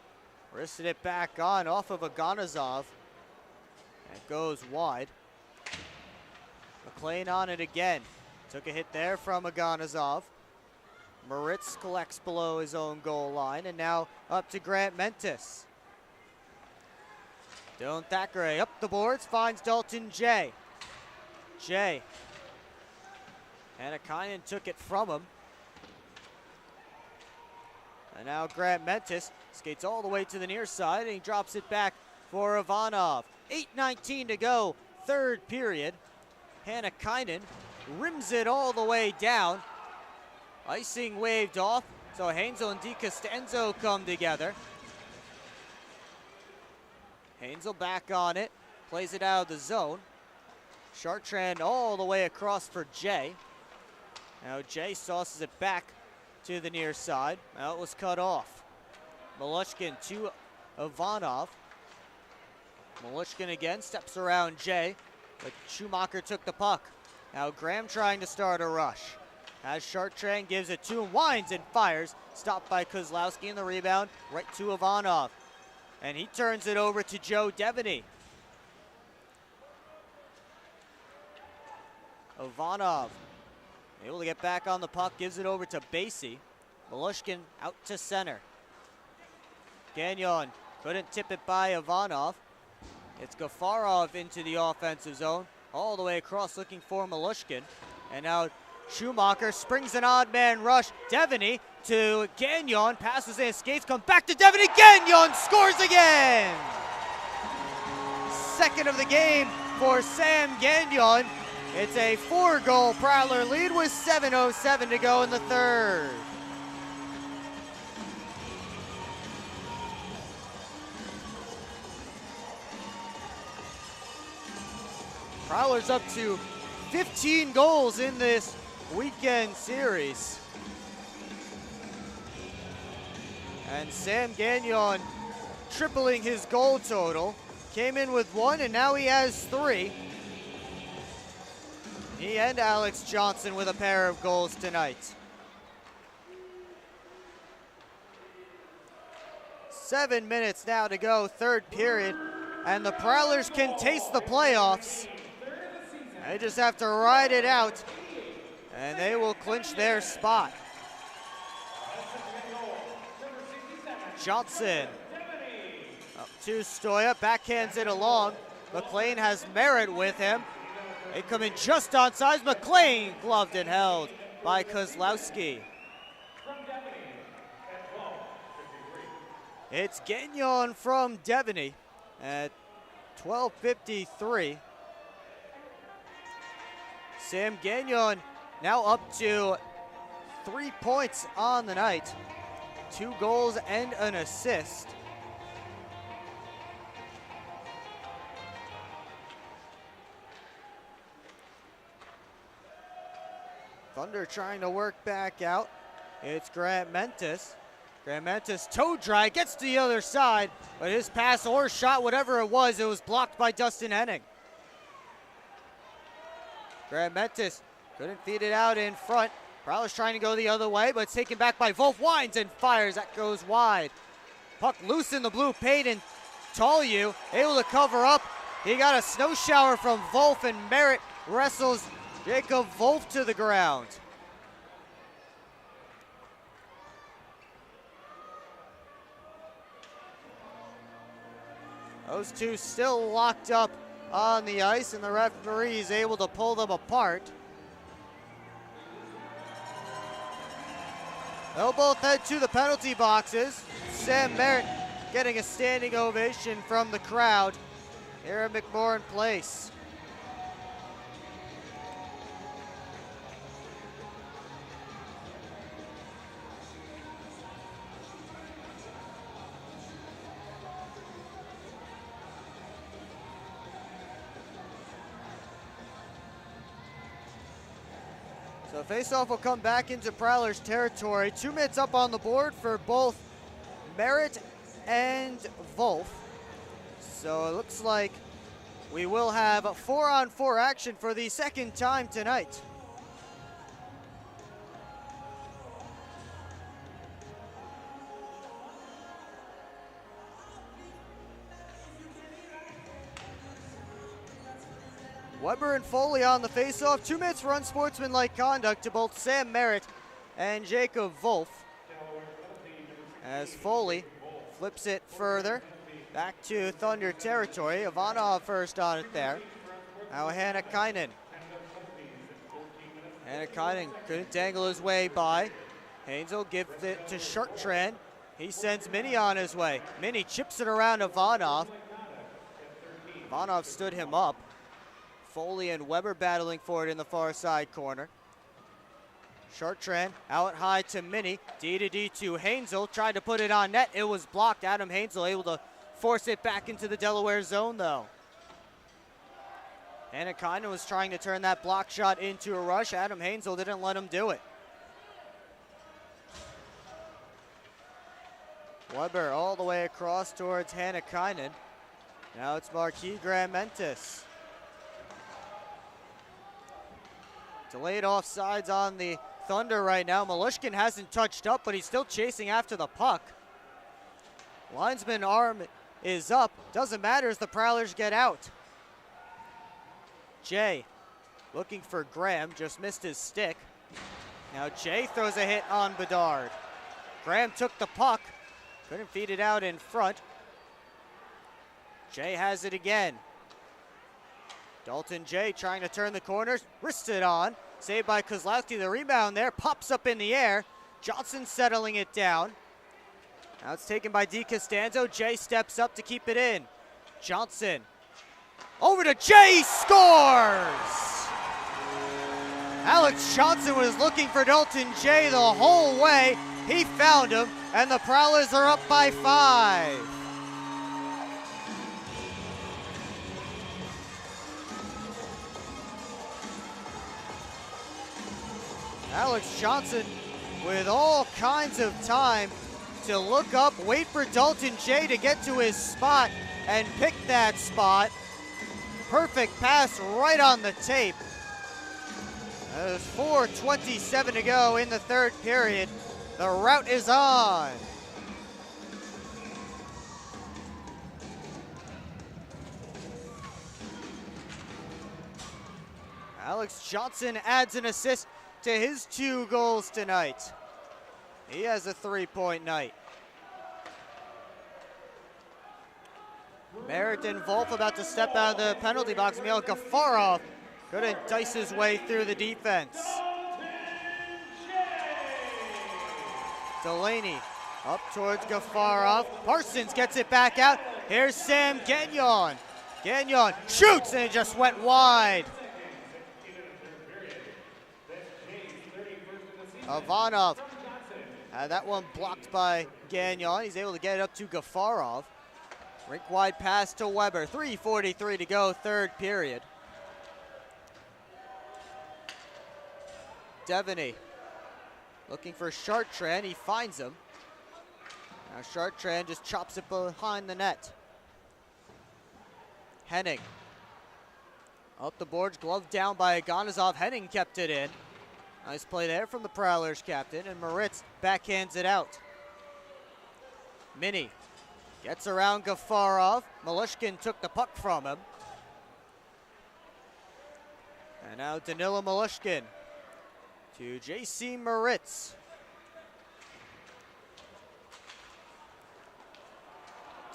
wristed it back on off of Aganazov. It goes wide. McLean on it again. Took a hit there from Aganazov. Moritz collects below his own goal line, and now up to Grant Mentis. Dylan Thackeray up the boards, finds Dalton Jay. Jay. Hannakainen took it from him. And now Grant Mentis skates all the way to the near side, and he drops it back for Ivanov. 8:19 to go, third period. Hannakainen rims it all the way down. Icing waved off, so Hansel and DiCostanzo come together. Hansel back on it, plays it out of the zone. Chartrand all the way across for Jay. Now Jay sauces it back to the near side. Now it was cut off. Malushkin to Ivanov. Malushkin again steps around Jay, but Schumacher took the puck. Now Graham trying to start a rush. As Chartrand gives it to him, winds and fires. Stopped by Kozlowski in the rebound, right to Ivanov. And he turns it over to Joe Devaney. Ivanov able to get back on the puck, gives it over to Basie. Malushkin out to center. Gagnon couldn't tip it by Ivanov. It's Gafarov into the offensive zone, all the way across looking for Malushkin. And now Schumacher springs an odd man rush. Devaney to Gagnon, passes and skates, comes back to Devaney. Gagnon scores again! Second of the game for Sam Gagnon. It's a 4-goal Prowler lead with 7:07 to go in the third. Prowler's up to 15 goals in this weekend series. And Sam Gagnon tripling his goal total. Came in with 1 and now he has 3. He and Alex Johnson with a pair of goals tonight. 7 minutes now to go, third period, and the Prowlers can taste the playoffs. They just have to ride it out, and they will clinch their spot. Johnson up to Stoya, backhands it along. McLean has Merritt with him. They come in just on size. McLean gloved and held by Kozlowski. It's Gagnon from Devaney at 12:53. Sam Gagnon now up to 3 points on the night, 2 goals and an assist. Thunder trying to work back out. It's Grant Mentis. Grant Mentis toe dry, gets to the other side, but his pass or shot, whatever it was blocked by Dustin Henning. Grant Mentis couldn't feed it out in front. Prowlers trying to go the other way, but it's taken back by Wolf. Winds and fires. That goes wide. Puck loose in the blue paint, and Tolyu able to cover up. He got a snow shower from Wolf, and Merritt wrestles Jacob Wolf to the ground. Those two still locked up on the ice, and the referee is able to pull them apart. They'll both head to the penalty boxes. Sam Merritt getting a standing ovation from the crowd here at McMorran Place. So faceoff will come back into Prowlers territory. 2 minutes up on the board for both Merritt and Wolf. So it looks like we will have 4-on-4 action for the second time tonight. Weber and Foley on the faceoff. 2 minutes for unsportsmanlike conduct to both Sam Merritt and Jacob Wolf. As Foley flips it further back to Thunder territory. Ivanov first on it there. Now Hannakainen. Hannakainen couldn't dangle his way by. Hansel gives it to Sharktran. He sends Minnie on his way. Minnie chips it around Ivanov. Ivanov stood him up. Foley and Weber battling for it in the far side corner. Sharktran out high to Minnie. D to Hansel. Tried to put it on net. It was blocked. Adam Hansel able to force it back into the Delaware zone, though. Hannakainen was trying to turn that block shot into a rush. Adam Hansel didn't let him do it. Weber all the way across towards Hannakainen. Now it's Marquis Gramentis. Delayed offsides on the Thunder right now. Malushkin hasn't touched up, but he's still chasing after the puck. Linesman arm is up. Doesn't matter as the Prowlers get out. Jay looking for Graham, just missed his stick. Now Jay throws a hit on Bedard. Graham took the puck, couldn't feed it out in front. Jay has it again. Dalton Jay trying to turn the corners, wrists it on. Saved by Kozlowski. The rebound there pops up in the air. Johnson settling it down. Now it's taken by DiCostanzo. Jay steps up to keep it in. Johnson over to Jay, scores! Alex Johnson was looking for Dalton Jay the whole way. He found him, and the Prowlers are up by 5. Alex Johnson with all kinds of time to look up, wait for Dalton Jay to get to his spot and pick that spot. Perfect pass right on the tape. There's 4:27 to go in the third period. The route is on. Alex Johnson adds an assist to his 2 goals tonight. He has a 3-point night. Merritt and Wolf about to step out of the penalty box. Emil Gafarov couldn't dice his way through the defense. Delaney up towards Gafarov. Parsons gets it back out. Here's Sam Gagnon. Gagnon shoots and it just went wide. Ivanov had that one blocked by Gagnon. He's able to get it up to Gafarov. Rink wide pass to Weber. 3:43 to go, 3rd period. Devaney looking for Chartrand. He finds him. Now Chartrand just chops it behind the net. Henning. Up the boards, glove down by Aganazov. Henning kept it in. Nice play there from the Prowlers captain, and Moritz backhands it out. Mini gets around Gafarov. Malushkin took the puck from him. And now Danila Malushkin to J.C. Moritz.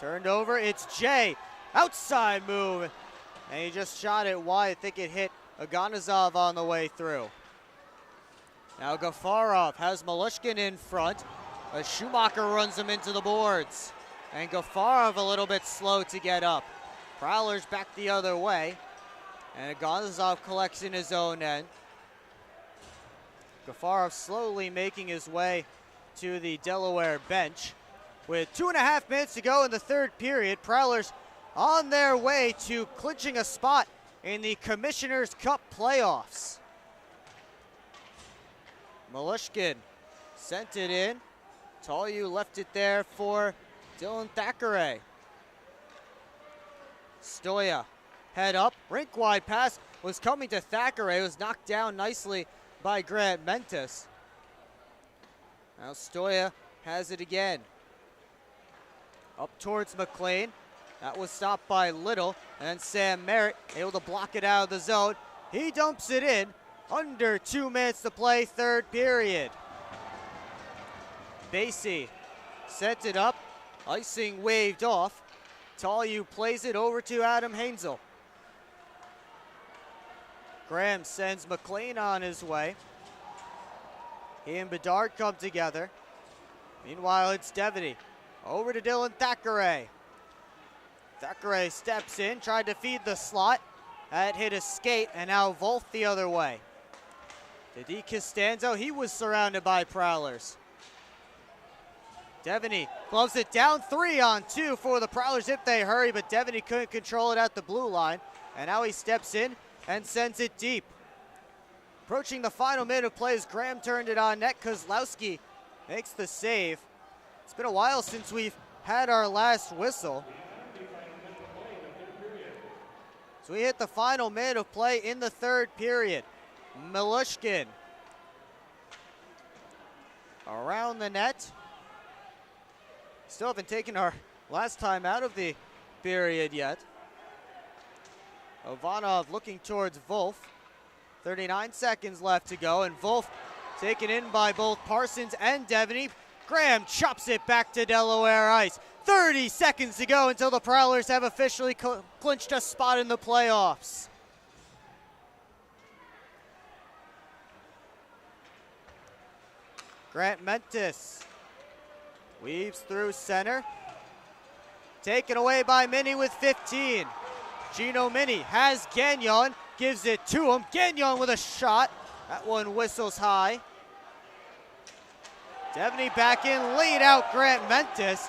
Turned over, it's Jay. Outside move. And he just shot it wide. I think it hit Aganazov on the way through. Now Gafarov has Malushkin in front. But Schumacher runs him into the boards. And Gafarov a little bit slow to get up. Prowlers back the other way. And Aganazov collects in his own end. Gafarov slowly making his way to the Delaware bench. With 2.5 minutes to go in the 3rd period, Prowlers on their way to clinching a spot in the Commissioner's Cup playoffs. Malushkin sent it in. Tolyu left it there for Dylan Thackeray. Stoya head up, rink wide pass was coming to Thackeray. It was knocked down nicely by Grant Mentis. Now Stoya has it again. Up towards McLean. That was stopped by Little, and Sam Merritt able to block it out of the zone. He dumps it in. Under 2 minutes to play, 3rd period. Basie sent it up. Icing waved off. Tolyu plays it over to Adam Hainzel. Graham sends McLean on his way. He and Bedard come together. Meanwhile, it's Devaney. Over to Dylan Thackeray. Thackeray steps in, tried to feed the slot. That hit a skate, and now Wolf the other way. Didi Costanzo, he was surrounded by Prowlers. Devaney gloves it down, 3-on-2 for the Prowlers if they hurry, but Devaney couldn't control it at the blue line. And now he steps in and sends it deep. Approaching the final minute of play as Graham turned it on net. Kozlowski makes the save. It's been a while since we've had our last whistle. So we hit the final minute of play in the 3rd period. Malushkin around the net. Still haven't taken our last time out of the period yet. Ivanov looking towards Wolf. 39 seconds left to go, and Wolf taken in by both Parsons and Devaney. Graham chops it back to Delaware ice. 30 seconds to go until the Prowlers have officially clinched a spot in the playoffs. Grant Mentis weaves through center. Taken away by Mini with 15. Gino Mini has Gagnon, gives it to him. Gagnon with a shot. That one whistles high. Devaney back in, laid out Grant Mentis.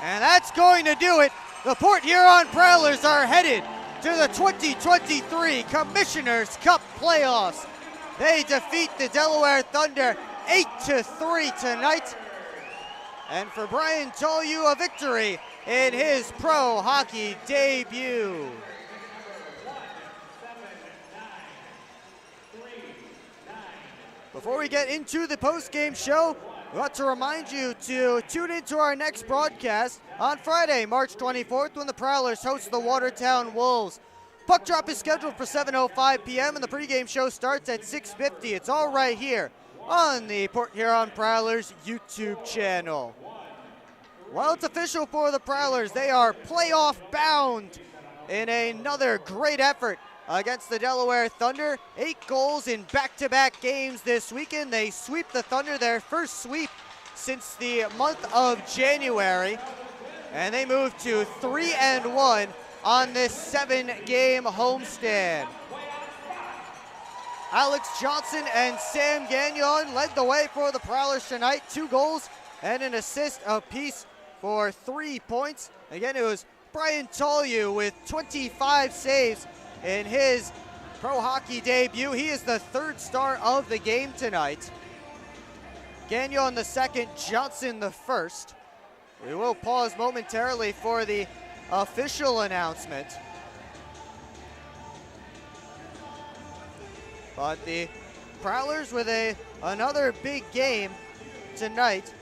And that's going to do it. The Port Huron Prowlers are headed to the 2023 Commissioner's Cup playoffs. They defeat the Delaware Thunder 8-3 tonight. And for Brian Tolyu, a victory in his pro hockey debut. Before we get into the post-game show, we want to remind you to tune into our next broadcast on Friday, March 24th, when the Prowlers host the Watertown Wolves. Puck drop is scheduled for 7:05 p.m. and the pregame show starts at 6:50. It's all right here on the Port Huron Prowlers YouTube channel. Well, it's official for the Prowlers. They are playoff bound in another great effort against the Delaware Thunder. 8 goals in back-to-back games this weekend. They sweep the Thunder, their first sweep since the month of January. And they move to 3-1 on this 7-game homestand. Alex Johnson and Sam Gagnon led the way for the Prowlers tonight. 2 goals and an assist apiece for 3 points. Again, it was Brian Tollew with 25 saves in his pro hockey debut. He is the 3rd star of the game tonight. Gagnon the 2nd, Johnson the 1st. We will pause momentarily for the official announcement. But the Prowlers with another big game tonight.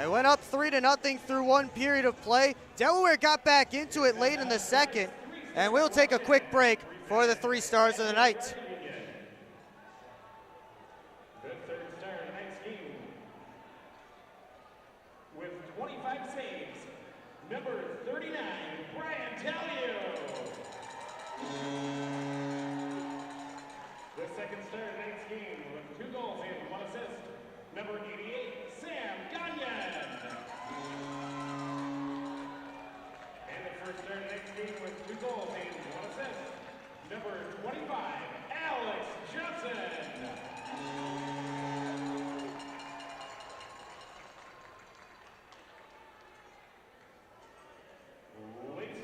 It went up 3-0 through 1 period of play. Delaware got back into it late in the second, and we'll take a quick break for the 3 stars of the night. The 3rd star of tonight's game with 25 saves, number 39, Brian Tollew. The 2nd star of tonight's game with 2 goals and 1 assist, number 88, Sam Gagnon. And the 1st star of tonight's game with 2 goals and 1 assist, number 25, Alex Johnson.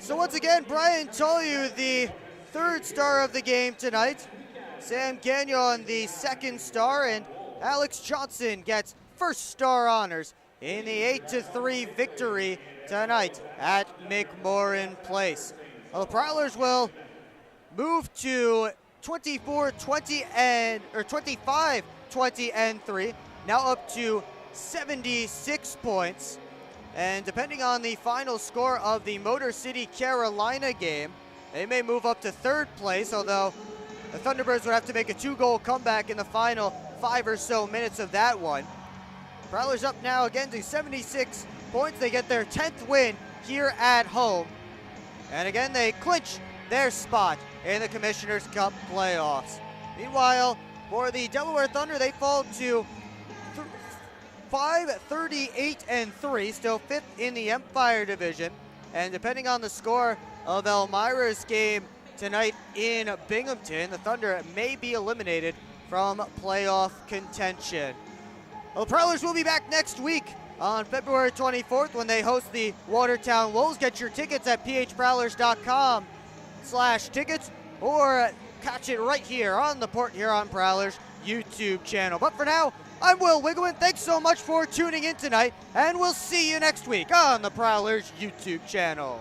So once again, Brian Tollew, the 3rd star of the game tonight. Sam Gagnon, the 2nd star, and Alex Johnson gets 1st star honors in the 8-3 victory tonight at McMorran Place. Well, the Prowlers will move to 25-20 and 3, now up to 76 points. And depending on the final score of the Motor City Carolina game, they may move up to 3rd place, although the Thunderbirds would have to make a 2-goal comeback in the final 5 or so minutes of that one. Prowlers up now again to 76 points. They get their 10th win here at home. And again, they clinch their spot in the Commissioner's Cup playoffs. Meanwhile, for the Delaware Thunder, they fall to 5-38-3, still 5th in the Empire Division. And depending on the score of Elmira's game tonight in Binghamton, the Thunder may be eliminated from playoff contention. Well, the Prowlers will be back next week on February 24th when they host the Watertown Wolves. Get your tickets at phprowlers.com/tickets or catch it right here on the Port Huron Prowlers YouTube channel. But for now, I'm Will Wiggleman. Thanks so much for tuning in tonight, and we'll see you next week on the Prowlers YouTube channel.